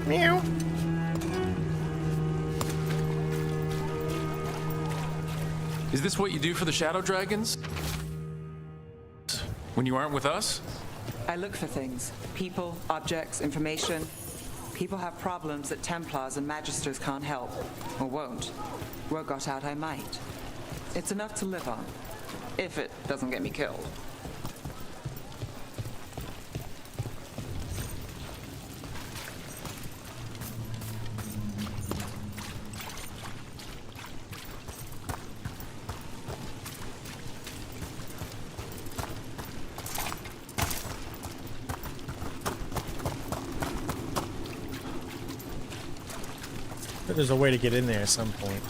Meow. Is this what you do for the Shadow Dragons? When you aren't with us? I look for things. People, objects, information. People have problems that Templars and Magisters can't help. Or won't. Word got out I might. It's enough to live on. If it doesn't get me killed. There's a way to get in there at some point.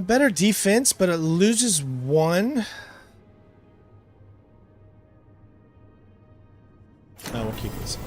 Better defense, but it loses one. Oh, we'll keep this one.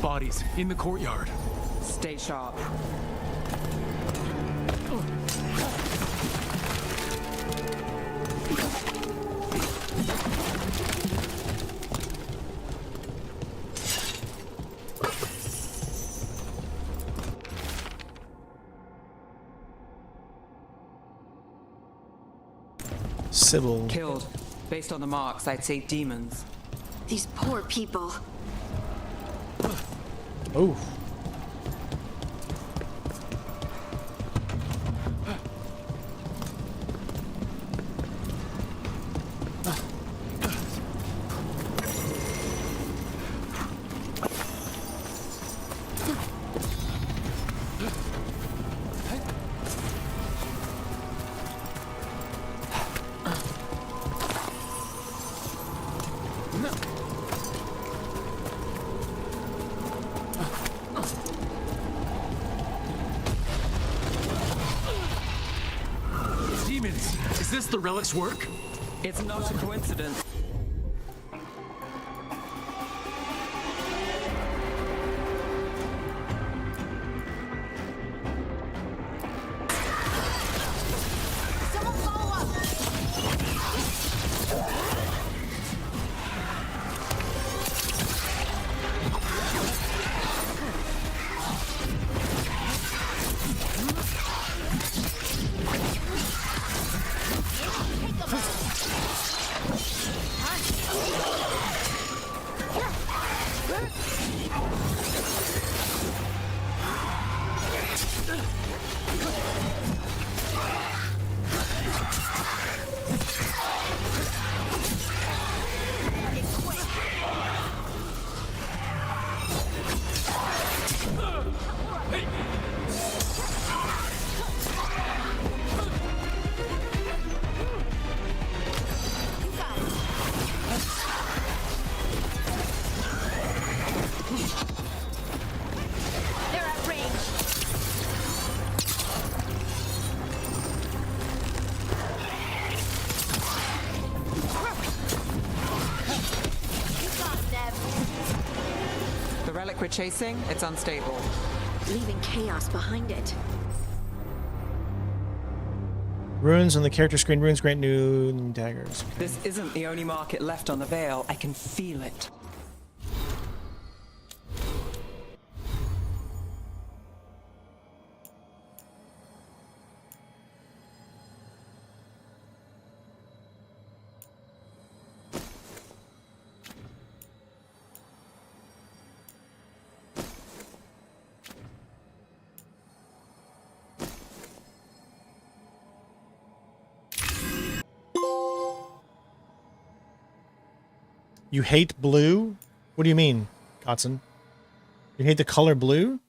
Bodies in the courtyard. Stay sharp. Sybil. Killed. Based on the marks, I'd say demons. These poor people. Oh. Is this the relic's work? It's not a coincidence. We're chasing, it's unstable. Leaving chaos behind it. Runes on the character screen. Runes grant new daggers. Okay. This isn't the only market left on the Veil. I can feel it. You hate blue? What do you mean, Kotson? You hate the color blue?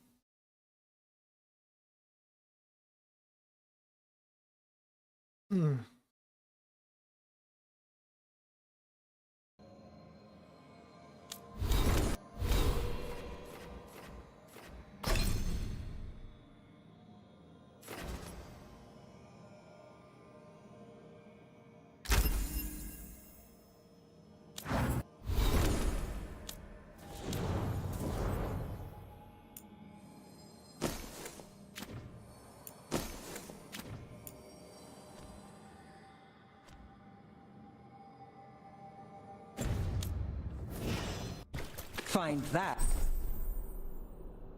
Find that.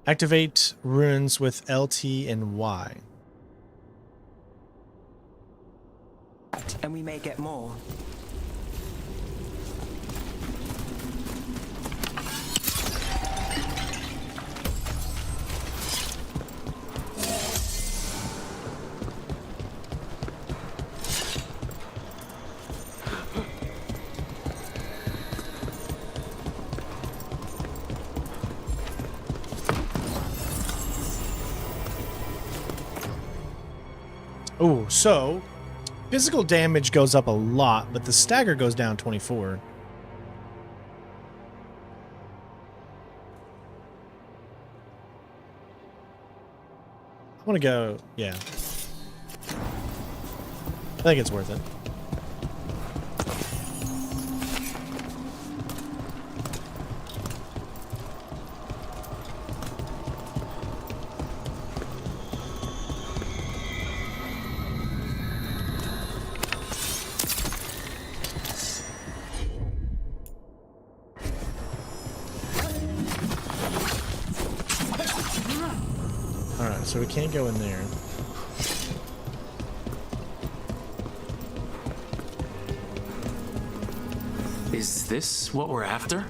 Activate runes with LT and Y. And we may get more. Oh, so physical damage goes up a lot, but the stagger goes down 24. I want to go, yeah. I think it's worth it. So we can't go in there. Is this what we're after?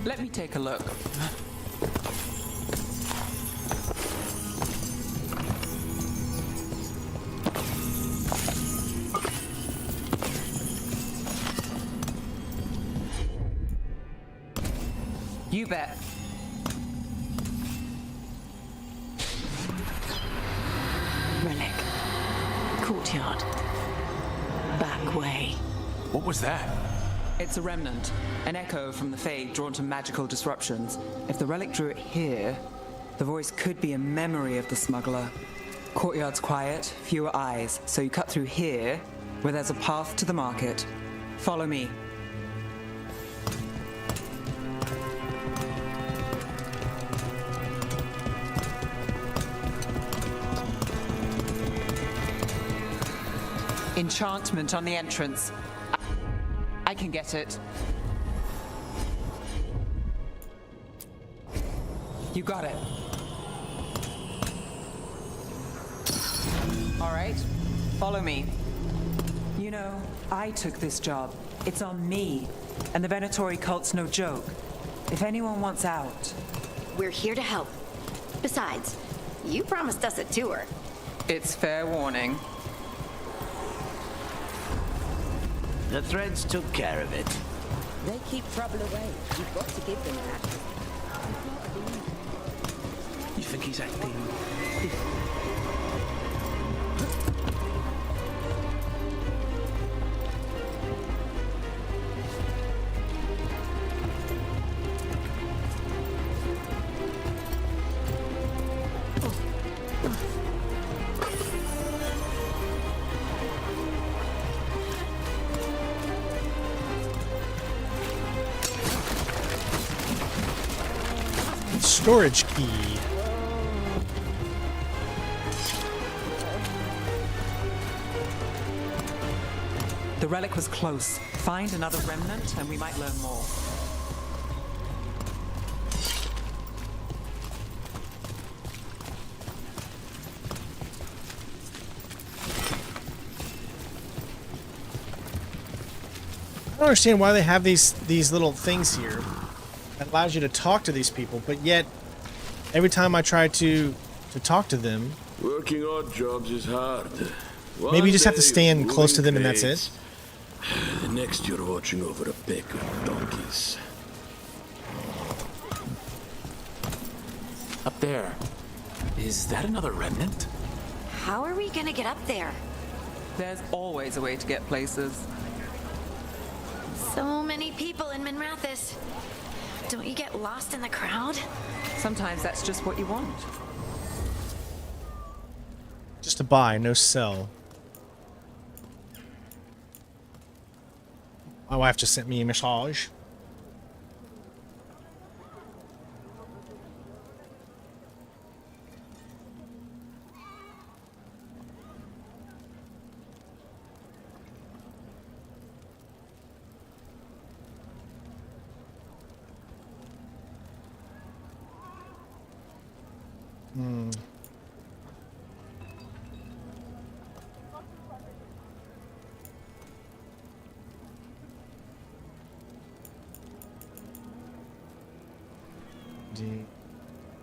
Let me take a look. You bet. Relic. Courtyard. Back way. What was that? It's a remnant. An echo from the Fade drawn to magical disruptions. If the relic drew it here, the voice could be a memory of the smuggler. Courtyard's quiet, fewer eyes, so you cut through here, where there's a path to the market. Follow me. Enchantment on the entrance. I can get it. You got it. All right, follow me. You know, I took this job. It's on me. And the Venatori cult's no joke. If anyone wants out... We're here to help. Besides, you promised us a tour. It's fair warning. The threads took care of it. They keep trouble away. You've got to give them that. You think he's acting? Storage key. The relic was close. Find another remnant and we might learn more. I don't understand why they have these little things here that allows you to talk to these people, but yet every time I try to talk to them, working odd jobs is hard. Maybe you just have to stand close to them and that's it. The next you're watching over a pack of donkeys. Up there. Is that another remnant? How are we gonna get up there? There's always a way to get places. So many people in Minrathis. Don't you get lost in the crowd? Sometimes that's just what you want. Just to buy, no sell. My wife just sent me a message.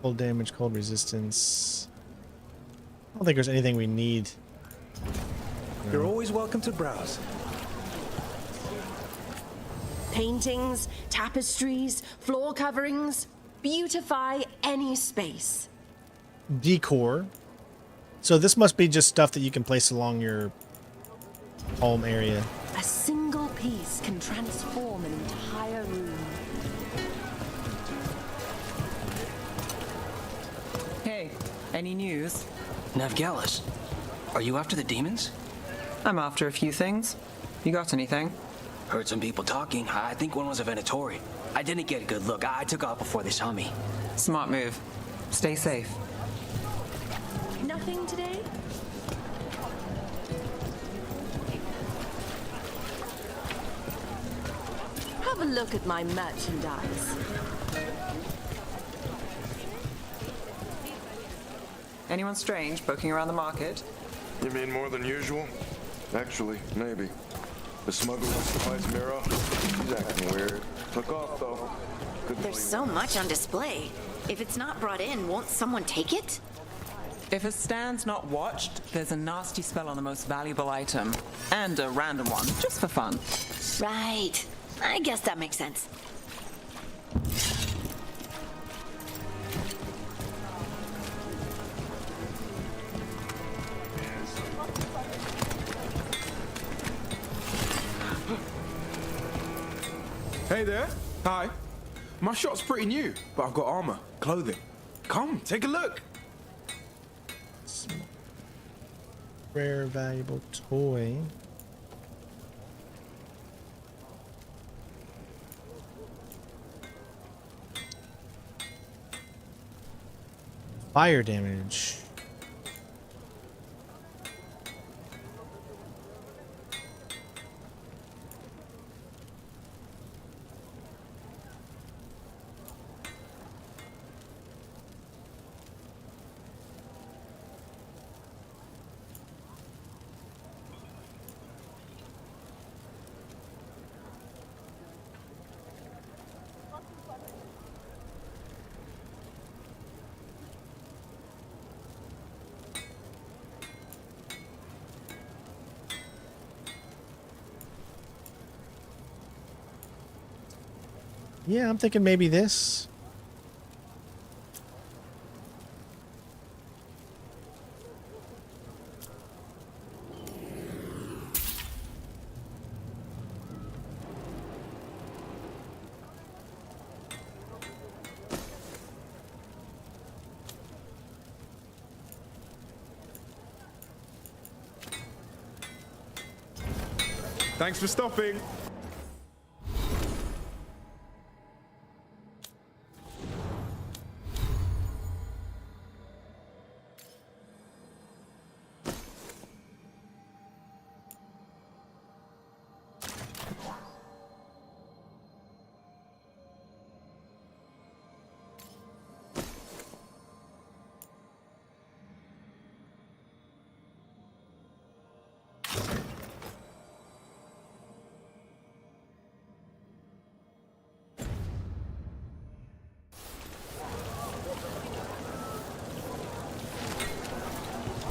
Cold damage, cold resistance. I don't think there's anything we need. You're always welcome to browse. Paintings, tapestries, floor coverings. Beautify any space. Decor. So this must be just stuff that you can place along your home area. A single piece can transform an entire room. Hey, any news? Navgalis, are you after the demons? I'm after a few things. You got anything? Heard some people talking. I think one was a Venatori. I didn't get a good look. I took off before they saw me. Smart move. Stay safe. Nothing today? Have a look at my merchandise. Anyone strange poking around the market? You mean more than usual? Actually, maybe. The smuggler supplies Miro. He's acting weird. Took off, though. There's so much on display. If it's not brought in, won't someone take it? If a stand's not watched, there's a nasty spell on the most valuable item. And a random one, just for fun. Right. I guess that makes sense. Hey there. Hi. My shop's pretty new, but I've got armor, clothing. Come, take a look. Rare, valuable toy. Fire damage. Yeah, I'm thinking maybe this. Thanks for stopping.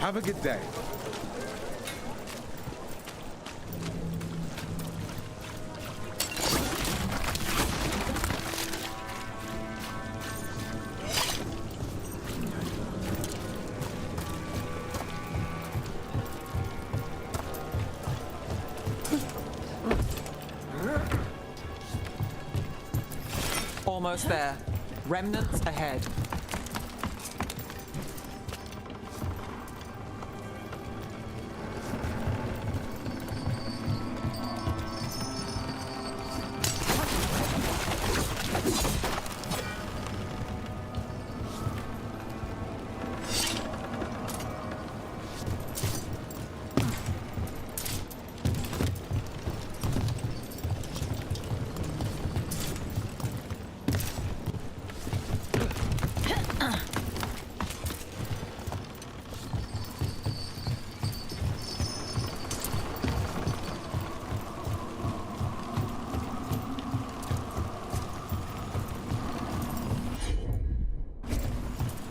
Have a good day. Almost there. Remnants ahead.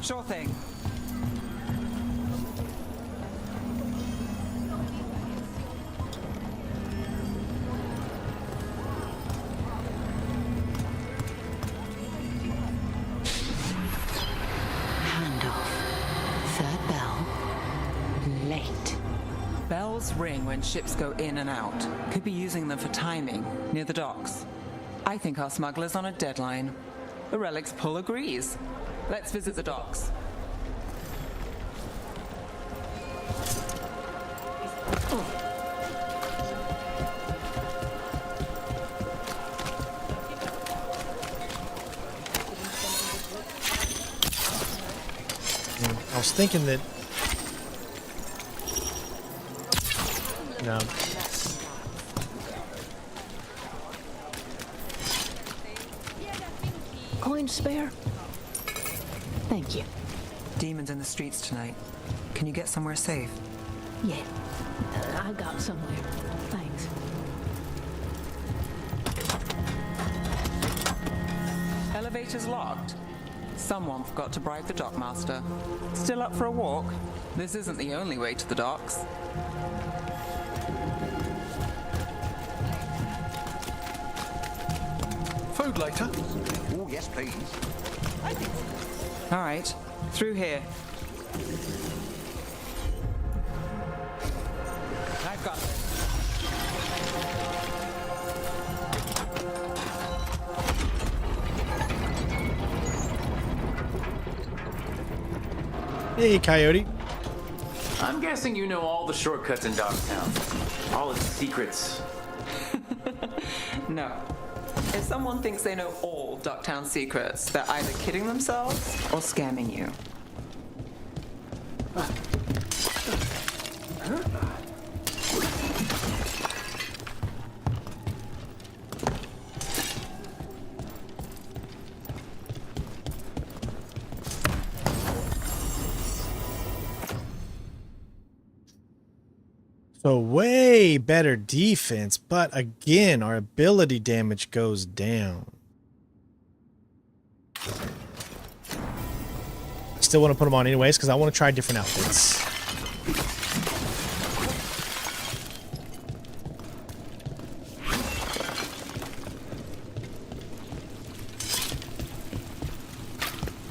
Sure thing. Handoff. Third bell. Late. Bells ring when ships go in and out. Could be using them for timing, near the docks. I think our smuggler's on a deadline. The Relic's pull agrees. Let's visit the docks. I was thinking that... No. Coin spare? Thank you. Demons in the streets tonight. Can you get somewhere safe? Yeah. I got somewhere. Thanks. Elevator's locked. Someone forgot to bribe the dockmaster. Still up for a walk? This isn't the only way to the docks. Food later? Oh, yes, please. All right, through here. I've got this. Hey, Coyote. I'm guessing you know all the shortcuts in Docktown. All its secrets. No. If someone thinks they know all Docktown secrets, they're either kidding themselves or scamming you. So way better defense, but again, our ability damage goes down. I still want to put them on anyways because I want to try different outfits.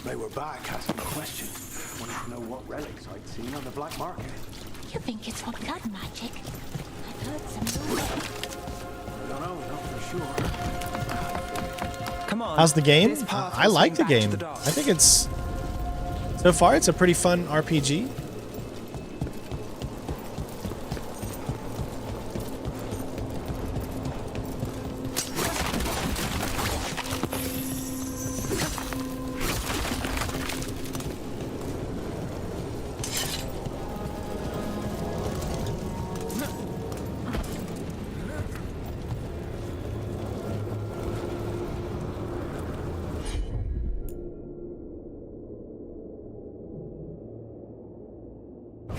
They were back asking questions. Wanted to know what relics I'd seen on the black market. You think it's for blood magic? I've heard some rumors. I don't know, not for sure. Come on. How's the game? This path I will like the swing back to game. the docks. I think it's, so far it's a pretty fun RPG.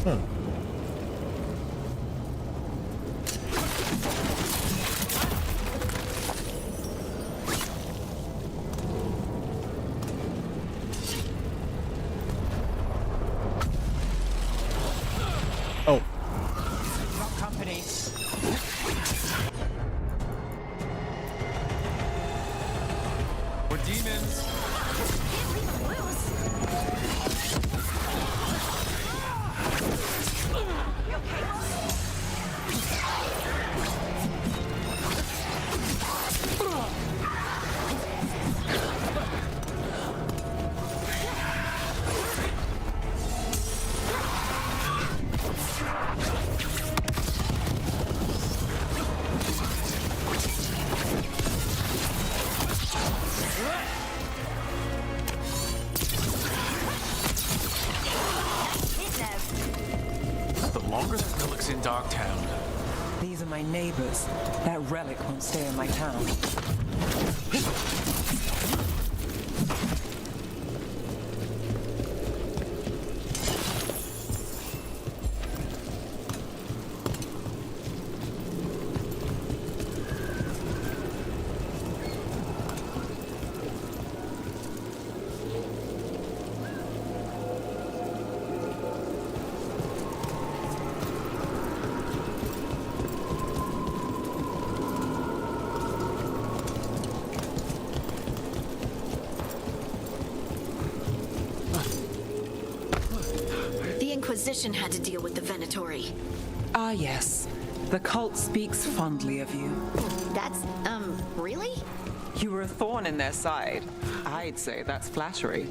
Huh. Oh. Got company. We're demons. The longer that relic's in Docktown. These are my neighbors. That relic won't stay in my town. The Inquisition had to deal with the Venatori. Ah, yes. The cult speaks fondly of you. That's, really? You were a thorn in their side. I'd say that's flattery.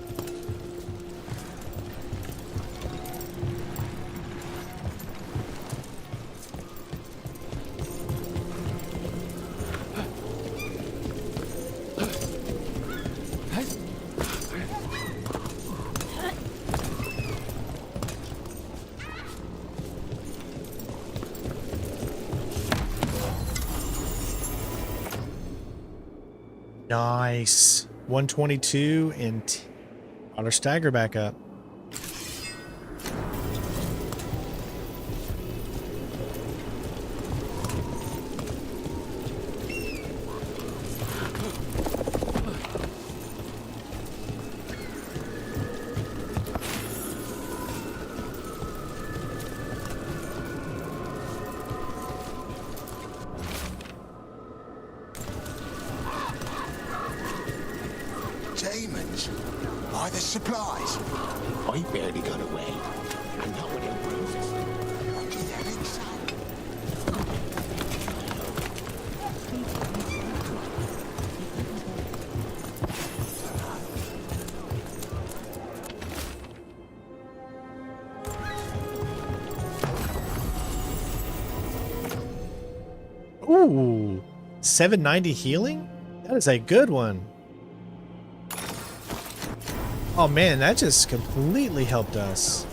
Nice. 122 and got our stagger back up. Demons? Why, there's supplies. I barely got away. And not without bruises. What do you think so? Ooh, 790 healing? That is a good one. Oh man, that just completely helped us.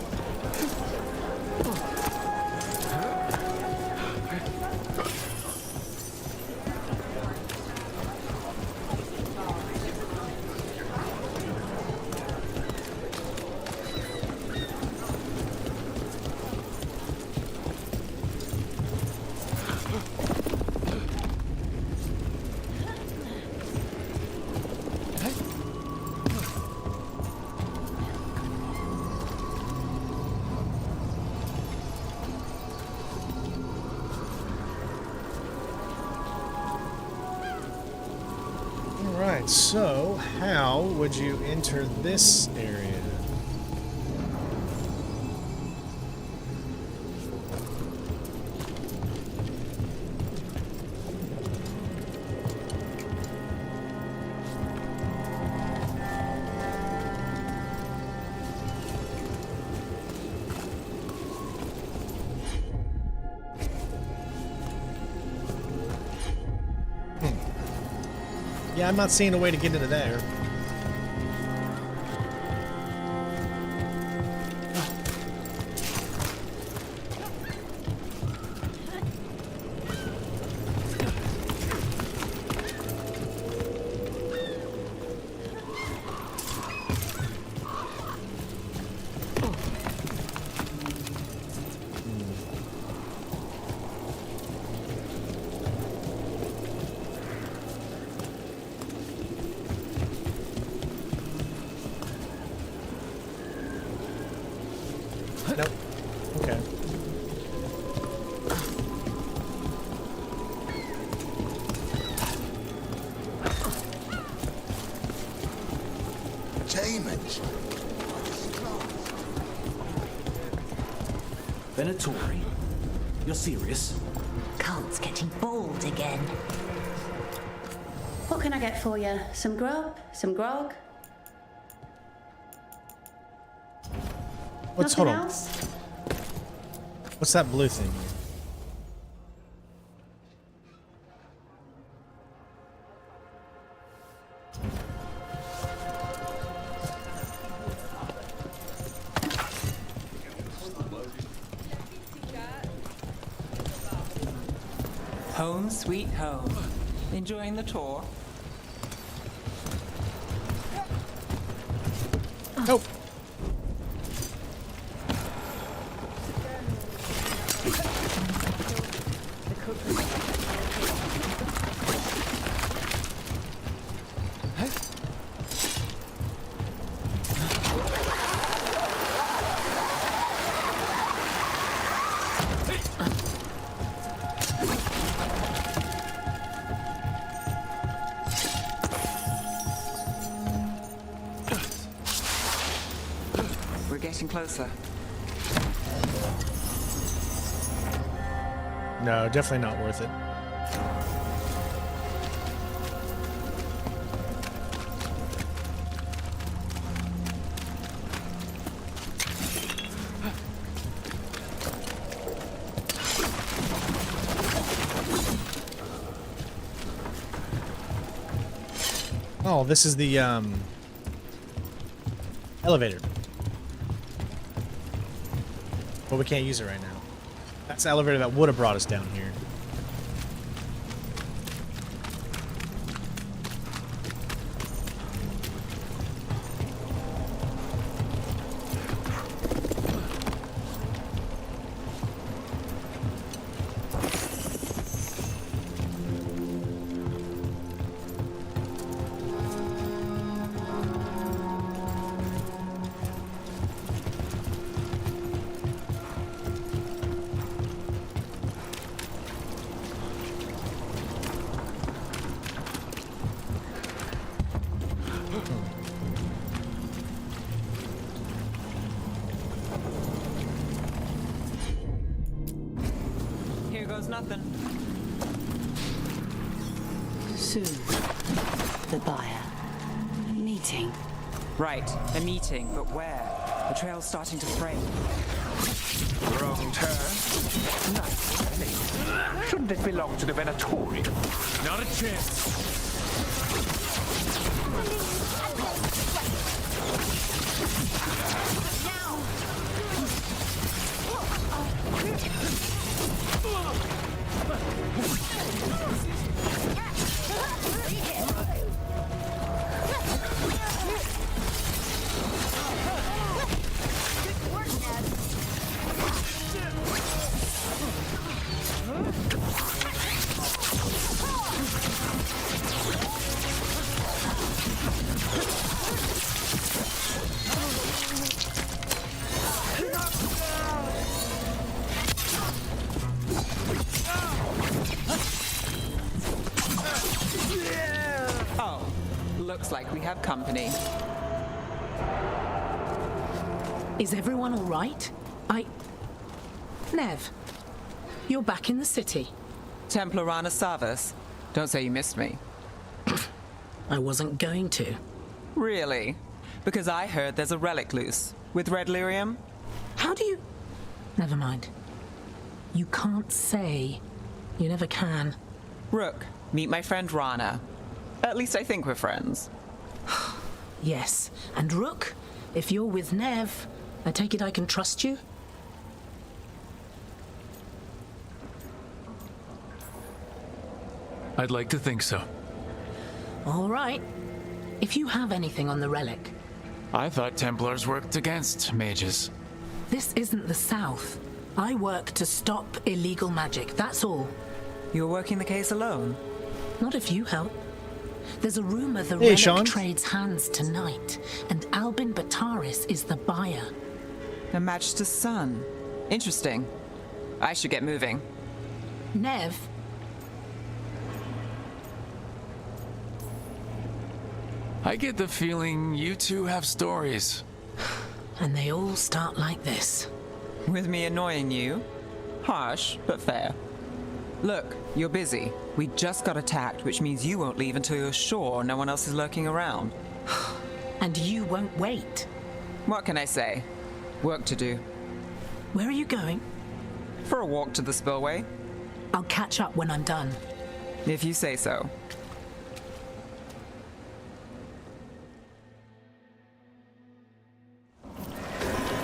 Alright, so how would you enter this area? Yeah, I'm not seeing a way to get into there. Nope. Okay. Demons. Venatori? You're serious? Cult's getting bold again. What can I get for you? Some grub? Some grog? What's Nothing hold on? else? What's that blue thing? Home sweet home. Enjoying the tour? Nope. We're getting closer. No, definitely not worth it. Oh, this is the elevator. But we can't use it right now. That's the elevator that would have brought us down here. Here goes nothing. Sue, the buyer. Meeting. Right, a meeting, but where? The trail's starting to fray. Wrong turn. Nice. Shouldn't it belong to the Venatori? Not a chance. Looks like we have company. Is everyone all right? Nev, you're back in the city. Templar Rana Savas. Don't say you missed me. I wasn't going to. Really? Because I heard there's a relic loose. With red lyrium? How do you... Never mind. You can't say. You never can. Rook, meet my friend Rana. At least I think we're friends. Yes. And Rook, if you're with Nev, I take it I can trust you? I'd like to think so. All right. If you have anything on the relic. I thought Templars worked against mages. This isn't the South. I work to stop illegal magic, that's all. You're working the case alone? Not if you help. There's a rumor the Hey, relic Sean. trades hands tonight, and Albin Bataris is the buyer. A match to Sun. Interesting. I should get moving. Nev. I get the feeling you two have stories. And they all start like this. With me annoying you? Harsh, but fair. Look, you're busy. We just got attacked, which means you won't leave until you're sure no one else is lurking around. And you won't wait. What can I say? Work to do. Where are you going? For a walk to the spillway. I'll catch up when I'm done. If you say so.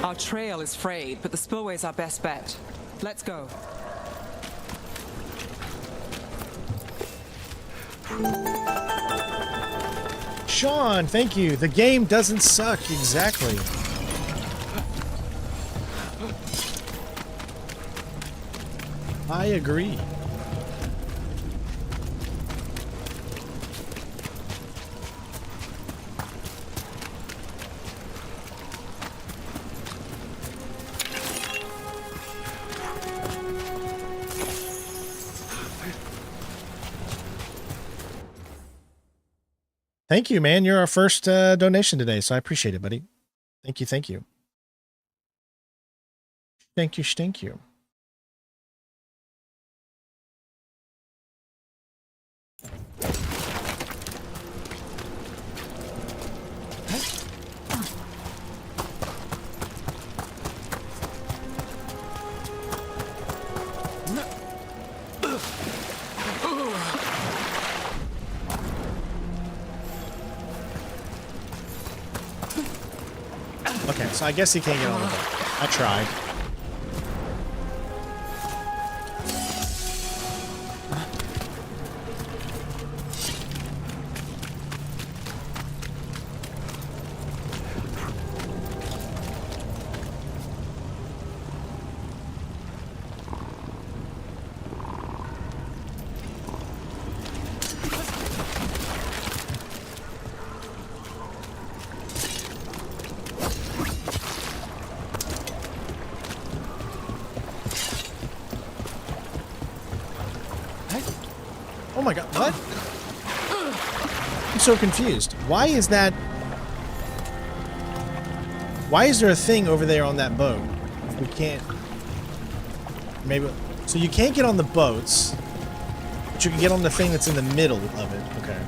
Our trail is frayed, but the spillway's our best bet. Let's go. Sean, thank you. The game doesn't suck. Exactly. I agree. Thank you, man. You're our first donation today, so I appreciate it, buddy. Thank you, thank you. Thank you, thank you. Okay, so I guess he can't get on the boat. I tried. Oh my god, what? I'm so confused. Why is that? Why is there a thing over there on that boat? We can't... Maybe... So you can't get on the boats, but you can get on the thing that's in the middle of it. Okay.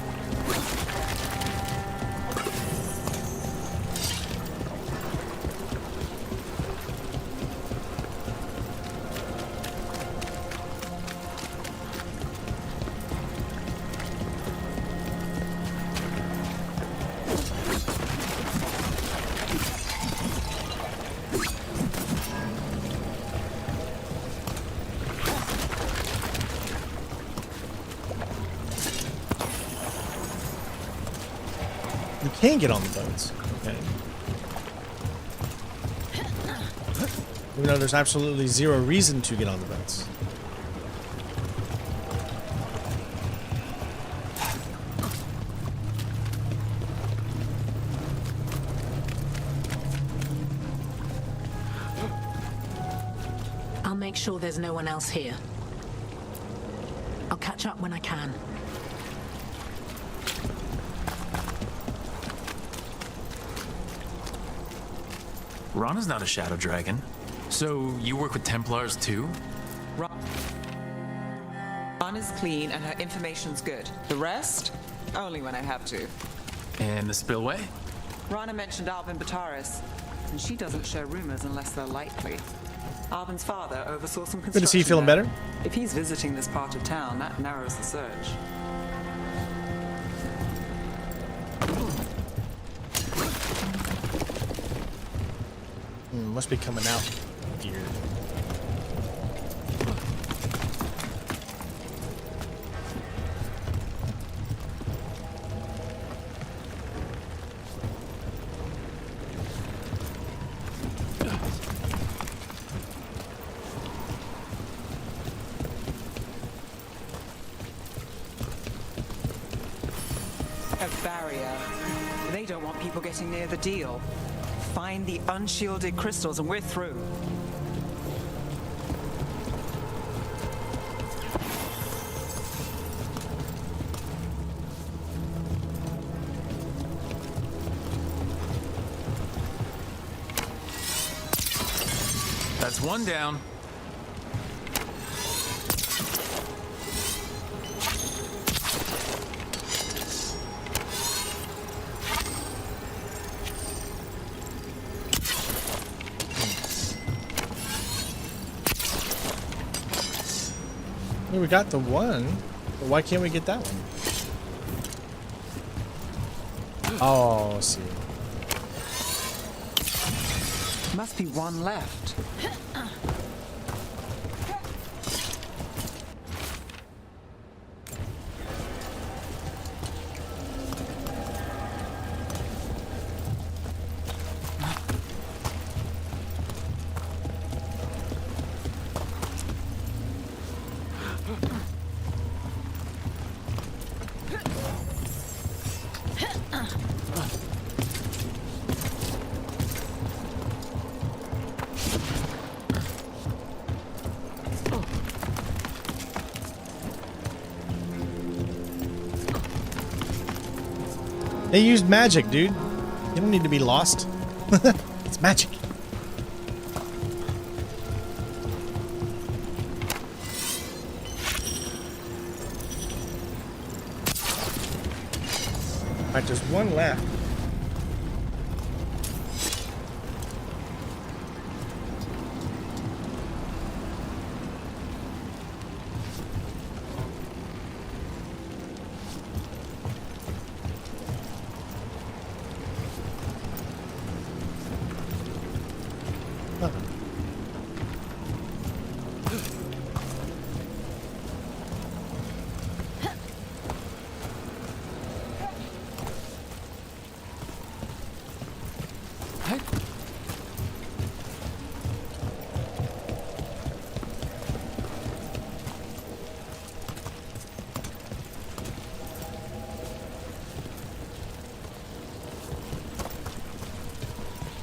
Can get on the boats. Okay. Even though there's absolutely zero reason to get on the boats. I'll make sure there's no one else here. I'll catch up when I can. Rana's not a shadow dragon. So you work with Templars too? Rana's clean and her information's good. The rest? Only when I have to. And the spillway? Rana mentioned Alvin Bataris, and she doesn't share rumors unless they're likely. Alvin's father oversaw some construction. Good to see you feeling there. better. If he's visiting this part of town, that narrows the search. Must be coming out here. A barrier. They don't want people getting near the deal. Find the unshielded crystals and we're through. That's one down. We got the one, but why can't we get that one? Oh, I see. Must be one left. They used magic, dude. You don't need to be lost. It's magic. Alright, there's one left.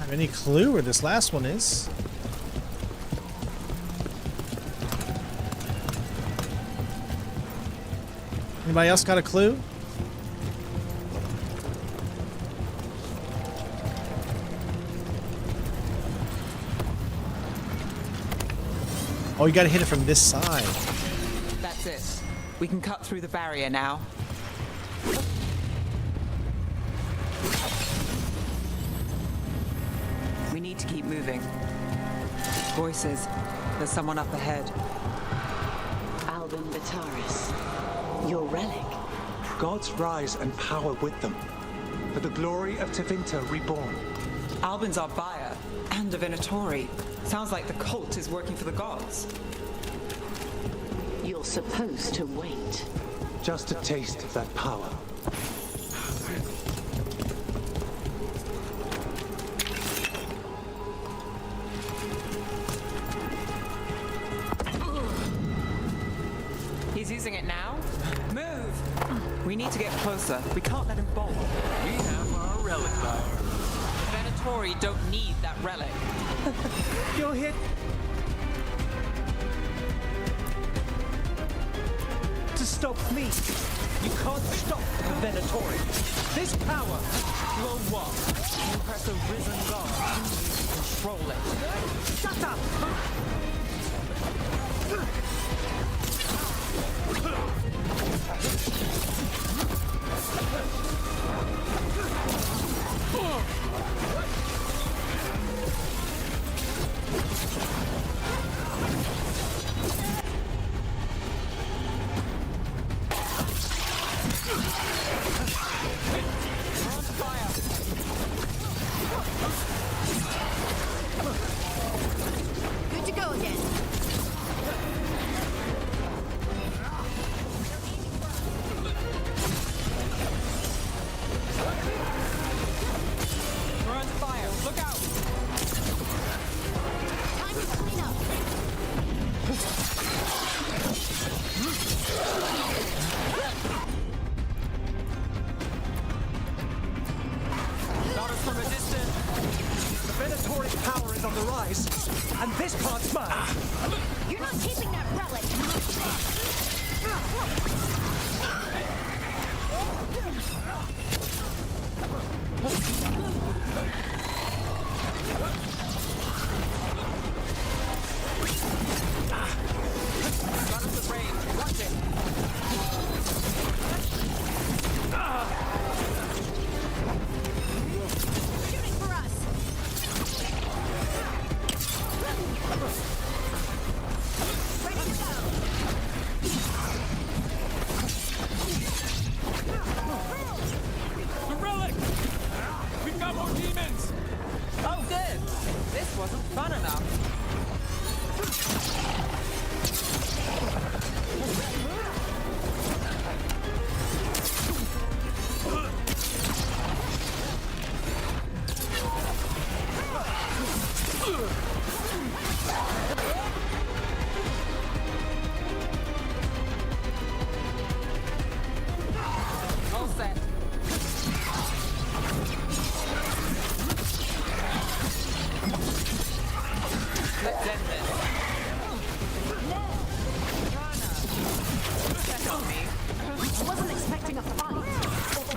Any clue where this last one is? Anybody else got a clue? Oh, you gotta hit it from this side. That's it. We can cut through the barrier now. We need to keep moving. Voices. There's someone up ahead. Alvin Bataris. Your relic. Gods rise and power with them. For the glory of Tevinter reborn. Albin's our buyer, and a Venatori. Sounds like the cult is working for the gods. You're supposed to wait. Just a taste of that power. He's using it now? Move! We need to get closer. We can't let him bolt. We have our relic buyer. The Venatori don't need that relic. You're hit. To stop me. You can't stop the Venatori. This power will what? Impress a risen god. control it. Shut up! Good to go again. We're under fire. Look out! Time to clean up. Got us from a distance. The Venatori's power is on the rise, and this part's mine. You're not keeping that relic. Got us the range. Watch it. Shooting for us. Ready to go. The relic! We've got more demons! Oh, good. This wasn't fun enough. All set. Let's end this. Check on me. Wasn't expecting a fight.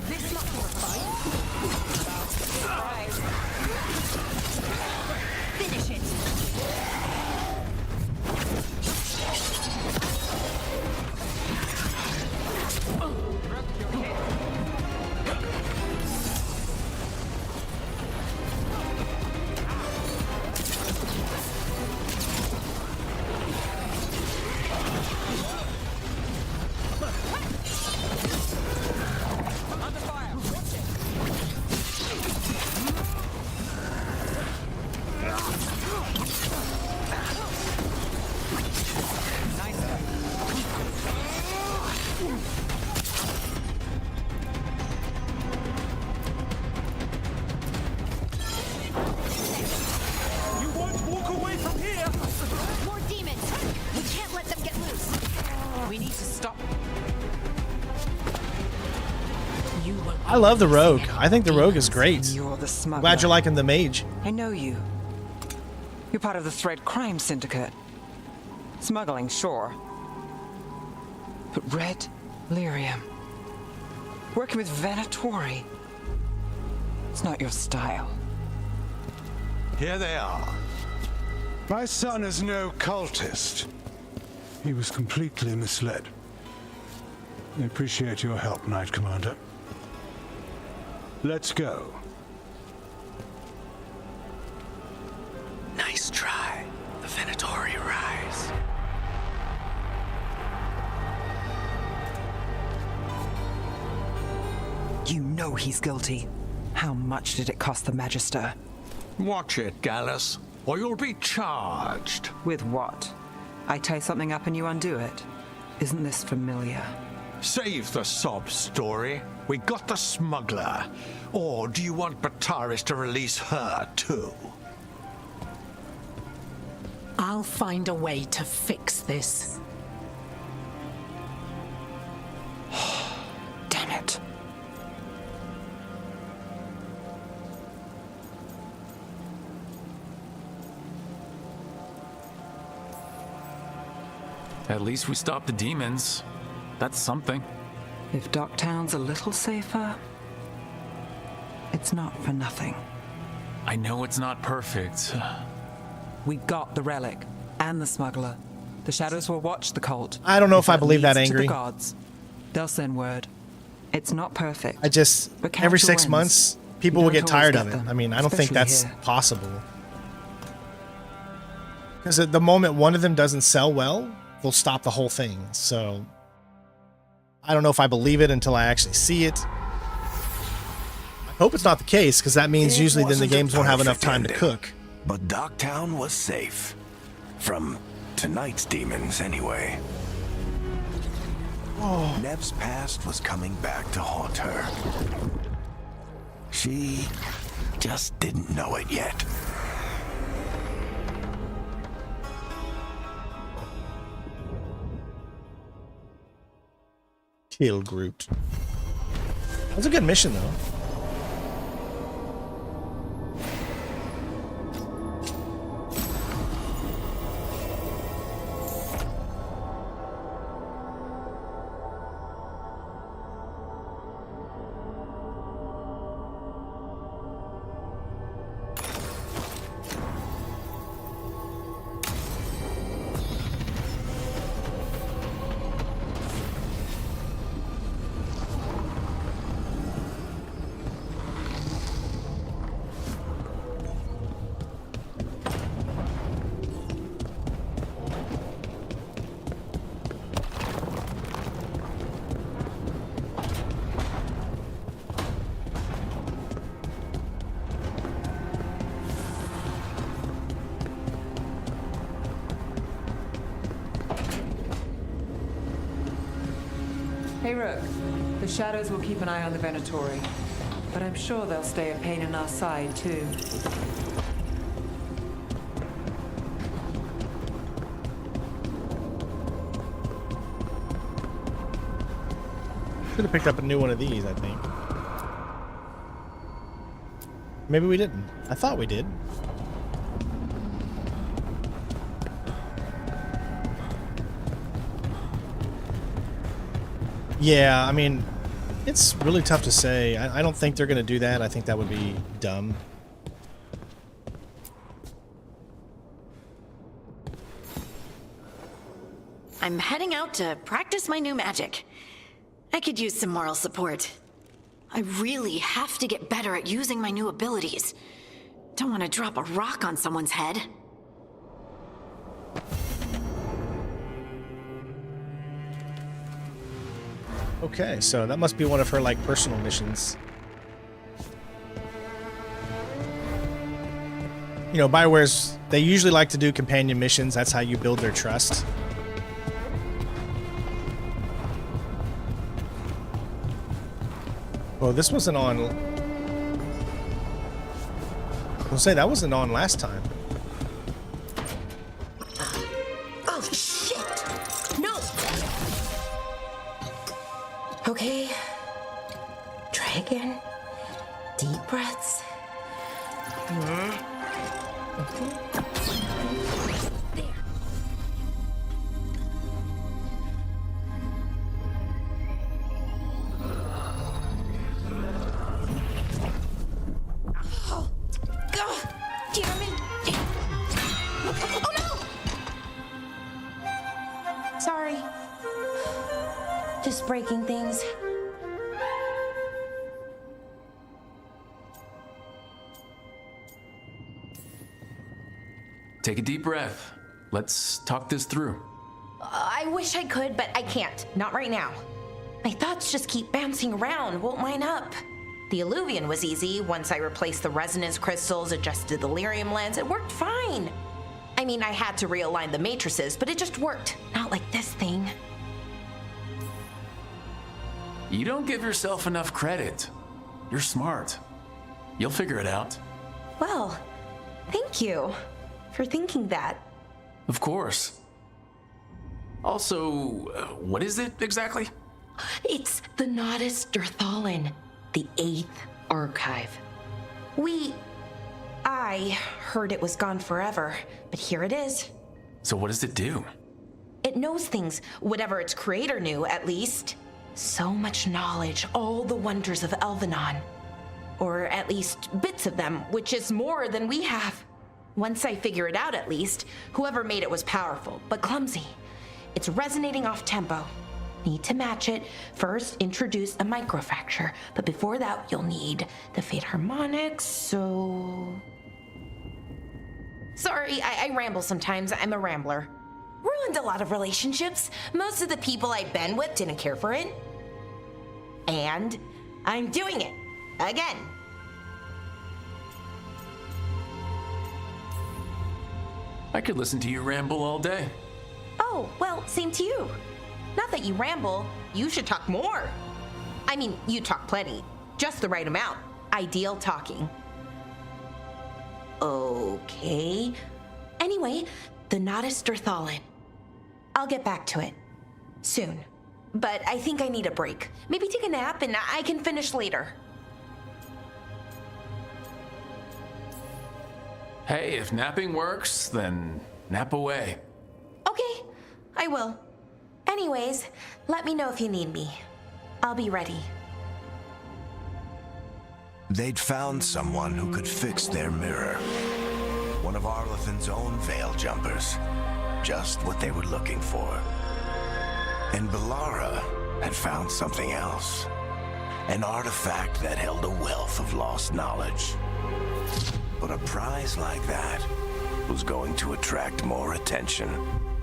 This much of a fight. Surprise. Finish it. Under fire. Watch it. You won't walk away from here. More demons. We can't let them get loose. We need to stop. You won't. I love the rogue. I think the rogue is great. You're the smuggler. Glad you're liking the mage. I know you. You're part of the Thread Crime Syndicate. Smuggling, sure. But Red Lyrium. Working with Venatori. It's not your style. Here they are. My son is no cultist. He was completely misled. I appreciate your help, Knight Commander. Let's go. Nice try. The Venatori rise. You know he's guilty. How much did it cost the Magister? Watch it, Gallus, or you'll be charged. With what? I tie something up and you undo it. Isn't this familiar? Save the sob story. We got the smuggler. Or do you want Bataris to release her, too? I'll find a way to fix this. Damn it. At least we stopped the demons. That's something. If Docktown's a little safer, it's not for nothing. I know it's not perfect. We got the relic and the smuggler. The shadows will watch the cult. I don't know if I believe that, leads to Angry. the gods, they'll send word. It's not perfect. I just, but every count 6 your months, wins. people You will don't get always tired get of it. them, I mean, I don't think especially that's here. possible. Because at the moment one of them doesn't sell well, they'll stop the whole thing. So I don't know if I believe it until I actually see it. I hope it's not the case, because that means usually then the games won't have enough time to cook. But Docktown was safe. From tonight's demons, anyway. Nev's past was coming back to haunt her. She just didn't know it yet. Kill Groot. That was a good mission, though. Hey, Rook. The shadows will keep an eye on the Venatori, but I'm sure they'll stay a pain in our side, too. Should have picked up a new one of these, I think. Maybe we didn't. I thought we did. Yeah, I mean, it's really tough to say. I don't think they're going to do that. I think that would be dumb. I'm heading out to practice my new magic. I could use some moral support. I really have to get better at using my new abilities. Don't want to drop a rock on someone's head. Okay, so that must be one of her, like, personal missions. You know, BioWare's, they usually like to do companion missions. That's how you build their trust. Well, this wasn't on... I'll say that wasn't on last time. Oh, shit! No! Okay. Try again. Deep breaths. There. Oh, God, damn it! Oh no! Sorry. Just breaking things. Take a deep breath. Let's talk this through. I wish I could, but I can't. Not right now. My thoughts just keep bouncing around, won't line up. The Illuvian was easy. Once I replaced the resonance crystals, adjusted the lyrium lens, it worked fine. I mean, I had to realign the matrices, but it just worked. Not like this thing. You don't give yourself enough credit. You're smart. You'll figure it out. Well, thank you for thinking that. Of course. Also, what is it exactly? It's the Nodus Dirthalin, the 8th archive. I heard it was gone forever, but here it is. So what does it do? It knows things, whatever its creator knew, at least. So much knowledge, all the wonders of Elvenon. Or at least bits of them, which is more than we have. Once I figure it out, at least, whoever made it was powerful, but clumsy. It's resonating off tempo. Need to match it. First, introduce a microfracture, but before that, you'll need the fade harmonics, so... Sorry, I ramble sometimes. I'm a rambler. Ruined a lot of relationships. Most of the people I've been with didn't care for it. And I'm doing it. Again. I could listen to you ramble all day. Oh, well, same to you. Not that you ramble, you should talk more. I mean, you talk plenty. Just the right amount. Ideal talking. Okay. Anyway, the Nodus Dirthalin. I'll get back to it. Soon. But I think I need a break. Maybe take a nap and I can finish later. Hey, if napping works, then nap away. Okay, I will. Anyways, let me know if you need me. I'll be ready. They'd found someone who could fix their mirror. One of Arlathan's own veil jumpers. Just what they were looking for. And Balara had found something else. An artifact that held a wealth of lost knowledge. But a prize like that was going to attract more attention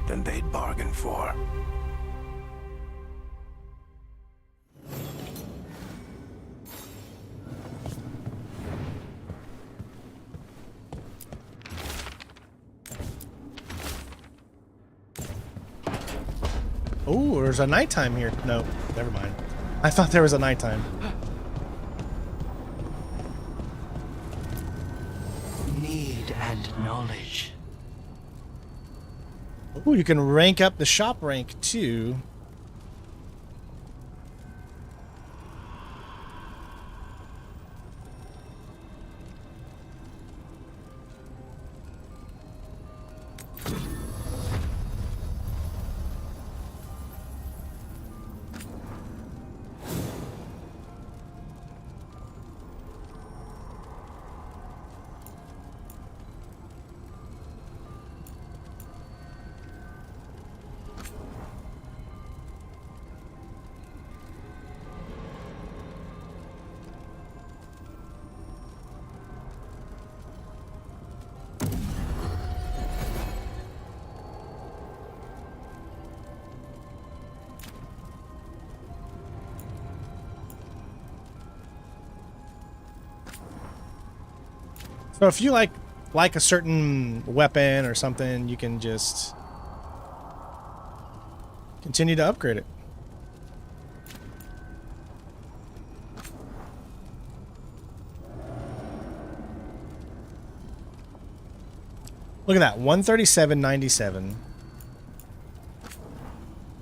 than they'd bargained for. Oh, there's a nighttime here. No, never mind. I thought there was a nighttime. Need and knowledge. Oh, you can rank up the shop rank too. So if you like a certain weapon or something, you can just continue to upgrade it. Look at that, 137.97.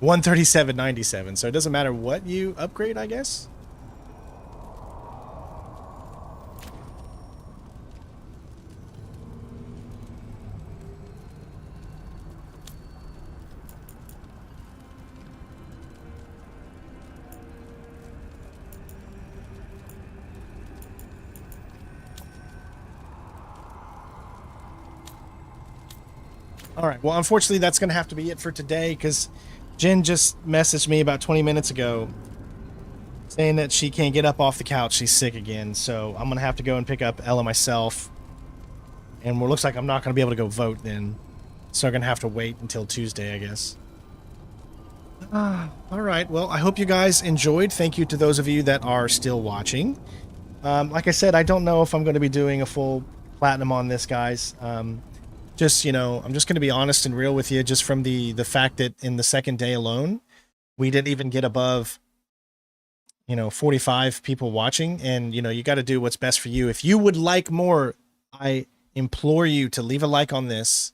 137.97. So it doesn't matter what you upgrade, I guess. All right. Well, unfortunately, that's going to have to be it for today because Jen just messaged me about 20 minutes ago saying that she can't get up off the couch. She's sick again. So I'm going to have to go and pick up Ella myself. And it looks like I'm not going to be able to go vote then. So I'm going to have to wait until Tuesday, I guess. All right. Well, I hope you guys enjoyed. Thank you to those of you that are still watching. Like I said, I don't know if I'm going to be doing a full platinum on this, guys. Just, you know, I'm just going to be honest and real with you, just from the fact that in the second day alone, we didn't even get above, 45 people watching. And, you got to do what's best for you. If you would like more, I implore you to leave a like on this,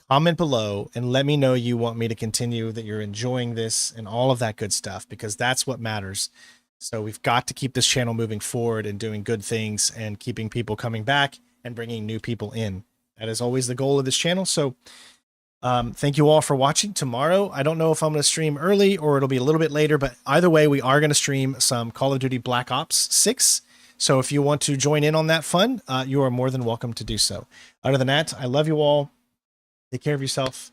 comment below, and let me know you want me to continue, that you're enjoying this and all of that good stuff, because that's what matters. So we've got to keep this channel moving forward and doing good things and keeping people coming back and bringing new people in. That is always the goal of this channel. So thank you all for watching. Tomorrow, I don't know if I'm going to stream early or it'll be a little bit later, but either way, we are going to stream some Call of Duty Black Ops 6. So if you want to join in on that fun, you are more than welcome to do so. Other than that, I love you all. Take care of yourself.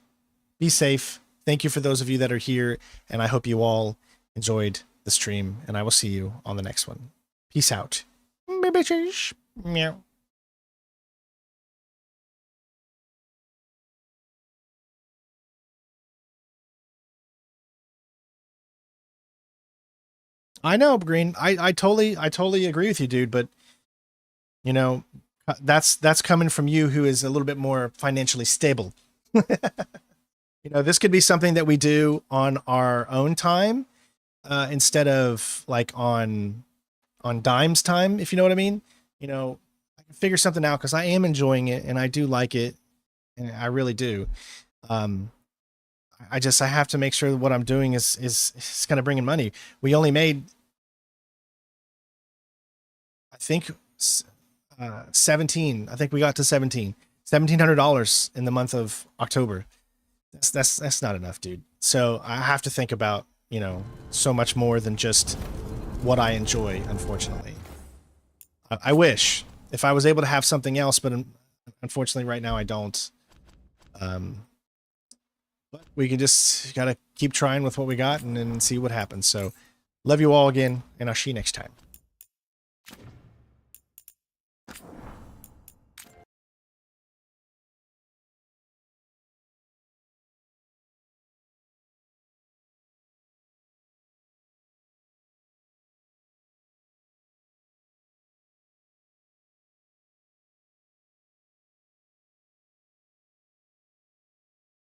Be safe. Thank you for those of you that are here, and I hope you all enjoyed the stream, and I will see you on the next one. Peace out. Bye, bitches. Meow. I know, Green. I totally agree with you, dude, but you know, that's coming from you who is a little bit more financially stable. You know, this could be something that we do on our own time, instead of like on Dime's time, if you know what I mean. You know, I can figure something out because I am enjoying it and I do like it, and I really do. I have to make sure that what I'm doing is kind of bringing money. We only made, I think, 17. I think we got to $1,700 in the month of October. That's not enough, dude. So I have to think about, you know, so much more than just what I enjoy, unfortunately. I wish if I was able to have something else, but unfortunately right now I don't. But we can just gotta keep trying with what we got and then see what happens. So love you all again, and I'll see you next time.